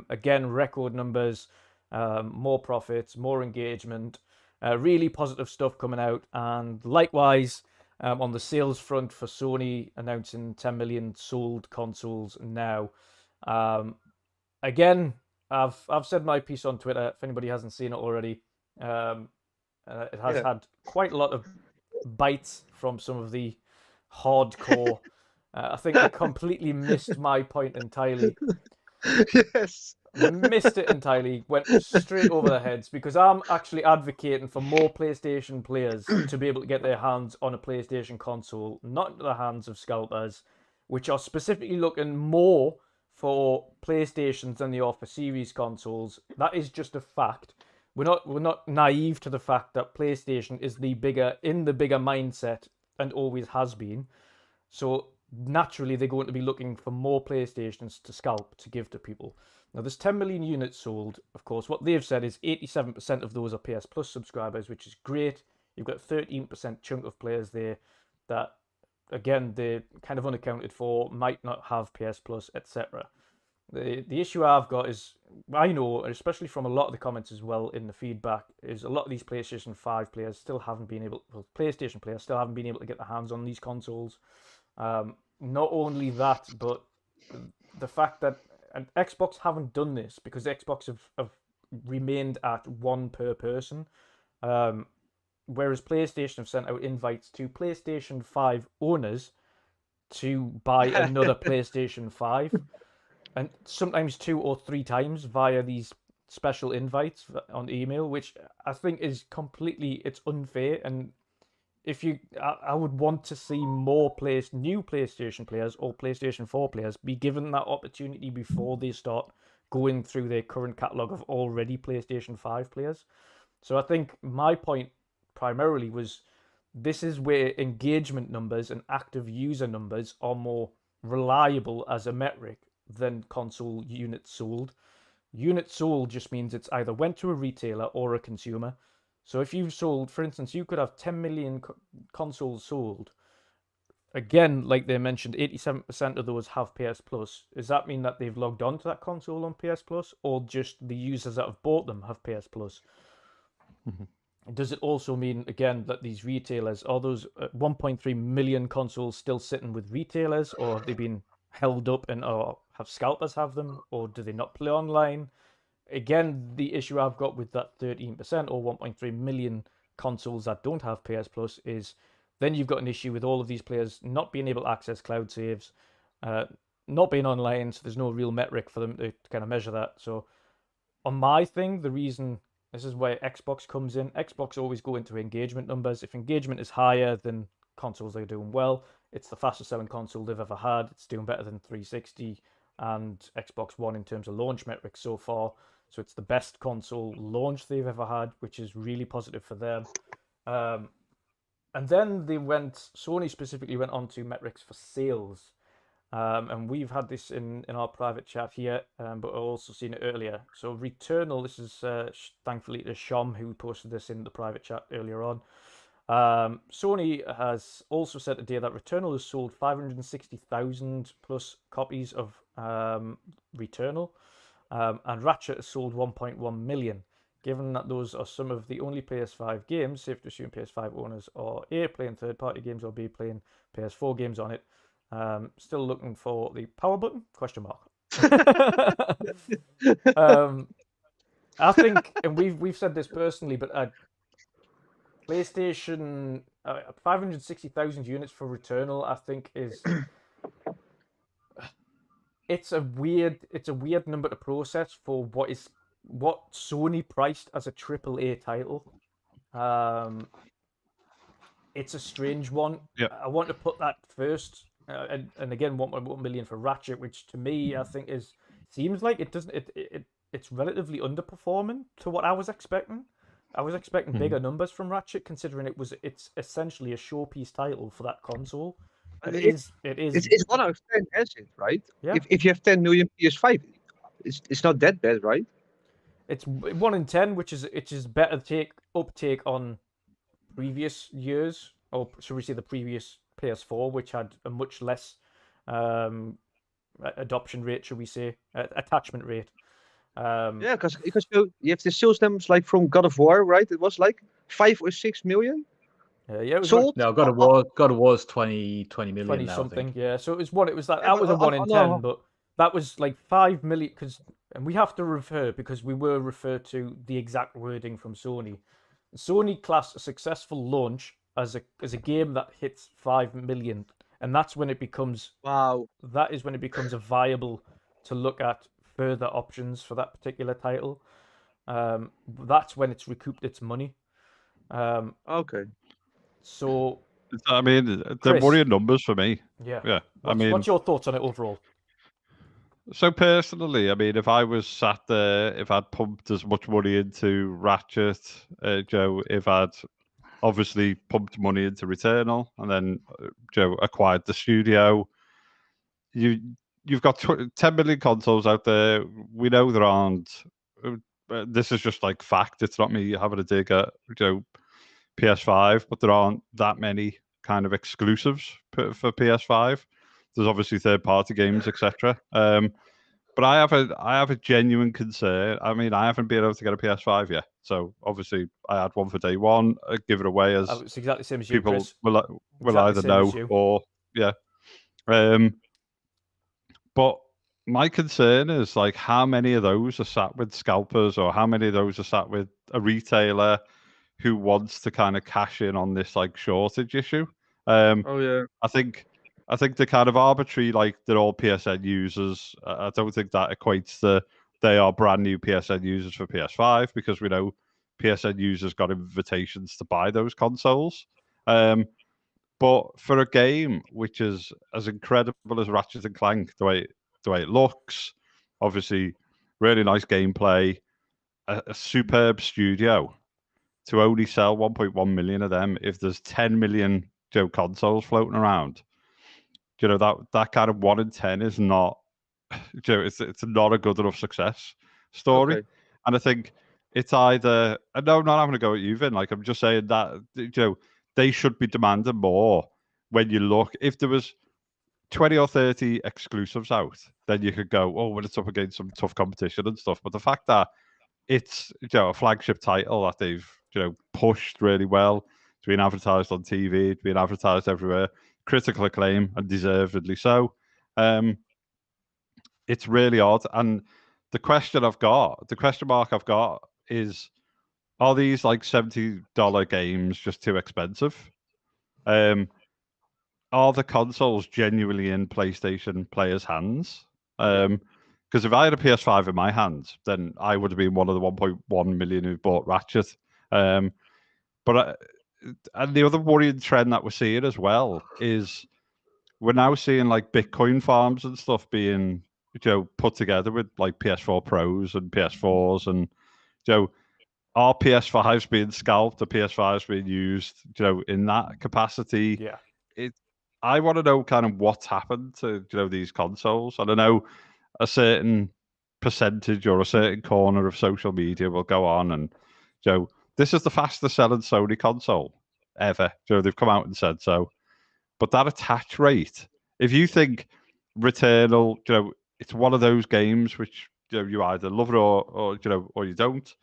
again, record numbers, more profits, more engagement, really positive stuff coming out. And likewise, on the sales front for Sony, announcing 10 million sold consoles now. Again, I've said my piece on Twitter, if anybody hasn't seen it already. It has had quite a lot of bites from some of the hardcore. I think I completely missed my point entirely. Yes. Missed it entirely. Went straight over their heads, because I'm actually advocating for more PlayStation players to be able to get their hands on a PlayStation console, not into the hands of scalpers, which are specifically looking more for PlayStations than they are for Series consoles. That is just a fact. We're not naive to the fact that PlayStation is the bigger mindset and always has been. So naturally, they're going to be looking for more PlayStations to scalp to give to people. Now, there's 10 million units sold. Of course, what they've said is 87% of those are PS Plus subscribers, which is great. You've got 13% chunk of players there that, again, they're kind of unaccounted for, might not have PS Plus, etc. The issue I've got is, I know, especially from a lot of the comments as well in the feedback, is a lot of these PlayStation 5 players still haven't been able, well, PlayStation players still haven't been able to get their hands on these consoles. Not only that, but the fact that and Xbox haven't done this because Xbox have remained at one per person, whereas PlayStation have sent out invites to PlayStation 5 owners to buy another PlayStation 5, and sometimes 2 or 3 times via these special invites on email, which I think is it's unfair. And I would want to see more new PlayStation players or PlayStation 4 players be given that opportunity before they start going through their current catalogue of already PlayStation 5 players. So I think my point primarily was, this is where engagement numbers and active user numbers are more reliable as a metric than console units sold. Units sold just means it's either went to a retailer or a consumer. So if you've sold, for instance, you could have 10 million consoles sold. Again, like they mentioned, 87% of those have PS Plus. Does that mean that they've logged on to that console on PS Plus, or just the users that have bought them have PS Plus? Does it also mean, again, that these retailers, are those 1.3 million consoles still sitting with retailers, or have they been held up and or have scalpers have them, or do they not play online? Again, the issue I've got with that 13% or 1.3 million consoles that don't have PS Plus is then you've got an issue with all of these players not being able to access cloud saves, not being online, so there's no real metric for them to kind of measure that. So on my thing, the reason, this is where Xbox comes in. Xbox always go into engagement numbers. If engagement is higher, then consoles are doing well. It's the fastest selling console they've ever had. It's doing better than 360 and Xbox One in terms of launch metrics so far. So it's the best console launch they've ever had, which is really positive for them. And then Sony specifically went on to metrics for sales. And we've had this in our private chat here, but I've also seen it earlier. So Returnal, this is thankfully to Shom, who posted this in the private chat earlier on. Sony has also said today that Returnal has sold 560,000 plus copies of Returnal, and Ratchet has sold 1.1 million. Given that those are some of the only PS5 games, safe to assume PS5 owners are A, playing third-party games, or B, playing PS4 games on it. Still looking for the power button? Question mark. I think, and we've said this personally, but PlayStation 560,000 units for Returnal, I think is it's a weird number to process for what Sony priced as a AAA title. It's a strange one. Yeah. I want to put that first. And again, 1.1 million for Ratchet, which to me I think seems like it's relatively underperforming to what I was expecting. I was expecting bigger numbers from Ratchet, considering it's essentially a showpiece title for that console. It is. It's 1 out of 10, is it, right? Yeah. If you have 10 million PS5, it's not that bad, right? It's 1 in 10, which is better uptake on previous years, or should we say the previous PS4, which had a much less adoption rate, should we say, attachment rate. Yeah, because you have the sales numbers like from God of War, right? It was like 5 or 6 million. Yeah, it was sold. No, God of War's 20 million 20 now, something. I think. Yeah, so it was one. It was that was a 1 in 10, but that was like 5 million. And we have to refer, because we were referred to the exact wording from Sony. Sony classed a successful launch as a game that hits 5 million, and that's when it becomes That is when it becomes a viable to look at further options for that particular title. That's when it's recouped its money. Okay. So I mean, they're Chris, worrying numbers for me. Yeah. Yeah. What's your thoughts on it overall? So personally, I mean, if I was sat there, if I'd pumped as much money into Ratchet, Joe, if I'd obviously pumped money into Returnal, and then Joe acquired the studio, you've got 10 million consoles out there. We know there aren't. This is just like fact. It's not me having a dig at PS5, but there aren't that many kind of exclusives for PS5. There's obviously third-party games, etc. But I have a genuine concern. I mean, I haven't been able to get a PS5 yet, so obviously I had one for day one. I give it away as It's exactly the same as you, people Chris. will Exactly either same as know you. or yeah. But my concern is like how many of those are sat with scalpers, or how many of those are sat with a retailer who wants to kind of cash in on this like shortage issue. Oh yeah. I think the kind of arbitrary like they're all PSN users. I don't think that equates to they are brand new PSN users for PS5, because we know PSN users got invitations to buy those consoles. But for a game which is as incredible as Ratchet and Clank, the way it looks, obviously really nice gameplay, a superb studio, to only sell 1.1 million of them, if there's 10 million consoles floating around, that kind of 1 in 10 is not, it's not a good enough success story. Okay. And I think it's either, no, I'm not having to go at you, Vin. Like, I'm just saying that they should be demanding more. When you look, if there was 20 or 30 exclusives out, then you could go, oh, well, it's up against some tough competition and stuff. But the fact that it's a flagship title that they've pushed really well, it's been advertised on TV, it's been advertised everywhere, critical acclaim, and deservedly so. It's really odd. And the question mark I've got is, are these like $70 games just too expensive? Are the consoles genuinely in PlayStation players' hands? Because if I had a PS5 in my hands, then I would have been one of the 1.1 million who bought Ratchet. And the other worrying trend that we're seeing as well is we're now seeing like Bitcoin farms and stuff being put together with like PS4 Pros and PS4s, and are PS5s being scalped, or PS5s being used in that capacity? Yeah. I want to know kind of what's happened to these consoles. And I know a certain percentage or a certain corner of social media will go on and this is the fastest selling Sony console ever. They've come out and said so. But that attach rate, if you think Returnal, it's one of those games which you either love it or you don't.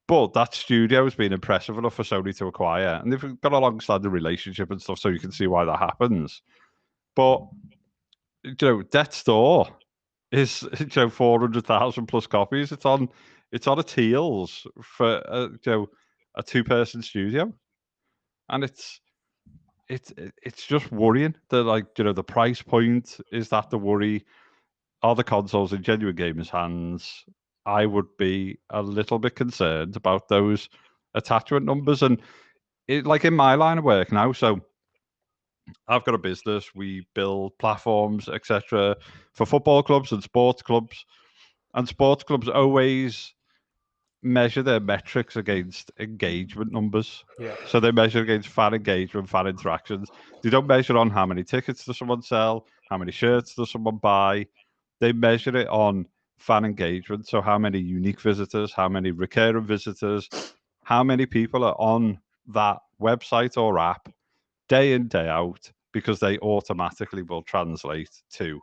But that studio has been impressive enough for Sony to acquire, and they've got a long-standing relationship and stuff, so you can see why that happens. But Death's Door is 400,000 plus copies. It's on a Teals for a two-person studio, and it's just worrying that the price point, is that the worry? Are the consoles in genuine gamers' hands? I would be a little bit concerned about those attachment numbers. And like in my line of work now, so I've got a business, we build platforms, etc., for football clubs and sports clubs always measure their metrics against engagement numbers. Yeah. So they measure against fan engagement, fan interactions. They don't measure on how many tickets does someone sell, how many shirts does someone buy. They measure it on fan engagement. So how many unique visitors, how many recurring visitors, how many people are on that website or app day in, day out, because they automatically will translate to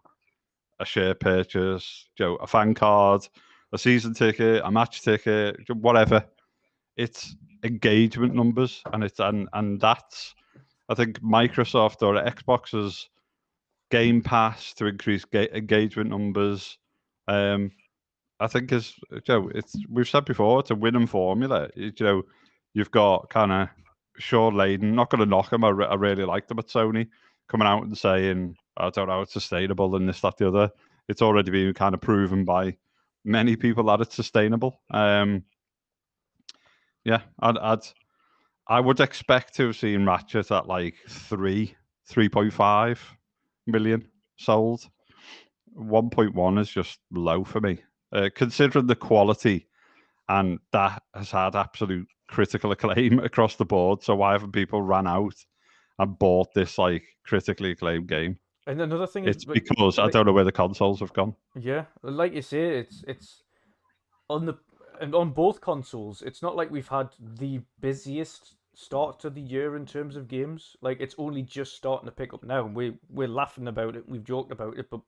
a share purchase, a fan card, a season ticket, a match ticket, whatever. It's engagement numbers, and that's, I think, Microsoft or Xbox's Gamepass to increase engagement numbers. I think is it's, we've said before, it's a winning formula. You've got kind of Sean Layden, not going to knock him. I really liked him at Sony, coming out and saying, I don't know, it's sustainable and this, that, the other. It's already been kind of proven by many people that it's sustainable. Yeah, I would expect to have seen Ratchet at like 3.5 million sold. 1.1 is just low for me, considering the quality, and that has had absolute critical acclaim across the board. So why haven't people ran out and bought this like critically acclaimed game? And another thing It's is because I don't know where the consoles have gone. Yeah, like you say, it's on both consoles. It's not like we've had the busiest start to the year in terms of games. Like, it's only just starting to pick up now. We're laughing about it, we've joked about it, but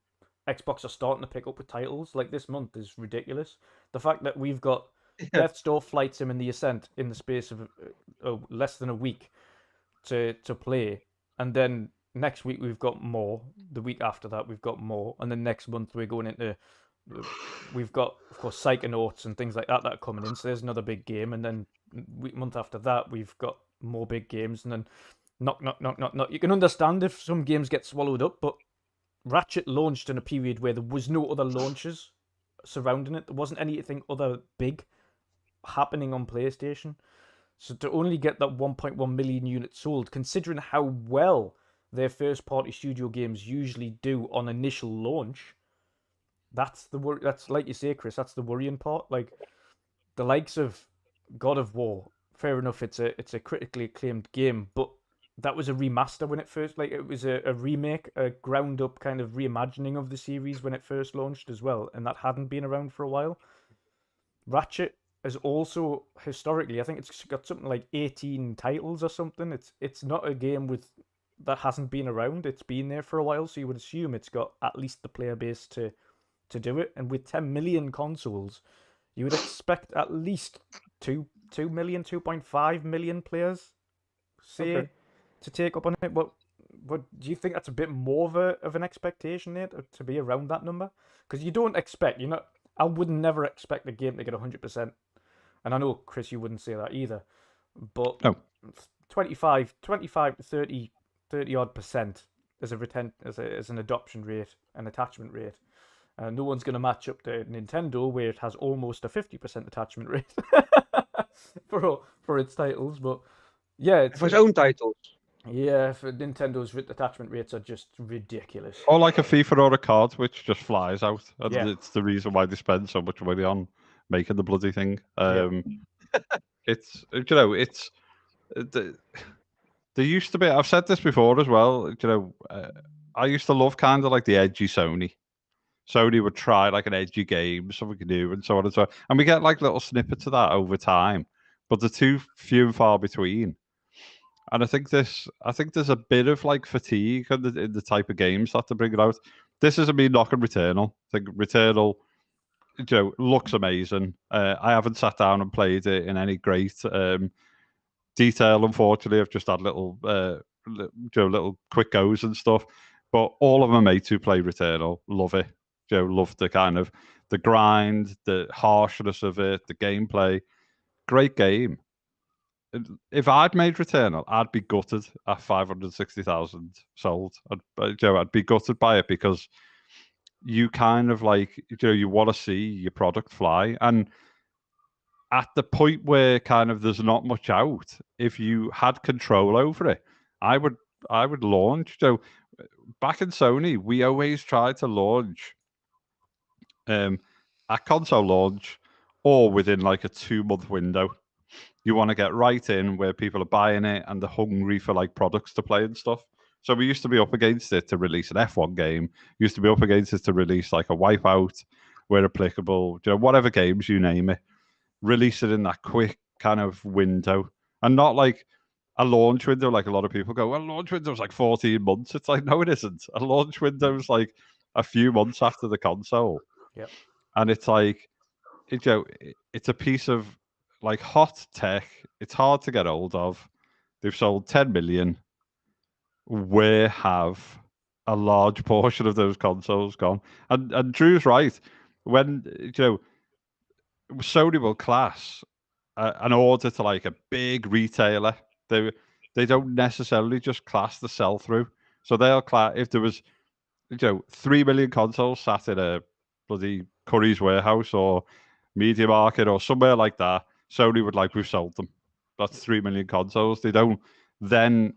Xbox are starting to pick up with titles. Like this month is ridiculous. The fact that we've got Death Store, Flight Sim, and the Ascent in the space of less than a week to play, and then next week we've got more. The week after that we've got more, and then next month we're going into. We've got, of course, Psychonauts and things like that are coming in. So there's another big game, and then month after that we've got more big games, and then knock. You can understand if some games get swallowed up, but Ratchet launched in a period where there was no other launches surrounding it. There wasn't anything other big happening on PlayStation. So to only get that 1.1 million units sold, considering how well their first-party studio games usually do on initial launch, that's like you say, Chris. That's the worrying part. Like the likes of God of War. Fair enough, it's a critically acclaimed game, but that was a remaster when it first, like it was a remake, a ground up kind of reimagining of the series when it first launched as well, and that hadn't been around for a while. Ratchet is also historically, I think it's got something like 18 titles or something. It's not a game that hasn't been around. It's been there for a while, so you would assume it's got at least the player base to do it. And with 10 million consoles, you would expect at least 2 million, 2.5 million players, say, to take up on it. What do you think that's a bit more of an expectation, Nate, to be around that number? Because you don't expect, I would never expect a game to get 100%. And I know, Chris, you wouldn't say that either. But No. 25 to 30 odd percent as an adoption rate and attachment rate. No one's going to match up to Nintendo, where it has almost a 50% attachment rate for its titles. But yeah, For its own titles. Yeah, for Nintendo's attachment rates are just ridiculous. Or like a FIFA or a card, which just flies out. And Yeah. it's the reason why they spend so much money on making the bloody thing. It's there used to be. I've said this before as well. I used to love kind of like the edgy Sony. Sony would try like an edgy game, something new, and so on and so on. And we get like little snippets of that over time, but they're too few and far between. And I think there's a bit of like fatigue in the type of games that they're bringing out. This isn't me knocking Returnal. I think Returnal, looks amazing. I haven't sat down and played it in any great detail, unfortunately. I've just had little quick goes and stuff. But all of my mates who play Returnal love it. Love the kind of the grind, the harshness of it, the gameplay. Great game. If I'd made Returnal, I'd be gutted at 560,000 sold. I'd be gutted by it because you kind of like, you want to see your product fly. And at the point where kind of there's not much out, if you had control over it, I would launch. So back in Sony, we always tried to launch at console launch or within like a 2-month window. You want to get right in where people are buying it and they're hungry for like products to play and stuff. So we used to be up against it to release an F1 game. Used to be up against it to release like a Wipeout, where applicable, whatever games you name it. Release it in that quick kind of window, and not like a launch window. Like a lot of people go, well, launch window is like 14 months. It's like, no, it isn't. A launch window is like a few months after the console. Yep. And it's like, it's a piece of like hot tech. It's hard to get hold of. They've sold 10 million. Where have a large portion of those consoles gone? And Drew's right. When Sony will class an order to like a big retailer, they don't necessarily just class the sell through. So they'll class if there was 3 million consoles sat in a bloody Curry's warehouse or Media Market or somewhere like that, Sony would like, we've sold them. That's 3 million consoles. They don't then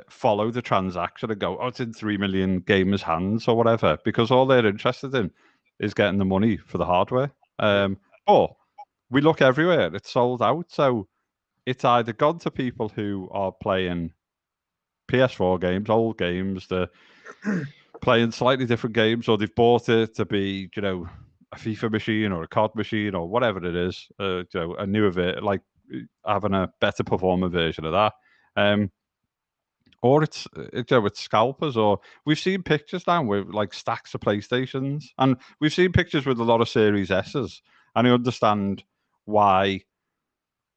follow the transaction and go, oh, it's in 3 million gamers' hands or whatever, because all they're interested in is getting the money for the hardware. Or we look everywhere, it's sold out. So it's either gone to people who are playing PS4 games, old games, they're playing slightly different games, or they've bought it to be, a FIFA machine or a COD machine or whatever it is, a newer like having a better performing version of that. or it's scalpers, or we've seen pictures now with like stacks of PlayStations, and we've seen pictures with a lot of Series S's, and I understand why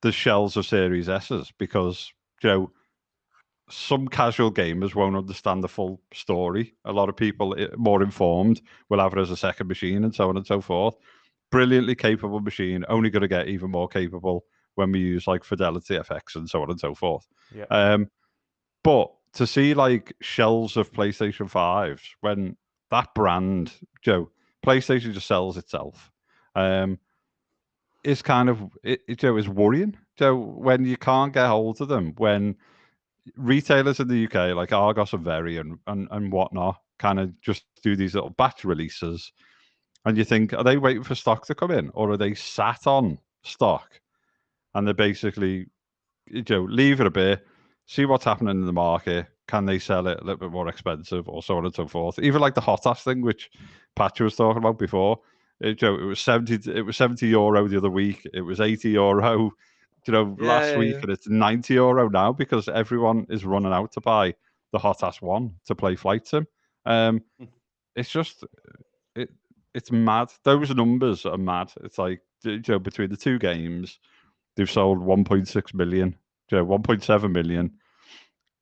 there's shells of Series S's, because some casual gamers won't understand the full story. A lot of people more informed will have it as a second machine, and so on and so forth. Brilliantly capable machine, only going to get even more capable when we use like Fidelity FX and so on and so forth. Yeah. But to see like shelves of PlayStation 5s when that brand, PlayStation just sells itself, is kind of is worrying. When you can't get hold of them, when retailers in the UK like Argos and Very and whatnot kind of just do these little batch releases, and you think, are they waiting for stock to come in, or are they sat on stock and they're basically leave it a bit, see what's happening in the market, can they sell it a little bit more expensive, or so on and so forth. Even like the hot ass thing, which Patch was talking about before, it was 70 euro the other week, it was 80 euro last week, and it's 90 euro now because everyone is running out to buy the hot ass one to play Flight Sim. It's just it's mad. Those numbers are mad. It's like between the two games, they've sold 1.6 million, 1.7 million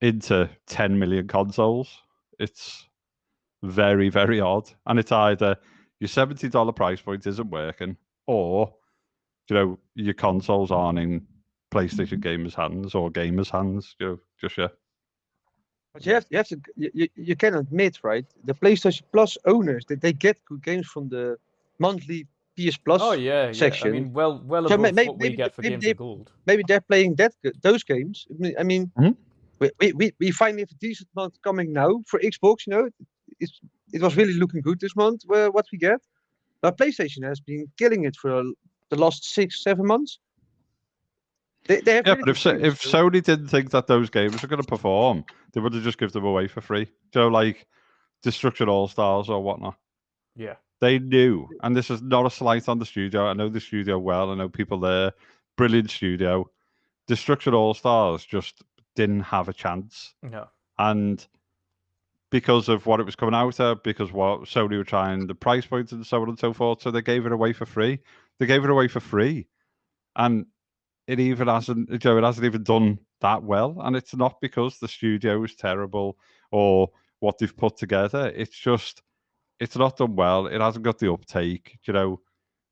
into 10 million consoles. It's very, very odd. And it's either your $70 price point isn't working, or your consoles aren't in PlayStation gamers' hands or gamers' hands. But you can admit, right? The PlayStation Plus owners, they get good games from the monthly PS Plus section. I mean, well So above what we get for games of gold. Maybe they're playing those games. I mean, we finally have a decent month coming now for Xbox. It was really looking good this month. What we get, but PlayStation has been killing it for the last 6-7 months. They have but if Sony didn't think that those games were going to perform, they would have just given them away for free. Like Destruction All Stars or whatnot. Yeah. They knew, and this is not a slight on the studio. I know the studio well. I know people there. Brilliant studio. Destruction All Stars just didn't have a chance. No. And because of what it was coming out of, because what Sony were trying, the price points and so on and so forth, so they gave it away for free. And it even hasn't, it hasn't even done that well. And it's not because the studio is terrible or what they've put together. It's just, it's not done well. It hasn't got the uptake.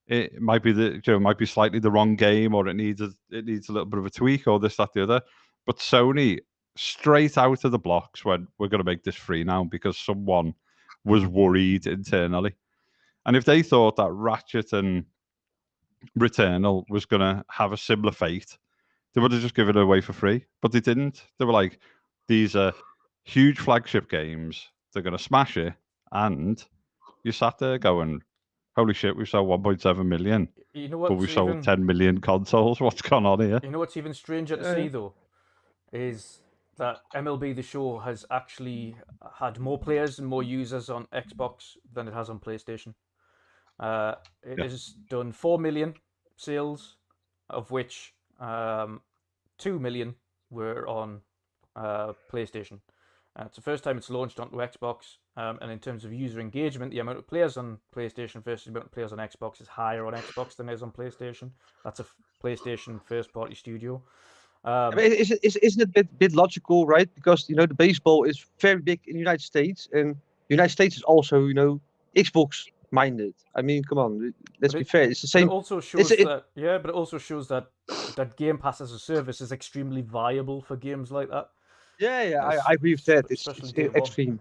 It might be might be slightly the wrong game, or it needs a little bit of a tweak, or this, that, the other. But Sony, straight out of the blocks, when we're going to make this free now because someone was worried internally. And if they thought that Ratchet and Returnal was going to have a similar fate, they would have just given it away for free. But they didn't. They were like, these are huge flagship games. They're going to smash it. And you sat there going, holy shit, we've sold 1.7 million. You know what? But we've sold 10 million consoles. What's gone on here? You know what's even stranger to see, though, is that MLB The Show has actually had more players and more users on Xbox than it has on PlayStation. It has done 4 million sales, of which 2 million were on PlayStation. It's the first time it's launched onto Xbox, and in terms of user engagement, the amount of players on PlayStation versus the amount of players on Xbox is higher on Xbox than it is on PlayStation. That's a PlayStation first-party studio. I mean, isn't it a bit logical, right? Because the baseball is very big in the United States, and the United States is also Xbox minded. I mean, come on, let's be fair. It's the same. It also shows but it also shows that Game Pass as a service is extremely viable for games like that. Yeah, I agree with that. It's extreme.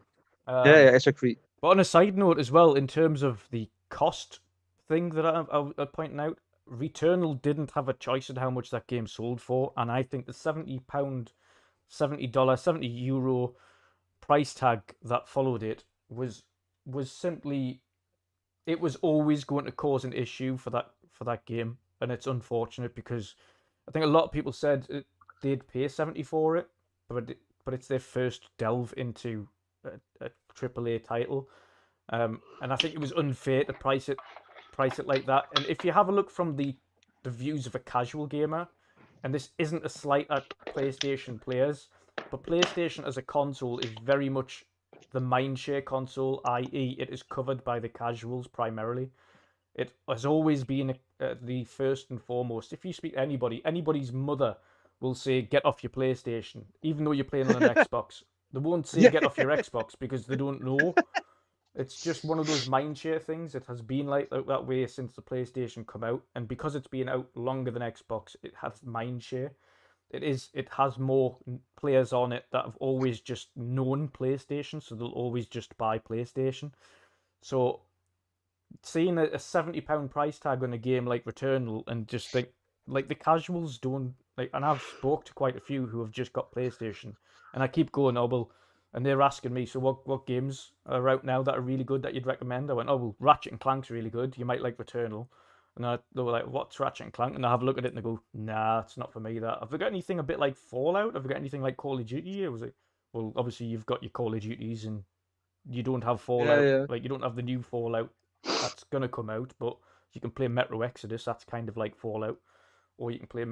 It's agree. But on a side note as well, in terms of the cost thing that I'm pointing out, Returnal didn't have a choice in how much that game sold for, and I think the £70 price tag that followed it was simply, it was always going to cause an issue for that game, and it's unfortunate because I think a lot of people said they'd pay 70 for it, but it's their first delve into a AAA title, and I think it was unfair to price it like that. And if you have a look from the views of a casual gamer, and this isn't a slight at PlayStation players, But PlayStation as a console is very much the mindshare console, i.e., it is covered by the casuals primarily. It has always been the first and foremost. If you speak to anybody, anybody's mother will say, "Get off your PlayStation," even though you're playing on an Xbox. They won't say, "Get off your Xbox," because they don't know. It's just one of those mindshare things. It has been like that way since the PlayStation come out, and because it's been out longer than Xbox, it has mindshare. It has more players on it that have always just known PlayStation, so they'll always just buy PlayStation. So seeing a £70 price tag on a game like Returnal and just think like the casuals don't like, and I've spoke to quite a few who have just got PlayStation, and I keep going, "Oh well," and they're asking me, "So what games are out now that are really good that you'd recommend?" I went, "Oh well, Ratchet and Clank's really good. You might like Returnal." And they were like, "What's Ratchet and Clank?" And I have a look at it and I go, "Nah, it's not for me." That have we got anything a bit like Fallout? Have we got anything like Call of Duty? Or was it? Well, obviously you've got your Call of Duties, and you don't have Fallout. Yeah. Like you don't have the new Fallout that's gonna come out, but you can play Metro Exodus. That's kind of like Fallout, or you can play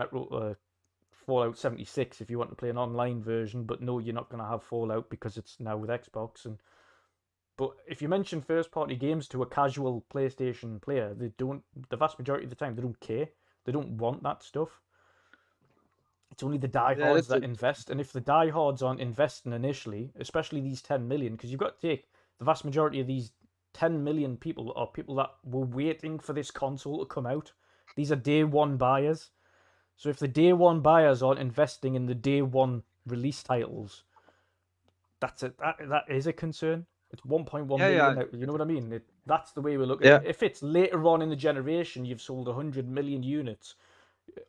Fallout 76 if you want to play an online version. But no, you're not gonna have Fallout because it's now with Xbox. But if you mention first-party games to a casual PlayStation player, they don't. The vast majority of the time, they don't care. They don't want that stuff. It's only the diehards that invest, and if the diehards aren't investing initially, especially these 10 million, because you've got to take the vast majority of these 10 million people are people that were waiting for this console to come out. These are day one buyers. So if the day one buyers aren't investing in the day one release titles, that is a concern. It's 1.1 million. Yeah. You know what I mean? That's the way we look at it. If it's later on in the generation, you've sold 100 million units,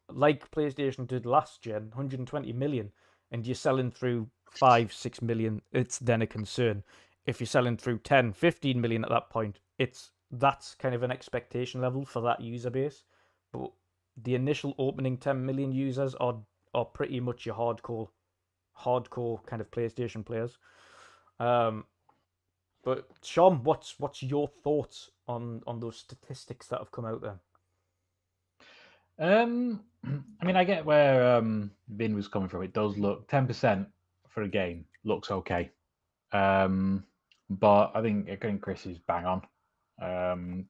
like PlayStation did last gen, 120 million, and you're selling through 5-6 million, it's then a concern. If you're selling through 10, 15 million at that point, that's kind of an expectation level for that user base. But the initial opening 10 million users are pretty much your hardcore kind of PlayStation players. But Shom, what's your thoughts on those statistics that have come out there? I mean, I get where Vin was coming from. It does look 10% for a game looks okay, but I think Chris is bang on,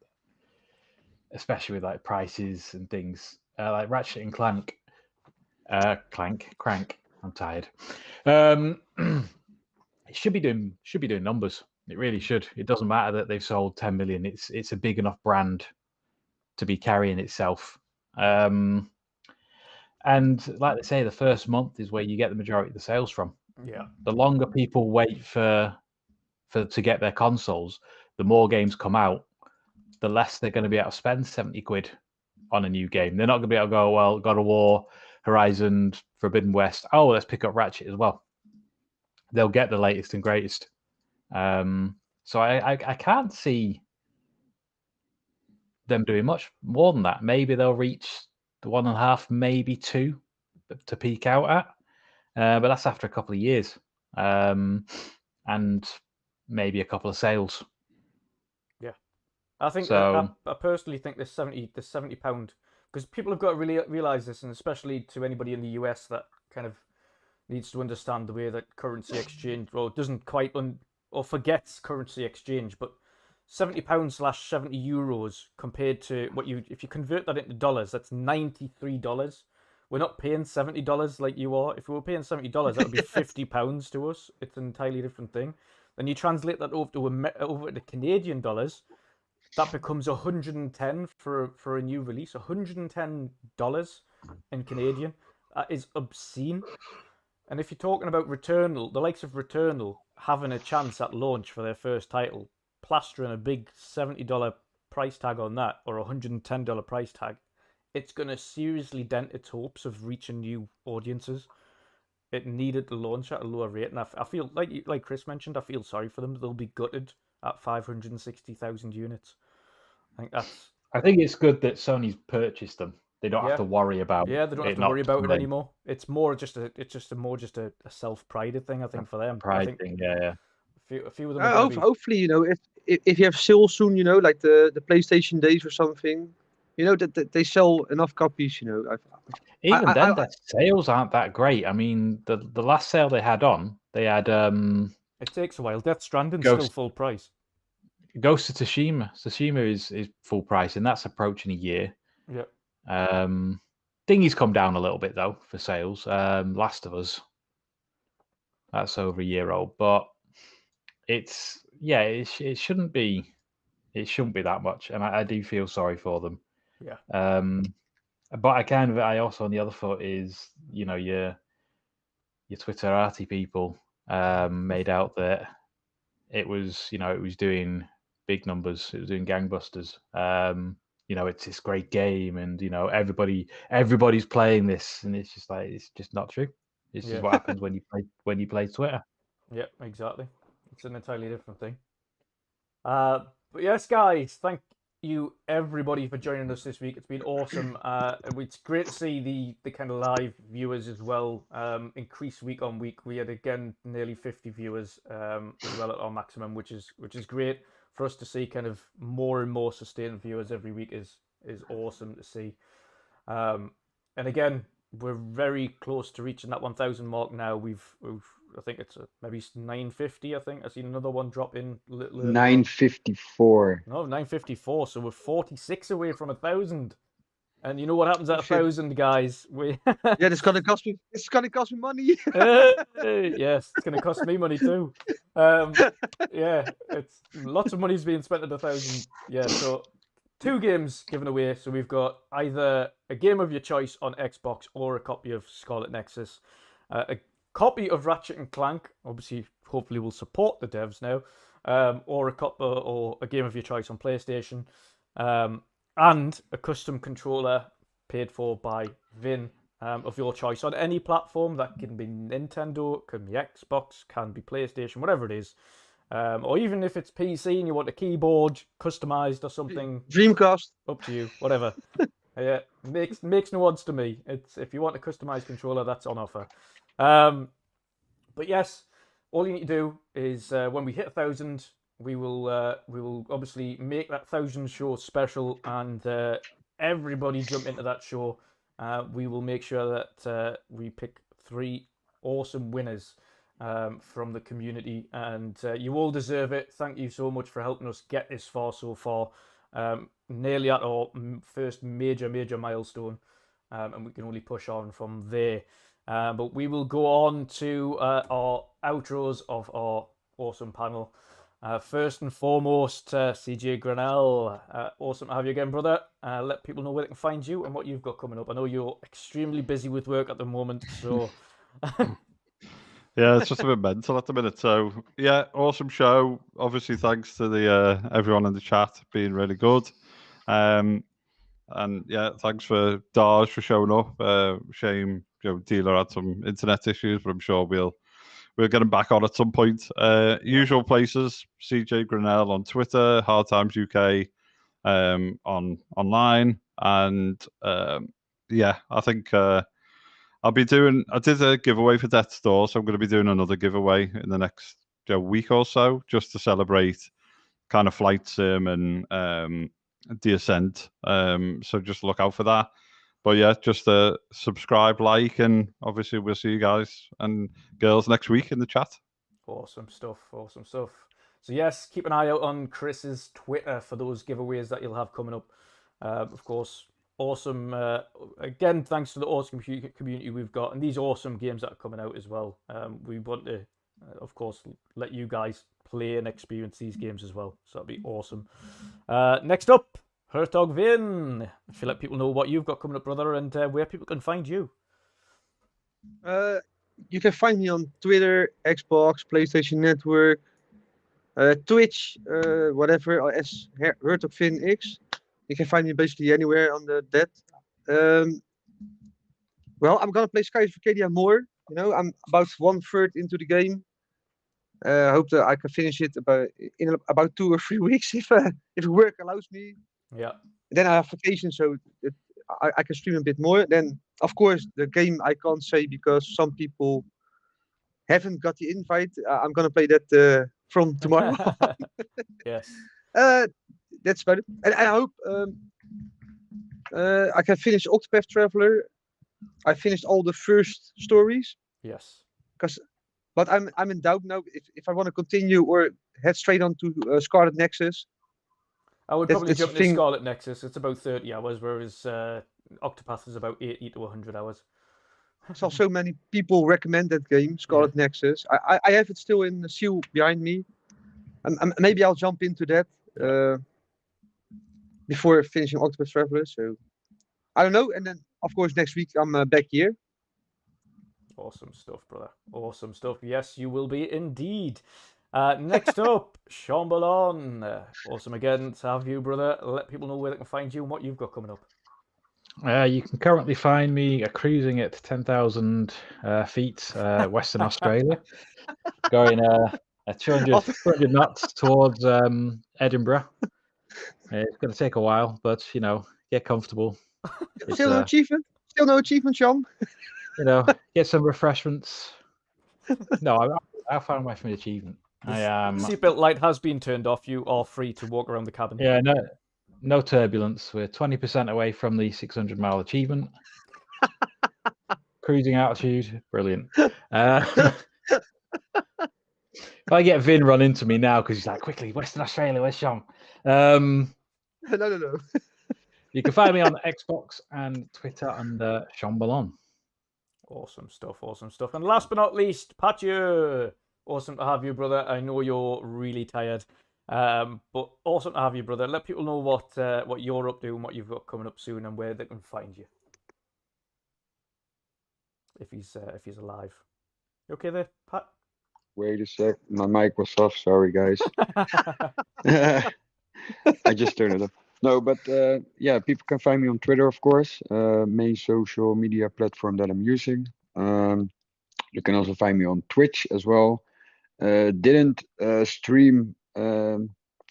especially with like prices and things like Ratchet and Clank. Crank. I'm tired. It should be doing numbers. It really should. It doesn't matter that they've sold 10 million. It's a big enough brand to be carrying itself. And like they say, the first month is where you get the majority of the sales from. Yeah. The longer people wait to get their consoles, the more games come out, the less they're going to be able to spend 70 quid on a new game. They're not going to be able to go, well, God of War, Horizon, Forbidden West. Oh, let's pick up Ratchet as well. They'll get the latest and greatest. So I can't see them doing much more than that. Maybe they'll reach the 1.5, maybe 2 to peak out at, but that's after a couple of years, and maybe a couple of sales. Yeah, I think so. I personally think this £70, because people have got to really realize this, and especially to anybody in the US that kind of needs to understand the way that currency exchange, well, doesn't quite or forgets currency exchange, but £70/€70 compared to if you convert that into dollars, that's $93. We're not paying $70 like you are. If we were paying $70, that would be £50 to us. It's an entirely different thing. Then you translate that over to Canadian dollars, that becomes 110 for a new release. $110 in Canadian. That is obscene. And if you're talking about Returnal, the likes of Returnal having a chance at launch for their first title, plastering a big $70 price tag on that, or $110 price tag, it's going to seriously dent its hopes of reaching new audiences. It needed to launch at a lower rate, and I feel, like Chris mentioned, I feel sorry for them. They'll be gutted at 560,000 units. I think it's good that Sony's purchased them. They don't have to worry about. Yeah, they don't have to worry about it anymore. It's more just a self-prided thing, I think, for them. Pride thing, yeah. A few of them. Hopefully, if you have sales soon, like the PlayStation days or something, You know that they sell enough copies. You know, Even then, I- their sales aren't that great. I mean, the last sale they had they had It takes a while. Death Stranding's Ghost- still full price. Ghost of Tsushima. Tsushima is full price, and that's approaching a year. Yep. Thingy's come down a little bit though for sales. Last of Us, that's over a year old, but it shouldn't be that much, and I do feel sorry for them. Yeah. But I also on the other foot is your Twitterati people made out that it was doing big numbers, it was doing gangbusters. It's this great game, and everybody's playing this, and it's just like it's just not true. This is what happens when you play Twitter. Yeah, exactly. It's an entirely different thing. But yes, guys, thank you everybody for joining us this week. It's been awesome. It's great to see the kind of live viewers as well increase week on week. We had again nearly 50 viewers as well at our maximum, which is great for us to see. Kind of more and more sustained viewers every week is awesome to see. And again, we're very close to reaching that 1,000 mark now. We've I think it's maybe 950. I think I've seen another one drop in. 954. No, 954. So we're 46 away from 1,000. And you know what happens at 1,000, guys? Yeah, it's gonna cost me. It's gonna cost me money. Yes, it's gonna cost me money too. Yeah, it's lots of money's being spent at 1,000. Yeah, so 2 games given away. So we've got either a game of your choice on Xbox or a copy of Scarlet Nexus, a copy of Ratchet and Clank. Obviously, hopefully, we'll support the devs now, or a game of your choice on PlayStation, and a custom controller paid for by Vin of your choice on any platform. That can be Nintendo, can be Xbox, can be PlayStation, whatever it is. Or even if it's PC and you want a keyboard customized or something, Dreamcast, up to you, whatever. Yeah, makes no odds to me. It's if you want a customized controller, that's on offer. But yes, all you need to do is when we hit 1,000, we will obviously make that 1,000 show special, and everybody jump into that show. We will make sure that we pick 3 awesome winners from the community, and you all deserve it. Thank you so much for helping us get this far so far. Nearly at our first major milestone, and we can only push on from there. But we will go on to our outros of our awesome panel. First and foremost, CJ Grannell, awesome to have you again, brother. Let people know where they can find you and what you've got coming up. I know you're extremely busy with work at the moment, so... Yeah, it's just a bit mental at the minute. So yeah, awesome show. Obviously, thanks to the everyone in the chat being really good. And yeah, thanks for Darge for showing up. Shame, Dealer had some internet issues, but I'm sure we'll get him back on at some point. Usual places: CJ Grannell on Twitter, Hard Times UK online, and yeah, I think. I did a giveaway for Death's Door, so I'm going to be doing another giveaway in the next week or so, just to celebrate kind of Flight Sim and the Ascent. So just look out for that. But yeah, just subscribe, like, and obviously we'll see you guys and girls next week in the chat. Awesome stuff. So yes, keep an eye out on Chris's Twitter for those giveaways that you'll have coming up. Of course. Awesome. Again, thanks to the awesome community we've got, and these awesome games that are coming out as well. We want to, of course, let you guys play and experience these games as well. So that'd be awesome. Next up, Hertog Vin. If you let people know what you've got coming up, brother, and where people can find you. You can find me on Twitter, Xbox, PlayStation Network, Twitch, whatever, as Hertog Vin X. You can find me basically anywhere on that. Well, I'm gonna play Skies of Arcadia more. I'm about 1/3 into the game. I hope that I can finish it in about 2 or 3 weeks if work allows me. Yeah. Then I have vacation, so I can stream a bit more. Then, of course, the game I can't say because some people haven't got the invite. I'm gonna play that from tomorrow. Yes. That's about it. And I hope I can finish Octopath Traveler. I finished all the first stories, Yes. but I'm in doubt now if I want to continue or head straight on to Scarlet Nexus. I would That's- probably that's the jump into thing. Scarlet Nexus. It's about 30 hours, whereas Octopath is about 80 to 100 hours. I saw so many people recommend that game, Scarlet Nexus. I have it still in the seal behind me. Maybe I'll jump into that before finishing Octopath Traveler. So I don't know. And then of course next week I'm back here. Awesome stuff, brother. Awesome stuff. Yes, you will be indeed. Next up, Shomberlon. Awesome again to have you, brother. Let people know where they can find you and what you've got coming up. You can currently find me cruising at 10,000 feet, Western Australia, going at 200 knots towards Edinburgh. It's going to take a while, but get comfortable. Still no achievement? Still no achievement, Sean? Get some refreshments. No, I found my achievement. The seatbelt light has been turned off. You are free to walk around the cabin. Yeah, no turbulence. We're 20% away from the 600-mile achievement. Cruising altitude, brilliant. If I get Vin run into me now because he's like, quickly, Western Australia, where's Sean? No. You can find me on Xbox and Twitter under Shomberlon. Awesome stuff, awesome stuff. And last but not least, Patio. Awesome to have you, brother. I know you're really tired, but awesome to have you, brother. Let people know what you're up to and what you've got coming up soon and where they can find you. If he's alive. You okay there, Pat? Wait a sec. My mic was off. Sorry, guys. I just turned it off. No, but yeah, people can find me on Twitter, of course, main social media platform that I'm using. You can also find me on Twitch as well. Didn't stream for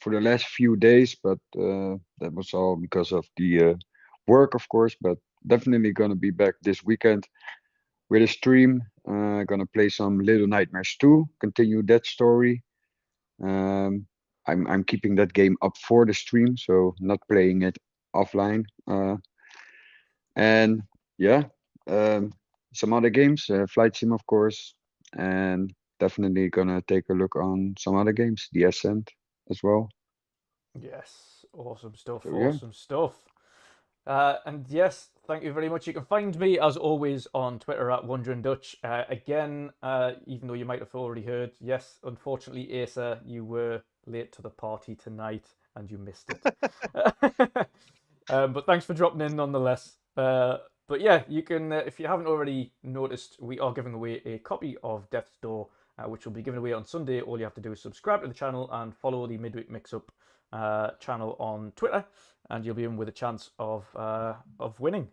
the last few days, but that was all because of the work, of course. But definitely gonna be back this weekend with a stream. Gonna play some Little Nightmares 2, continue that story. I'm keeping that game up for the stream, so not playing it offline. And yeah, some other games, Flight Sim, of course, and definitely gonna take a look on some other games, the Ascent as well. Yes, awesome stuff, So, yeah. awesome stuff. And yes, thank you very much. You can find me, as always, on Twitter at WandrinDutch. Again, even though you might have already heard, yes, unfortunately, Asa, you were late to the party tonight and you missed it. But thanks for dropping in nonetheless. But yeah, you can, if you haven't already noticed, we are giving away a copy of Death's Door, which will be given away on Sunday. All you have to do is subscribe to the channel and follow the Midweek Mix-Up channel on Twitter, and you'll be in with a chance of winning.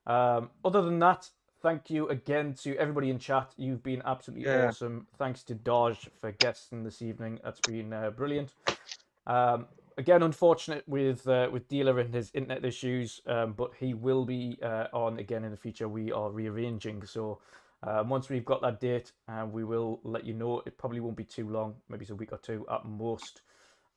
Other than that, thank you again to everybody in chat. You've been absolutely awesome. Thanks to Darge for guesting this evening. That's been brilliant. Again, unfortunate with Dealer and his internet issues, but he will be on again in the future. We are rearranging, so once we've got that date, we will let you know. It probably won't be too long, maybe it's a week or two at most.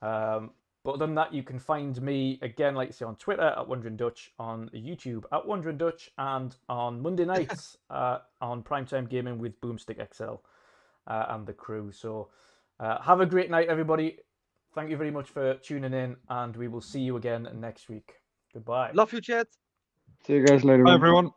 But other than that, you can find me, again, like I say, on Twitter at WandrinDutch, on YouTube at WandrinDutch, and on Monday nights on Primetime Gaming with Boomstick XL and the crew. So have a great night, everybody. Thank you very much for tuning in, and we will see you again next week. Goodbye. Love you, chat. See you guys later. Bye, on. everyone.